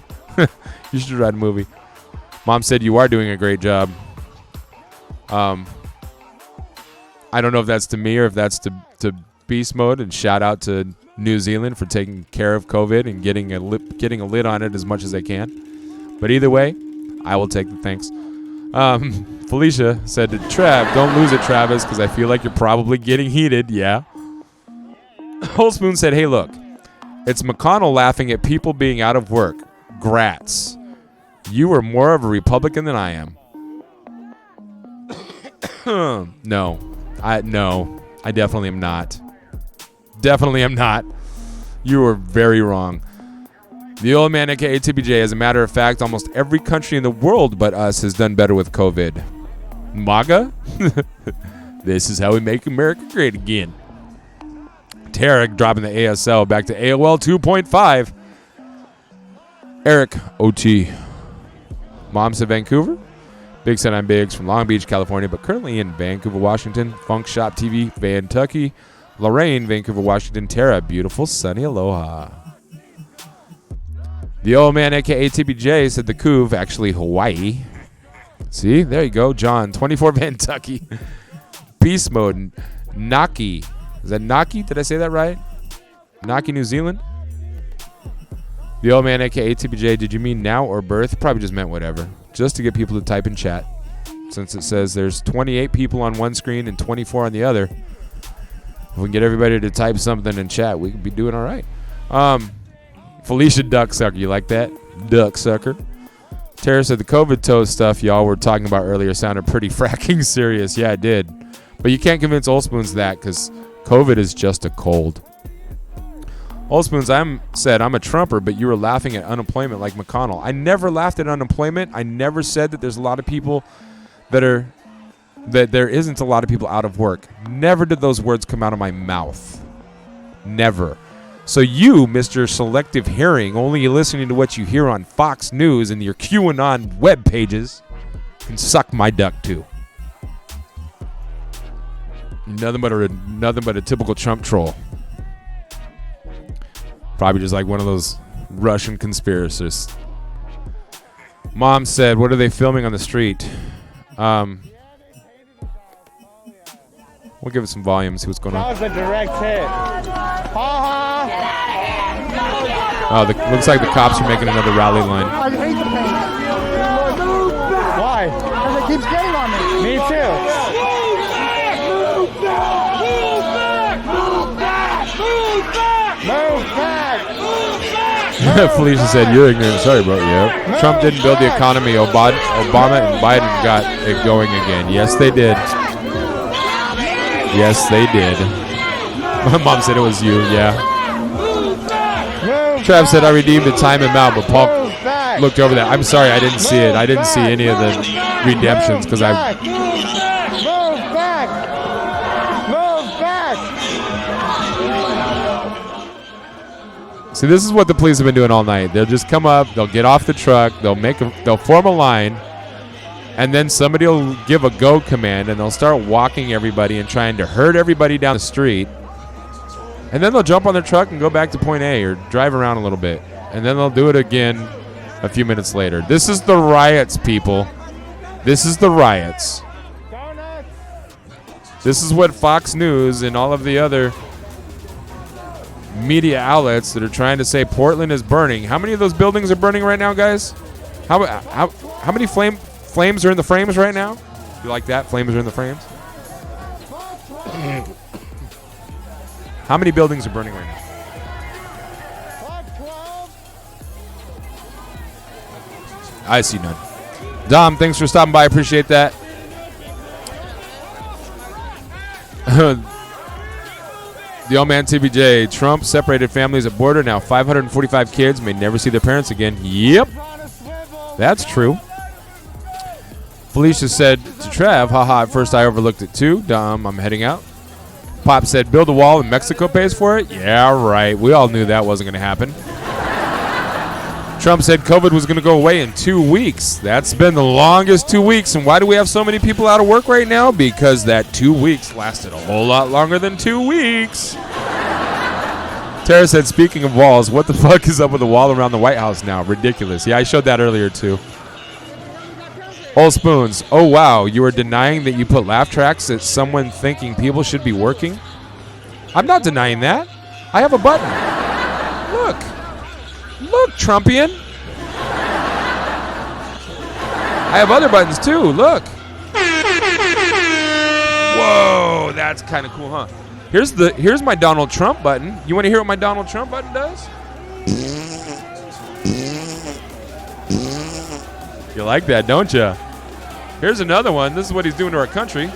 You should write a movie. Mom said you are doing a great job. I don't know if that's to me or if that's to Beast Mode, and shout out to New Zealand for taking care of COVID and getting a lid on it as much as they can. But either way, I will take the thanks. Felicia said to Trav, don't lose it, Travis, because I feel like you're probably getting heated. Yeah. Whole Spoon said, hey, look, it's McConnell laughing at people being out of work. Grats. You are more of a Republican than I am. No, I definitely am not. Definitely am not. You are very wrong. The old man, aka TBJ, as a matter of fact, almost every country in the world but us has done better with COVID. MAGA? This is how we make America great again. Tarek dropping the ASL back to AOL 2.5. Eric OT. Mom said Vancouver. Big said I'm Biggz from Long Beach, California, but currently in Vancouver, Washington. FunkShop TV, Kentucky. Lorraine, Vancouver, Washington. Tara, beautiful, sunny aloha. The old man, aka TBJ, said the Couve, actually Hawaii. See, there you go. John, 24, Kentucky. Beast Mode, Naki. Is that Naki? Did I say that right? Naki, New Zealand. The old man, aka TBJ, did you mean now or birth? Probably just meant whatever. Just to get people to type in chat. Since it says there's 28 people on one screen and 24 on the other. If we can get everybody to type something in chat, we could be doing all right. Felicia Ducksucker, you like that? Ducksucker. Tara said the COVID toe stuff y'all were talking about earlier sounded pretty fracking serious. Yeah, it did. But you can't convince Old Spoons that because COVID is just a cold. Old Spoons, said I'm a Trumper, but you were laughing at unemployment like McConnell. I never laughed at unemployment. I never said that there's a lot of people that there isn't a lot of people out of work. Never did those words come out of my mouth. Never. So you, Mr. Selective Hearing, only listening to what you hear on Fox News and your QAnon web pages, can suck my duck too. Nothing but a typical Trump troll. Probably just like one of those Russian conspiracists. Mom said, what are they filming on the street? We'll give it some volume, see what's going on. That was a direct hit. Oh, looks like the cops are making another rally line. I hate the pain. Why? Because it keeps getting on me. Me too. Move back! Move back! Move back! Felicia said, "You're ignorant." Sorry, bro. Yeah. Trump didn't build the economy. Obama and Biden got it going again. Yes, they did. Yes, they did. My mom said it was you. Yeah. Trav said, "I redeemed the time amount," but Paul looked over that. I'm sorry, I didn't see it. I didn't see any of the redemptions because I. Move back! Move back! See, this is what the police have been doing all night. They'll just come up, they'll get off the truck, they'll form a line, and then somebody will give a go command, and they'll start walking everybody and trying to herd everybody down the street. And then they'll jump on their truck and go back to point A or drive around a little bit. And then they'll do it again a few minutes later. This is the riots, people. This is the riots. This is what Fox News and all of the other media outlets that are trying to say Portland is burning. How many of those buildings are burning right now, guys? How many flames are in the frames right now? You like that? Flames are in the frames? How many buildings are burning right now? I see none. Dom, thanks for stopping by. I appreciate that. The old man TBJ. Trump separated families at border. Now 545 kids may never see their parents again. Yep. That's true. Felicia said to Trav, haha, at first I overlooked it too. Dom, I'm heading out. Pop said, build a wall and Mexico pays for it? Yeah, right. We all knew that wasn't going to happen. Trump said COVID was going to go away in 2 weeks. That's been the longest 2 weeks. And why do we have so many people out of work right now? Because that 2 weeks lasted a whole lot longer than 2 weeks. Tara said, speaking of walls, what the fuck is up with the wall around the White House now? Ridiculous. Yeah, I showed that earlier too. Old Spoons. Oh, wow. You are denying that you put laugh tracks at someone thinking people should be working? I'm not denying that. I have a button. Look. Look, Trumpian. I have other buttons too. Look. Whoa, that's kind of cool, huh? Here's my Donald Trump button. You want to hear what my Donald Trump button does? You like that, don't you? Here's another one. This is what he's doing to our country.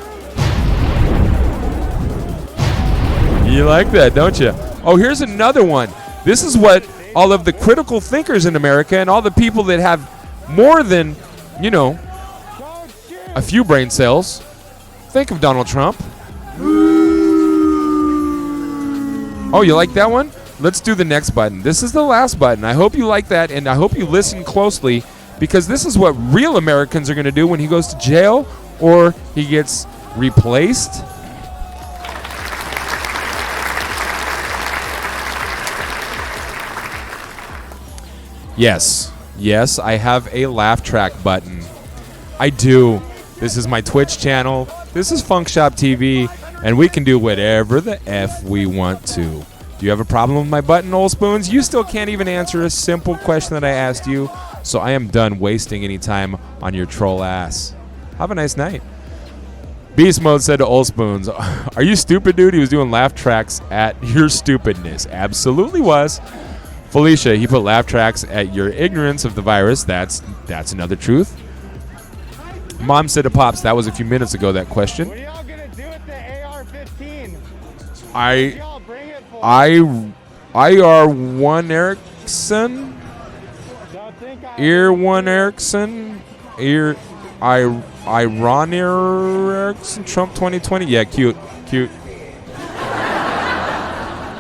You like that, don't you? Oh, here's another one. This is what all of the critical thinkers in America and all the people that have more than, you know, a few brain cells think of Donald Trump. Oh, you like that one? Let's do the next button. This is the last button. I hope you like that, and I hope you listen closely, because this is what real Americans are going to do when he goes to jail or he gets replaced. Yes, I have a laugh track button. I do. This is my Twitch channel. This is FunkShop TV, and we can do whatever the F we want to. Do you have a problem with my button, Old Spoons? You still can't even answer a simple question that I asked you, so I am done wasting any time on your troll ass. Have a nice night. Beast Mode said to Old Spoons, are you stupid, dude? He was doing laugh tracks at your stupidness. Absolutely was. Felicia, he put laugh tracks at your ignorance of the virus. That's another truth. Mom said to Pops, that was a few minutes ago, that question. What are y'all gonna do with the AR-15? IR1 Erickson? Ear1 Erickson? Iron Erickson? Trump 2020? Yeah, cute.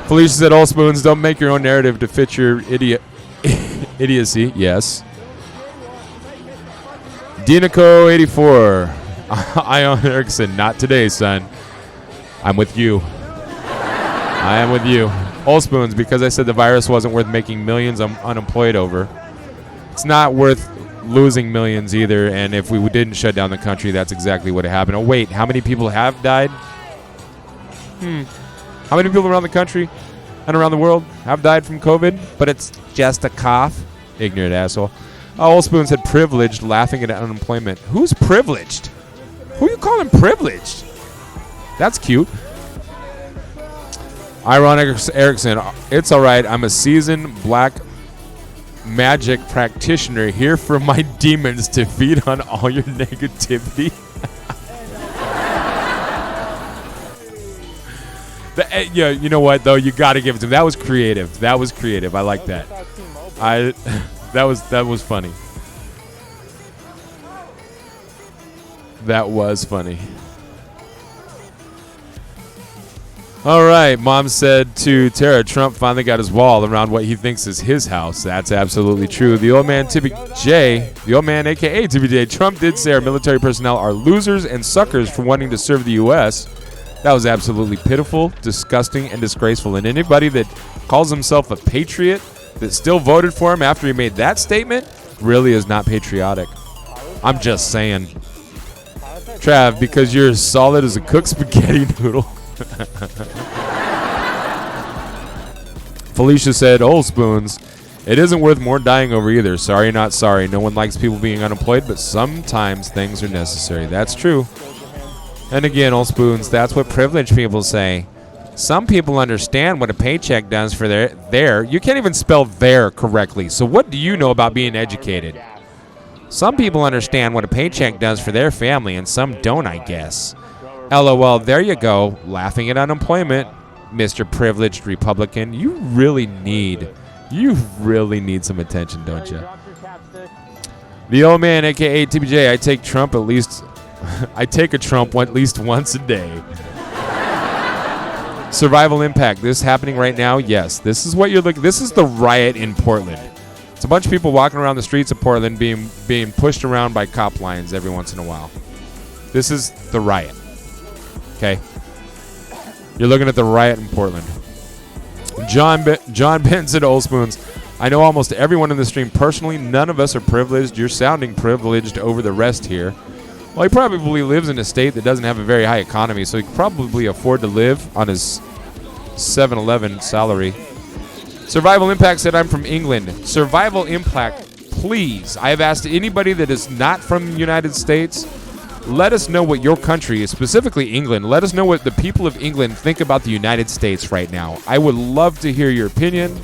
Felicia said, all Spoons, don't make your own narrative to fit your idiocy. Yes. Dinaco84. Ion Erickson, not today, son. I'm with you. I am with you. Old Spoons, because I said the virus wasn't worth making millions unemployed over. It's not worth losing millions either, and if we didn't shut down the country, that's exactly what happened. Oh, wait, how many people have died? How many people around the country and around the world have died from COVID? But it's just a cough. Ignorant asshole. Old Spoon said privileged, laughing at unemployment. Who's privileged? Who you calling privileged? That's cute. Ironic Erickson, it's all right. I'm a seasoned black magic practitioner here for my demons to feed on all your negativity. Yeah, you know what though? You got to give it to him. That was creative. That was creative. I like that. That was funny. That was funny. All right, Mom said to Tara, Trump finally got his wall around what he thinks is his house. That's absolutely true. The old man, Tippy J, the old man, a.k.a. Tippy J, Trump did say our military personnel are losers and suckers for wanting to serve the U.S. That was absolutely pitiful, disgusting, and disgraceful. And anybody that calls himself a patriot that still voted for him after he made that statement really is not patriotic. I'm just saying. Trav, because you're as solid as a cooked spaghetti noodle. Felicia said, old spoons, it isn't worth more dying over either. Sorry, not sorry. No one likes people being unemployed, but sometimes things are necessary. That's true. And again, old spoons, that's what privileged people say. Some people understand what a paycheck does for their. You can't even spell their correctly. So what do you know about being educated? Some people understand what a paycheck does for their family, and some don't, I guess. LOL, there you go, laughing at unemployment, Mr. Privileged Republican. You really need some attention, don't you? The old man, a.k.a. TBJ, I take Trump at least, I take a Trump at least once a day. Survival impact, this happening right now? Yes, this is what you're looking, this is the riot in Portland. It's a bunch of people walking around the streets of Portland being pushed around by cop lines every once in a while. This is the riot. Okay, you're looking at the riot in Portland. John Ben said, old spoons, I know almost everyone in the stream personally. None of us are privileged. You're sounding privileged over the rest here. Well, he probably lives in a state that doesn't have a very high economy, so he could probably afford to live on his 7-Eleven salary. Survival Impact said, I'm from England. Survival Impact, please. I have asked anybody that is not from the United States, let us know what your country is, specifically England. Let us know what the people of England think about the United States right now. I would love to hear your opinion.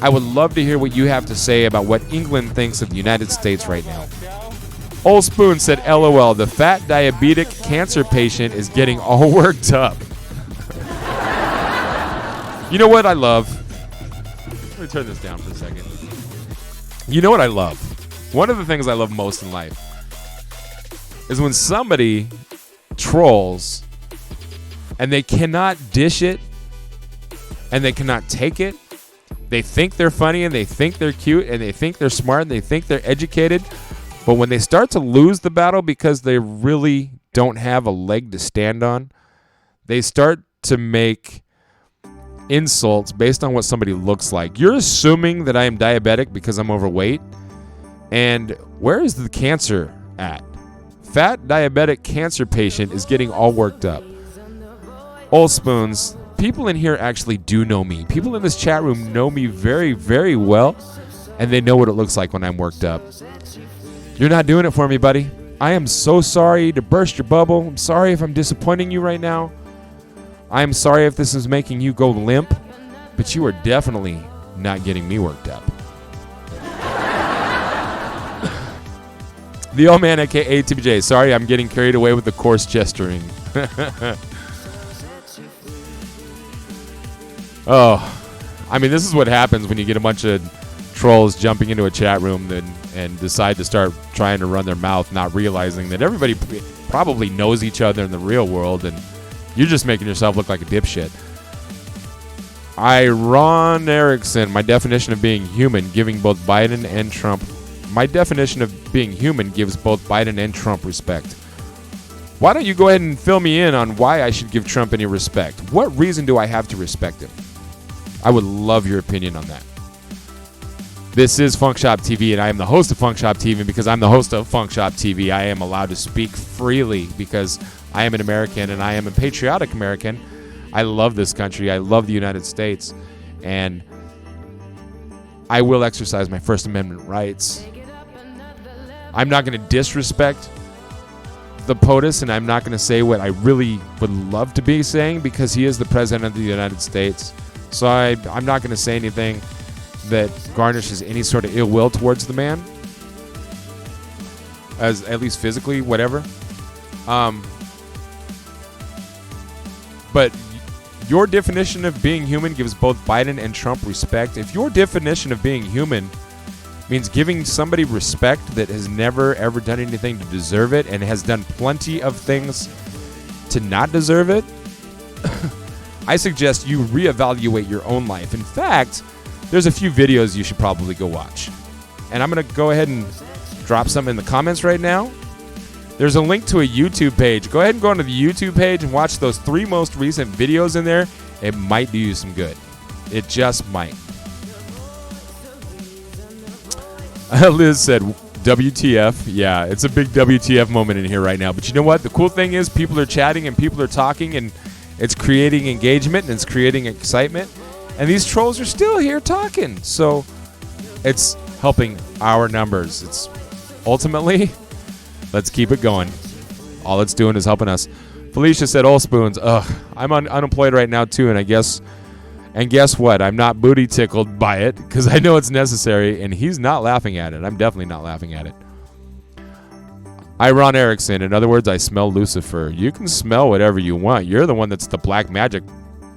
I would love to hear what you have to say about what England thinks of the United States right now. Old Spoon said, LOL, the fat diabetic cancer patient is getting all worked up. You know what I love? Let me turn this down for a second. You know what I love? One of the things I love most in life is when somebody trolls and they cannot dish it and they cannot take it. They think they're funny and they think they're cute and they think they're smart and they think they're educated. But when they start to lose the battle because they really don't have a leg to stand on, they start to make insults based on what somebody looks like. You're assuming that I am diabetic because I'm overweight. And where is the cancer at? Fat diabetic cancer patient is getting all worked up. Old spoons, people in here actually do know me. People in this chat room know me very, very well, and they know what it looks like when I'm worked up. You're not doing it for me, buddy. I am so sorry to burst your bubble. I'm sorry if I'm disappointing you right now. I'm sorry if this is making you go limp, but you are definitely not getting me worked up. The old man, a.k.a. TBJ. Sorry, I'm getting carried away with the coarse gesturing. Oh, I mean, this is what happens when you get a bunch of trolls jumping into a chat room and decide to start trying to run their mouth, not realizing that everybody probably knows each other in the real world, and you're just making yourself look like a dipshit. Ron Erickson, my definition of being human, giving both Biden and Trump. My definition of being human gives both Biden and Trump respect. Why don't you go ahead and fill me in on why I should give Trump any respect? What reason do I have to respect him? I would love your opinion on that. This is FunkShop TV, and I am the host of FunkShop TV. And because I'm the host of FunkShop TV, I am allowed to speak freely because I am an American and I am a patriotic American. I love this country. I love the United States. And I will exercise my First Amendment rights. I'm not going to disrespect the POTUS, and I'm not going to say what I really would love to be saying because he is the President of the United States. So I'm not going to say anything that garnishes any sort of ill will towards the man, as at least physically, whatever. But your definition of being human gives both Biden and Trump respect. If your definition of being human means giving somebody respect that has never ever done anything to deserve it and has done plenty of things to not deserve it, I suggest you reevaluate your own life. In fact, there's a few videos you should probably go watch. And I'm going to go ahead and drop some in the comments right now. There's a link to a YouTube page. Go ahead and go onto the YouTube page and watch those 3 most recent videos in there. It might do you some good. It just might. Liz said, WTF. Yeah, it's a big WTF moment in here right now. But you know what? The cool thing is people are chatting and people are talking, and it's creating engagement and it's creating excitement. And these trolls are still here talking. So it's helping our numbers. It's ultimately, let's keep it going. All it's doing is helping us. Felicia said, "Old spoons." Ugh, I'm unemployed right now too, and guess what? I'm not booty tickled by it because I know it's necessary, and he's not laughing at it. I'm definitely not laughing at it. Ron Erickson. In other words, I smell Lucifer. You can smell whatever you want. You're the one that's the black magic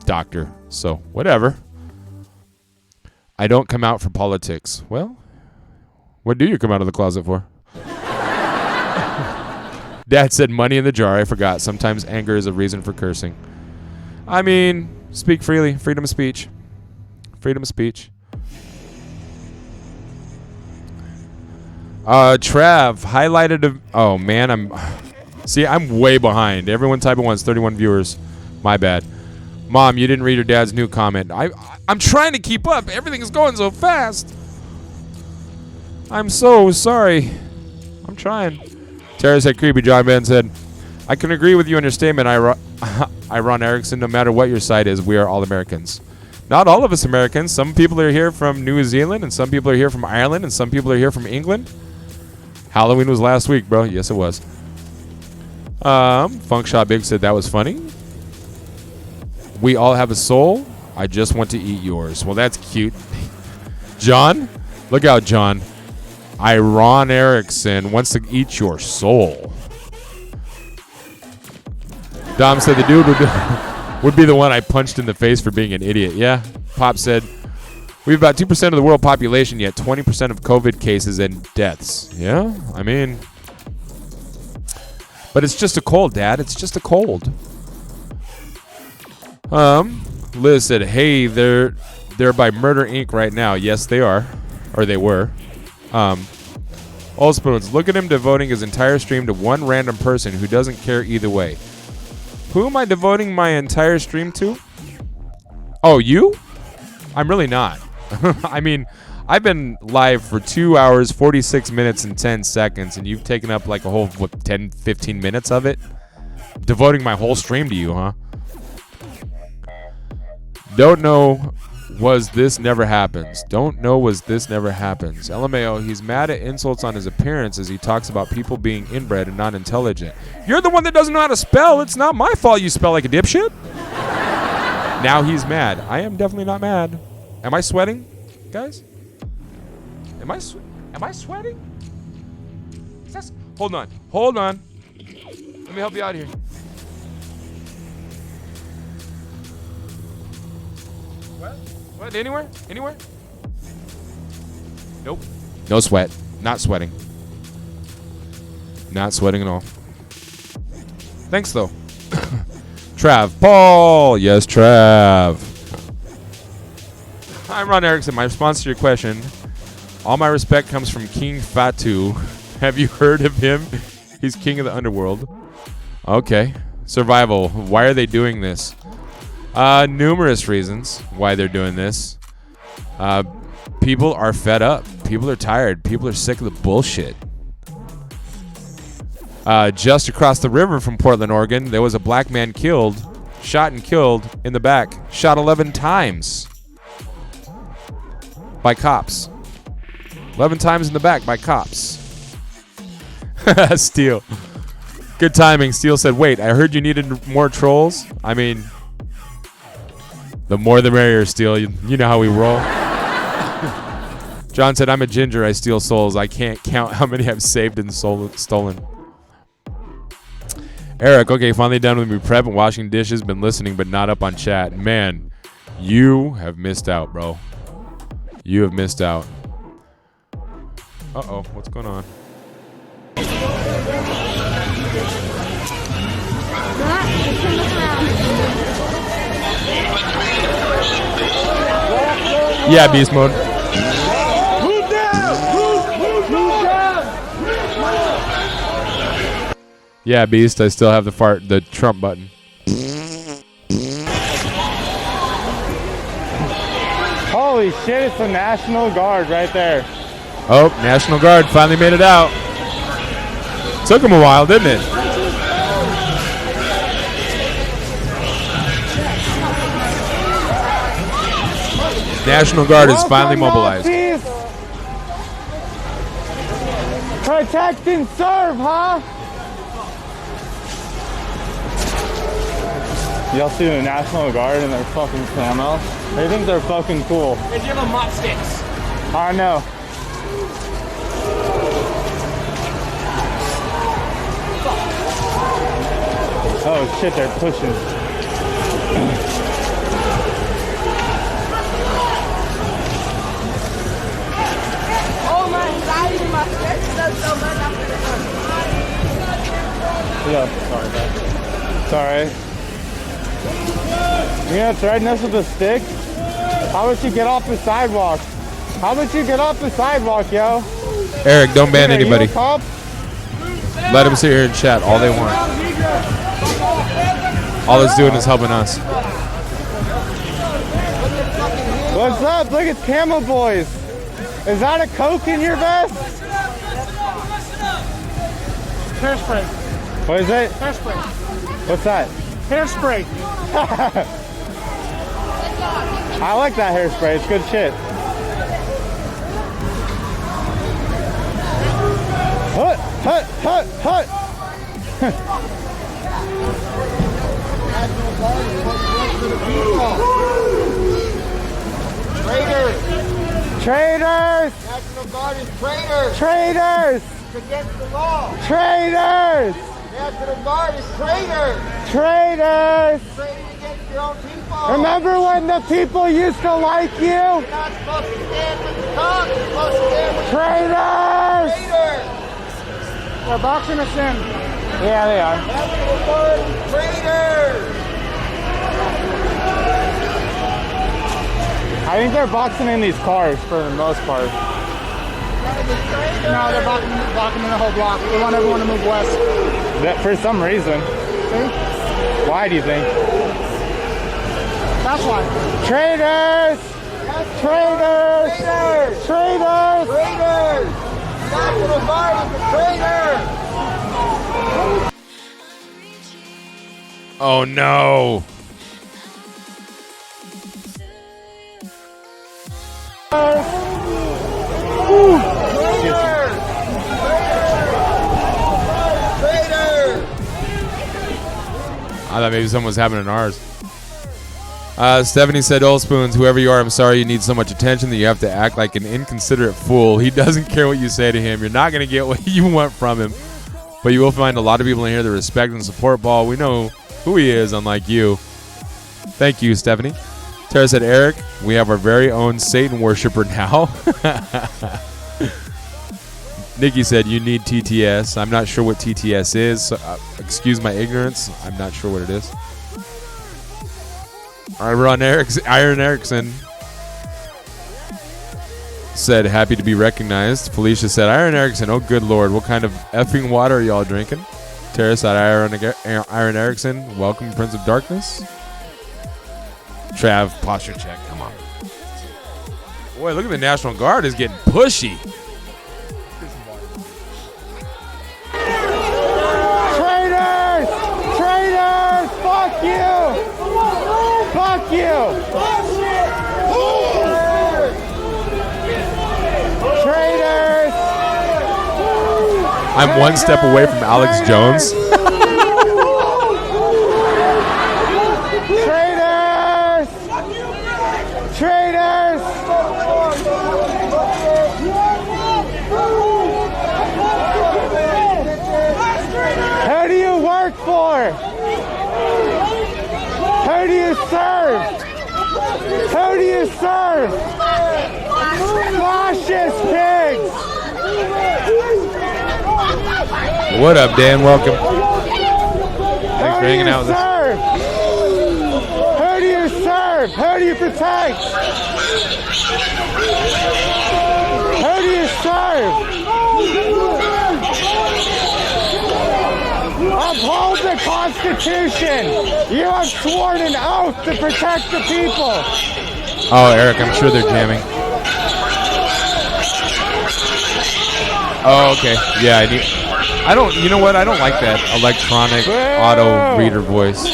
doctor. So whatever. I don't come out for politics. Well, what do you come out of the closet for? Dad said money in the jar. I forgot. Sometimes anger is a reason for cursing. I mean, speak freely. Freedom of speech. Freedom of speech. Trav highlighted. Oh man, I'm way behind. Everyone type at once. 31 viewers. My bad. Mom, you didn't read your dad's new comment. I'm trying to keep up. Everything is going so fast. I'm so sorry. I'm trying. Tara said, creepy. John Ben said, I can agree with you on your statement, Ron Erickson. No matter what your side is, we are all Americans. Not all of us Americans. Some people are here from New Zealand, and some people are here from Ireland, and some people are here from England. Halloween was last week, bro. Yes, it was. FunkShop Biggz said that was funny. We all have a soul. I just want to eat yours. Well, that's cute. John? Look out, John. Ron Erickson wants to eat your soul. Dom said the dude would be the one I punched in the face for being an idiot. Yeah. Pop said, we have about 2% of the world population, yet 20% of COVID cases and deaths. Yeah, I mean, but it's just a cold, Dad. It's just a cold. Liz said, hey, they're by Murder Inc. right now. Yes, they are. Or they were. Old Spoons, look at him devoting his entire stream to one random person who doesn't care either way. Who am I devoting my entire stream to? Oh, you? I'm really not. I mean, I've been live for 2 hours, 46 minutes, and 10 seconds, and you've taken up like a whole, 10, 15 minutes of it? Devoting my whole stream to you, huh? Don't know was this never happens. Don't know was this never happens. LMAO, he's mad at insults on his appearance as he talks about people being inbred and not intelligent. You're the one that doesn't know how to spell. It's not my fault you spell like a dipshit. Now he's mad. I am definitely not mad. Am I sweating, guys? Am I sweating? Hold on. Let me help you out here. What? Anywhere? Nope. No sweat. Not sweating. Not sweating at all. Thanks, though. Trav. Paul. Yes, Trav. I'm Ron Erickson. My response to your question, all my respect comes from King Fatu. Have you heard of him? He's king of the underworld. Okay. Survival. Why are they doing this? Numerous reasons why they're doing this. People are fed up. People are tired. People are sick of the bullshit. Just across the river from Portland, Oregon, there was a black man shot and killed in the back. Shot 11 times by cops. 11 times in the back by cops. Steele. Good timing. Steele said, wait, I heard you needed more trolls. I mean, the more the merrier, Steele. You know how we roll. John said, I'm a ginger. I steal souls. I can't count how many I've saved and stolen. Eric, okay, finally done with me prep and washing dishes. Been listening, but not up on chat. Man, you have missed out, bro. You have missed out. Uh-oh, what's going on? Yeah, beast mode. Move down! Move down! Yeah, beast. I still have the Trump button. Holy shit, it's the National Guard right there. Oh, National Guard finally made it out. Took him a while, didn't it? National Guard is finally mobilized. Protect and serve, huh? Y'all see the National Guard and their fucking camo? They think they're fucking cool. They give them mop sticks. I know. Oh shit, they're pushing. Oh my God, my face does so much after the Yeah, sorry, man. It's alright. You gonna threaten us with a stick? How about you get off the sidewalk? How about you get off the sidewalk, yo? Eric, don't ban Hey, anybody. you a cop? Let them sit here and chat all they want. All it's doing is helping us. What's up? Look, it's Camo Boys. Is that a Coke in your vest? Hairspray. What is it? Hairspray. What's that? Hairspray. I like that hairspray. It's good shit. Hut, hut, hut, hut. Traitors. Traitors. National Guard is traitors. Traitors. It's against the law. Traitors. National Guard is traitors. Traitors. Traiting against your own people. Remember when the people used to like you? You're not supposed to stand with the cops. You're supposed to stand with Traitors. the traitors. They're boxing us in. Yeah, they are. National Guard is traitors. I think they're boxing in these cars for the most part. No, they're blocking in the whole block. They want everyone to move west. That for some reason. See? Why do you think? That's why. Traitors! Traitors! Traitors! Traitors! Traitors! National Guard is a traitor! Oh no. I thought maybe something was happening in ours. Stephanie said, "Old Spoons, whoever you are, I'm sorry you need so much attention that you have to act like an inconsiderate fool. He doesn't care what you say to him. You're not going to get what you want from him. But you will find a lot of people in here that respect and support Ball. We know who he is, unlike you." Thank you, Stephanie. Tara said, "Eric, we have our very own Satan worshiper now." Nikki said, "You need TTS." I'm not sure what TTS is. So, excuse my ignorance. I'm not sure what it is. Iron Erickson said, "Happy to be recognized." Felicia said, "Iron Erickson, oh good lord, what kind of effing water are y'all drinking?" Tara said, Iron Erickson, welcome Prince of Darkness. Trav, posture check, come on. Boy, look at the National Guard is getting pushy. Traitors! Traitors! Fuck you! Fuck you! Traitors! I'm one step away from Alex Jones. Traitors! Traitors! serve! Fascist pigs! What up, Dan? Welcome. Thanks for hanging out with us. Who do you serve? Who do you protect? Who do you serve? Uphold the Constitution. You have sworn an oath to protect the people. Oh, Eric, I'm sure they're jamming. Oh, okay. Yeah, I don't. You know what? I don't like that electronic auto reader voice.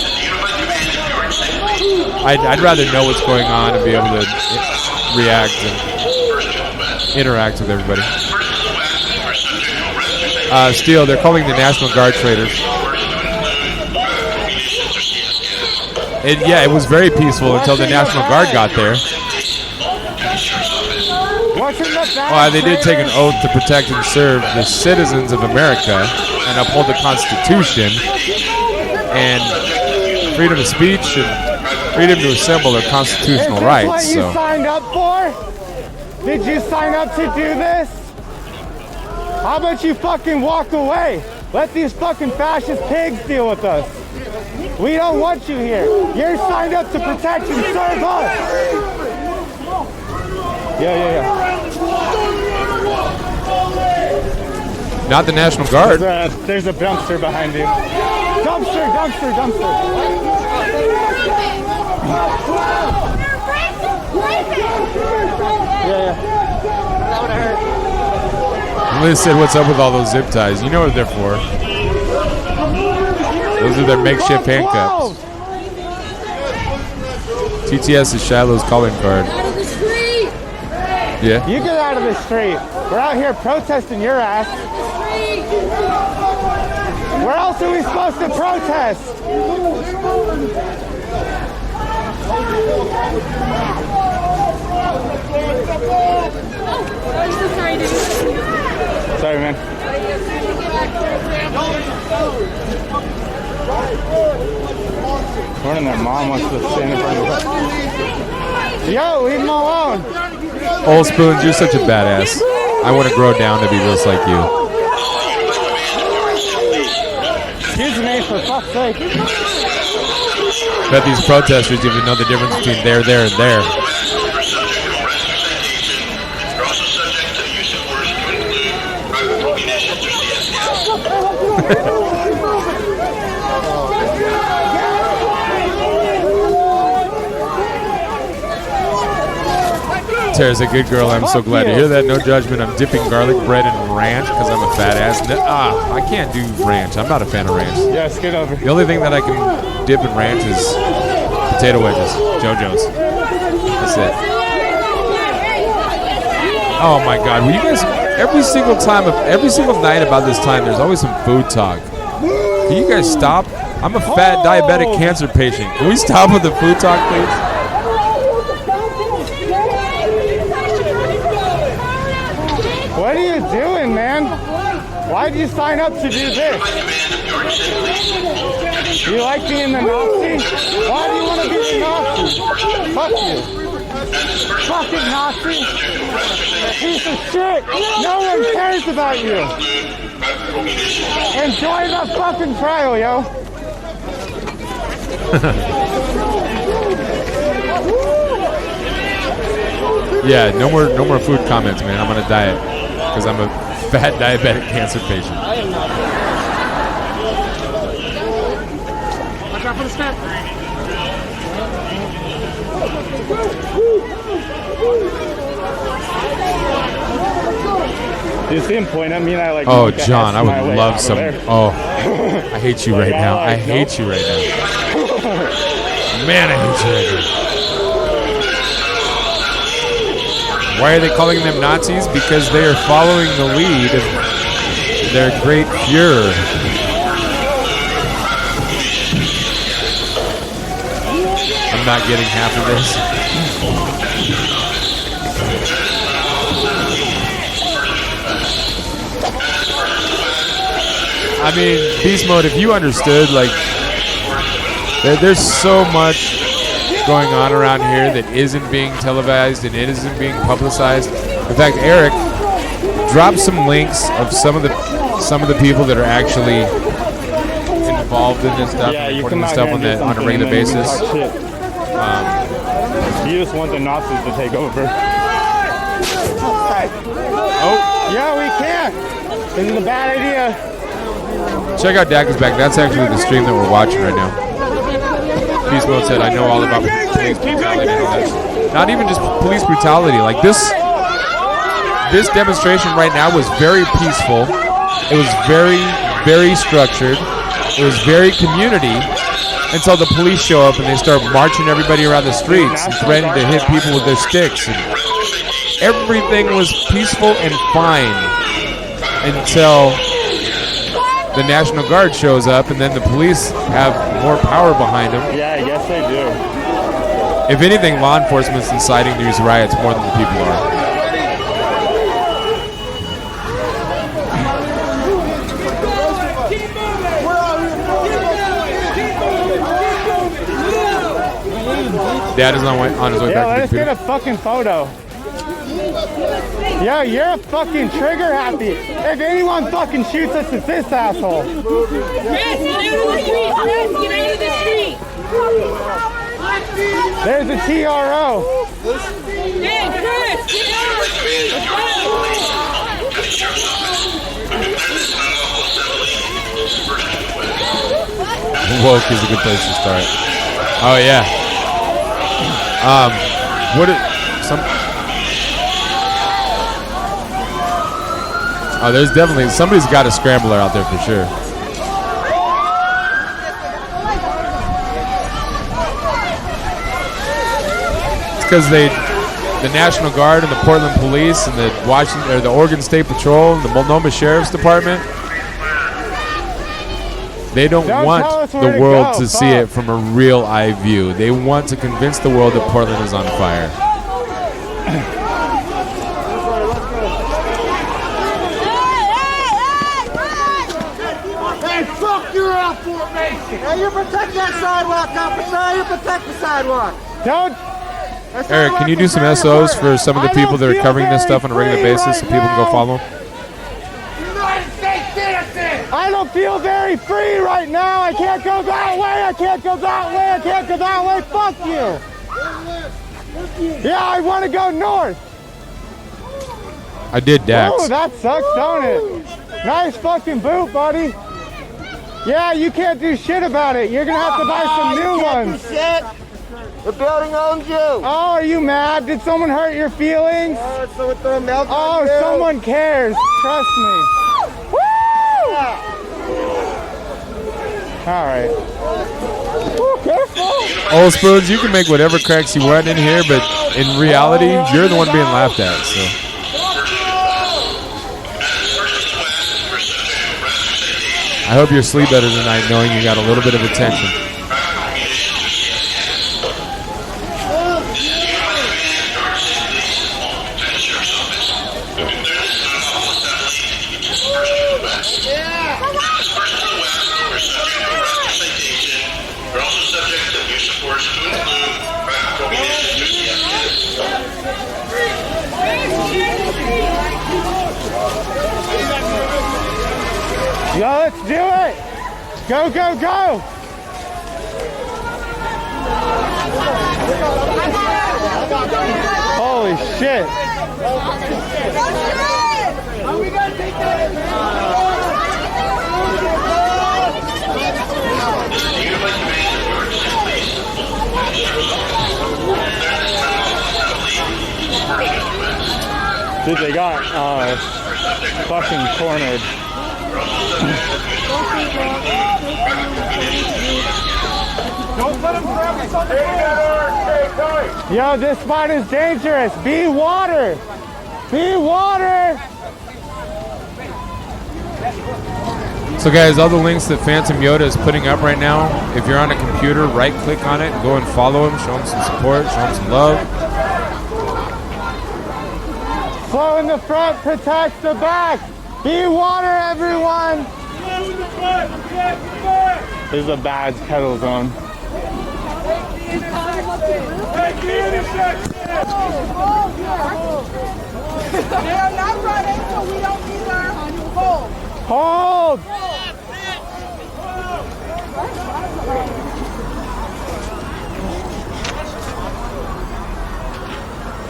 I'd rather know what's going on and be able to react and interact with everybody. Steele, they're calling the National Guard traitors. It was very peaceful until the National Guard got there. Well, they did take an oath to protect and serve the citizens of America and uphold the Constitution and freedom of speech and freedom to assemble are constitutional rights. What you signed up for? Did you sign up to do this? How about you fucking walk away? Let these fucking fascist pigs deal with us. We don't want you here. You're signed up to protect and serve us. Yeah. Not the National Guard. There's a dumpster behind you. Dumpster. Yeah. That would have hurt. Liz said, what's up with all those zip ties? You know what they're for. Those are their makeshift handcuffs. TTS is Shiloh's calling card. Out of the street! Yeah. You get out of the street. We're out here protesting your ass. Where else are we supposed to protest? Sorry, man. Morning, their mom wants to stand in front of us. Yo, leave him alone. Old Spoons, you're such a badass. I want to grow down to be just like you. Excuse me, for fuck's sake. Bet these protesters even know the difference between there, and there. Tara's a good girl. I'm so glad to hear that. No judgment. I'm dipping garlic bread in ranch because I'm a fat ass. I can't do ranch. I'm not a fan of ranch. Yes, get over. The only thing that I can dip in ranch is potato wedges. JoJo's. That's it. Oh my God! Will you guys? Every single night about this time, there's always some food talk. Can you guys stop? I'm a fat diabetic cancer patient. Can we stop with the food talk, please? What are you doing, man? Why did you sign up to do this? You like being the Nazi? Why do you want to be the Nazi? Fuck you. Fucking Nazi. Piece of shit. No one cares about you. Enjoy the fucking trial, yo. Yeah, no more food comments, man. I'm on a diet because I'm a fat diabetic cancer patient. Watch out for the step. Do you see him point at me and I like... Oh, John, I would love some... Oh, I hate you right now. I hate you right now. Man, I hate you right now. Why are they calling them Nazis? Because they are following the lead of their great Fuhrer. I'm not getting half of this. I mean, Beast Mode, if you understood, like, there's so much going on around here that isn't being televised and it isn't being publicized. In fact, Eric dropped some links of some of the people that are actually involved in this stuff and reporting this stuff on a regular basis. You just want the Nazis to take over. Oh, Yeah, we can't. This is a bad idea. check out Daka's back. That's actually the stream that we're watching right now. Beast Mode said, I know all about police brutality and all that. Not even just police brutality. Like this demonstration right now was very peaceful. It was very, very structured. It was very community until the police show up and they start marching everybody around the streets and threatening to hit people with their sticks. And everything was peaceful and fine until the National Guard shows up, and then the police have more power behind them. Yeah, I guess they do. If anything, law enforcement's inciting these riots more than the people are. Dad is on his way back to the let's computer. get a fucking photo. Yo, you're a fucking trigger happy. If anyone fucking shoots us, it's this asshole. Chris, get out of the street! Chris, get out of the street! There's a TRO. Hey, Chris, get out of the street! Woke is a good place to start. Oh yeah. There's definitely somebody's got a scrambler out there for sure. It's because the National Guard and the Portland Police and the Oregon State Patrol and the Multnomah Sheriff's Department, they don't want the world to see it from a real eye view. They want to convince the world that Portland is on fire. Hey, fuck your out formation! Hey, you protect that sidewalk, officer! You protect the sidewalk! Don't. Eric, can you do some SOs for some of the people that are covering this stuff on a regular basis so people can go follow them? I don't feel very free right now. I can't go that way. I can't go that way. I can't go that way. Fuck you. Yeah, I want to go north. I did Dax. Oh, that sucks, don't it? Nice fucking boot, buddy. Yeah, you can't do shit about it. You're going to have to buy some new ones. The building owns you. Oh, are you mad? Did someone hurt your feelings? Oh, someone cares. Trust me. All right. Ooh, careful. Old Spoons, you can make whatever cracks you want in here, but in reality, you're the one being laughed at. So. I hope you sleep better tonight knowing you got a little bit of attention. Yo, let's do it! Go, go, go! Holy shit! Dude, they got fucking cornered. Don't let him grab us on the head. Yo, this spot is dangerous. Be water. Be water. So guys, all the links that Phantom Yoda is putting up right now, if you're on a computer, right click on it, go and follow him, show him some support, show him some love. Flow in the front protects the back. Be water, everyone. This is a bad kettle zone. They are not running, so we don't either. Hold. Hold!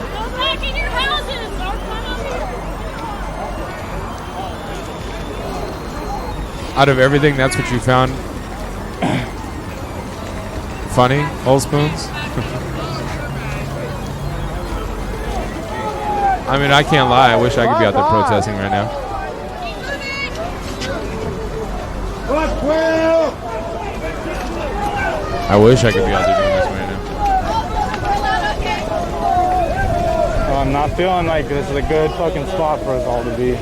Go back in your houses. Don't come up here. Out of everything, that's what you found funny? Old spoons? I mean, I can't lie. I wish I could be out there protesting right now. I wish I could be out there doing this right now. Well, I'm not feeling like this is a good fucking spot for us all to be.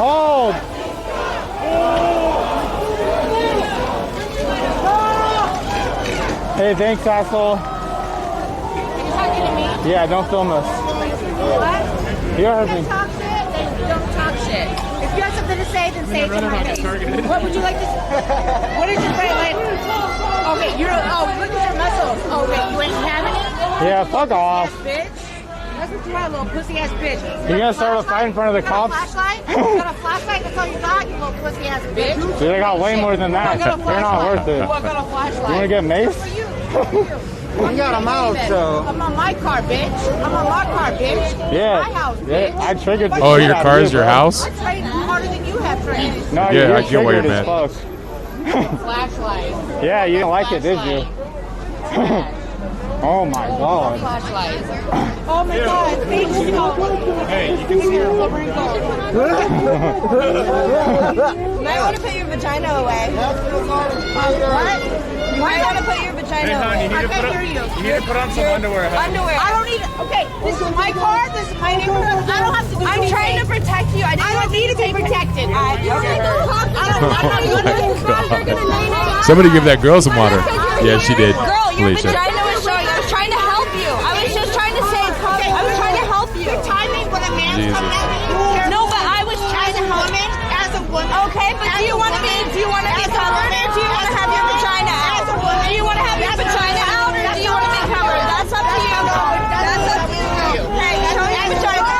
Hold! Hey, thanks, asshole. Yeah, don't film us. What? You heard me. If you talk shit, then don't talk shit. If you have something to say, then say it to my face. What would you like to say? What did you say? Like, okay, look at your muscles. Oh, wait, you ain't having it? Yeah, fuck off. Bitch. That's what you are, little pussy ass bitch. You gonna start a fight in front of the cops? Flashlight? You got a flashlight? That's all you got, you little pussy ass bitch. Dude, I got way more than that. You're not worth it. I got a flashlight. You wanna get maced? You got a mouth, so. I'm on my car, bitch. I'm on my car, bitch. Yeah. My house, bitch. Yeah, I triggered the Oh, shit your out car of is you, your bro. house? I trained harder than you have trained. No, Yeah, you're I get why you're triggered as mad. fuck. Flashlight. Yeah, you didn't like it, did you? Oh my god. Flashlight. Oh my god, bitch. Hey, you can see her. Might want to put your vagina away. What? You might want to put your vagina away. I can't hear you. You need to put on some underwear. Underwear. I don't need. Okay, this is my car. This is my neighborhood. I don't have to do. I'm trying to protect you. I don't need to be protected. I don't need to talk. Somebody give that girl some water. Yeah, she did. Girl, your Felicia. vagina was showing. I was trying to help you. I was just trying to say. I was trying to help you. Timing when a man's Jesus. coming at me. No, but I was trying to help him as a woman. Okay, but do you want to be covered, or do you want to have your vagina out? Do you want to have your vagina out, or do you want to be covered? That's up to you. That's up to you. Hey, show your vagina.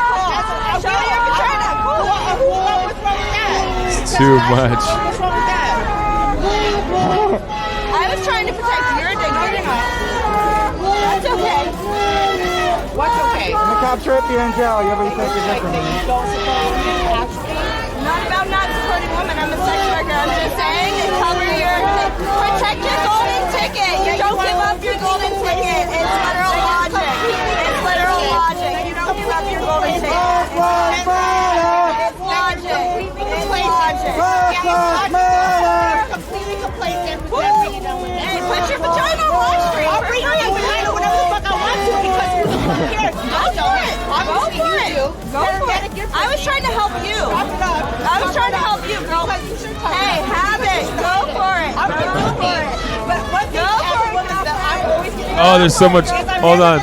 Show your vagina. What's wrong with that? It's too much. What's wrong with that? I was trying to protect your dignity. That's okay. What's okay? The cop trip, you're in jail. You ever take a different Not about not supporting women. I'm a sex worker. I'm just saying, protect your golden ticket. You don't give up your golden ticket. It's literal logic. It's literal logic. You don't give up your golden ticket. It's logic. It's logic. You're completely complacent with everything you know. Hey, put your vagina on live stream. I'll bring your vagina whenever the fuck I want to because who the fuck cares? Go for it. Go for it. Go for it. I was trying to help you. I was trying to help you, girl. Hey, have it. Go for it. Go for it. But one thing I'm always Oh, there's so much. Hold on.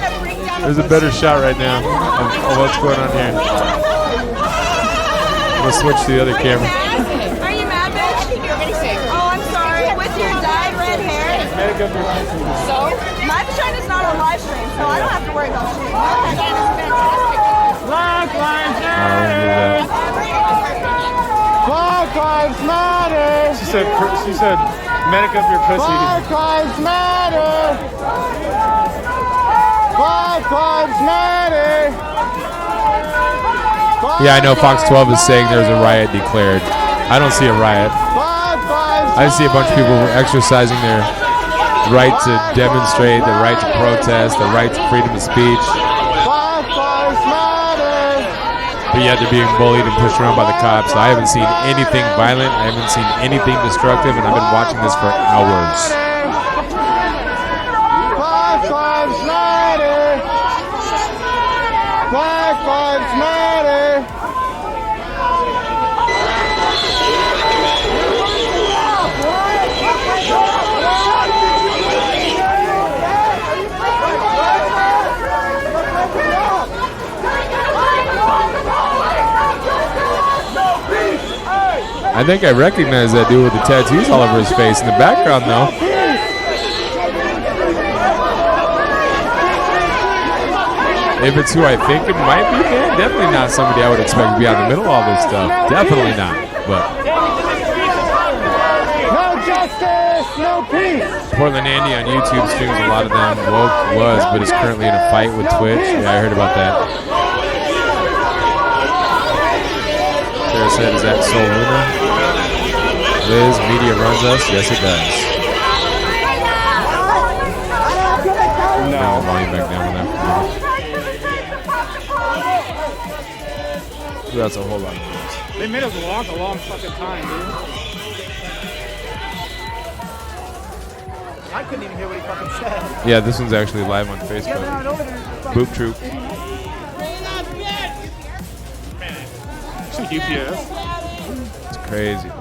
There's a better shot right now of what's going on here. I'm going to switch to the other camera. Are you mad, bitch? Oh, I'm sorry. With your dyed red hair. So? My vagina's not on live stream, so I don't have to worry about shit. My vagina's fantastic. Black Lives I don't do Matter! that. Black Lives Matter! She said, medic up your pussy. Black Lives Matter! Black Lives Matter! Yeah, I know Fox 12 is saying there's a riot declared. I don't see a riot. I see a bunch of people exercising their right to demonstrate, the right to protest, the right to freedom of speech. Black Lives Matter! But yet they're being bullied and pushed around by the cops. I haven't seen anything violent. I haven't seen anything destructive, and I've been watching this for hours. Black Lives Matter! Black Lives Matter! I think I recognize that dude with the tattoos all over his face in the background, though. If it's who I think it might be, man, definitely not somebody I would expect to be out in the middle of all this stuff. Definitely not. But No justice, no peace. Portland Andy on YouTube streams a lot of them. Woke was, but is currently in a fight with Twitch. Yeah, I heard about that. Sarah said, is that Soul Luna? Liz, media runs us? Yes, it does. No. Bring the volume back down on that. That's a whole lot of things. They made us walk a long fucking time, dude. I couldn't even hear what he fucking said. Yeah, this one's actually live on Facebook. Boop Troop. UPS. It's crazy.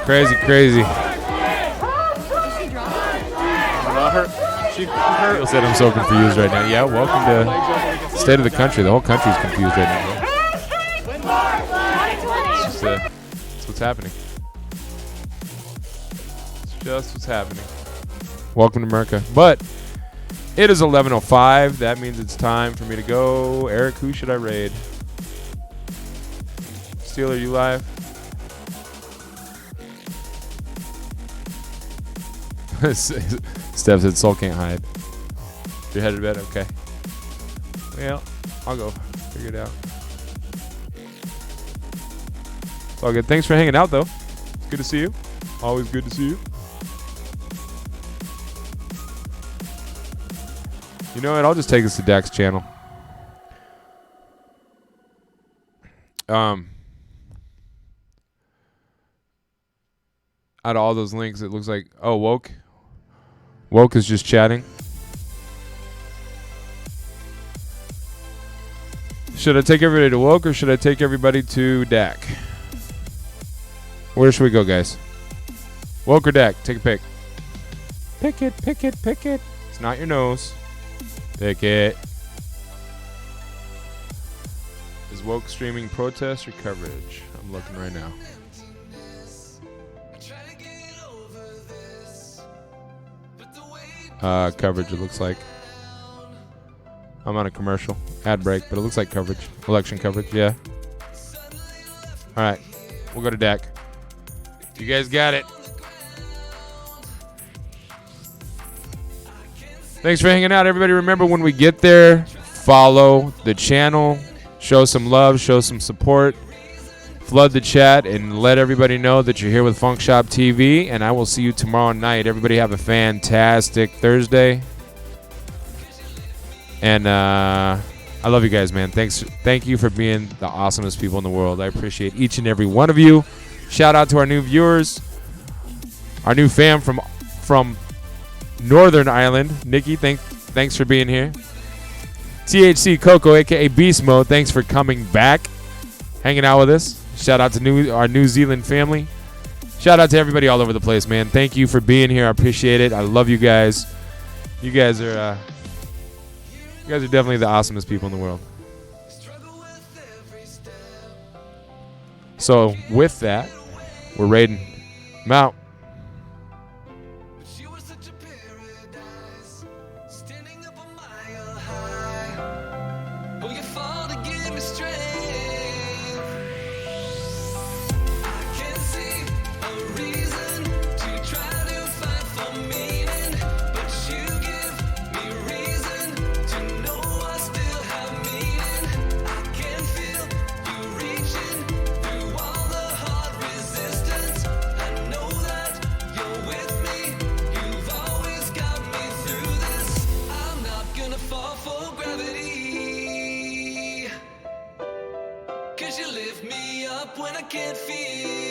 Crazy, crazy. People said I'm so confused right now. Yeah, welcome to state of the country. The whole country's confused right now. It's just, it's what's happening. It's just what's happening. Welcome to America. But it is 11:05. That means it's time for me to go. Eric, who should I raid? Steeler, you live? Steph said Soul can't hide. You're headed to bed? Okay. Well, I'll go. Figure it out. It's all good. Thanks for hanging out, though. It's good to see you. Always good to see you. You know what? I'll just take us to Dak's channel. Out of all those links, it looks like... Oh, Woke. Woke is just chatting. Should I take everybody to Woke or should I take everybody to Dak? Where should we go, guys? Woke or Dak? Take a pick. Pick it, pick it, pick it. It's not your nose. Pick it. Is Woke streaming protest or coverage? I'm looking right now. Coverage, it looks like. I'm on a commercial. Ad break, but it looks like coverage. Election coverage, yeah. Alright. We'll go to Dak. You guys got it. Thanks for hanging out, everybody. Remember, when we get there, follow the channel. Show some love. Show some support. Flood the chat and let everybody know that you're here with FunkShop TV. And I will see you tomorrow night. Everybody have a fantastic Thursday. And I love you guys, man. Thank you for being the awesomest people in the world. I appreciate each and every one of you. Shout out to our new viewers, our new fam from Northern Ireland. Nikki, thanks for being here. THC Coco, aka Beast Mode, thanks for coming back, hanging out with us. Shout out to our New Zealand family. Shout out to everybody all over the place, man. Thank you for being here. I appreciate it. I love you guys. You guys are definitely the awesomest people in the world. So with that, we're raiding. I'm out. When I can't feel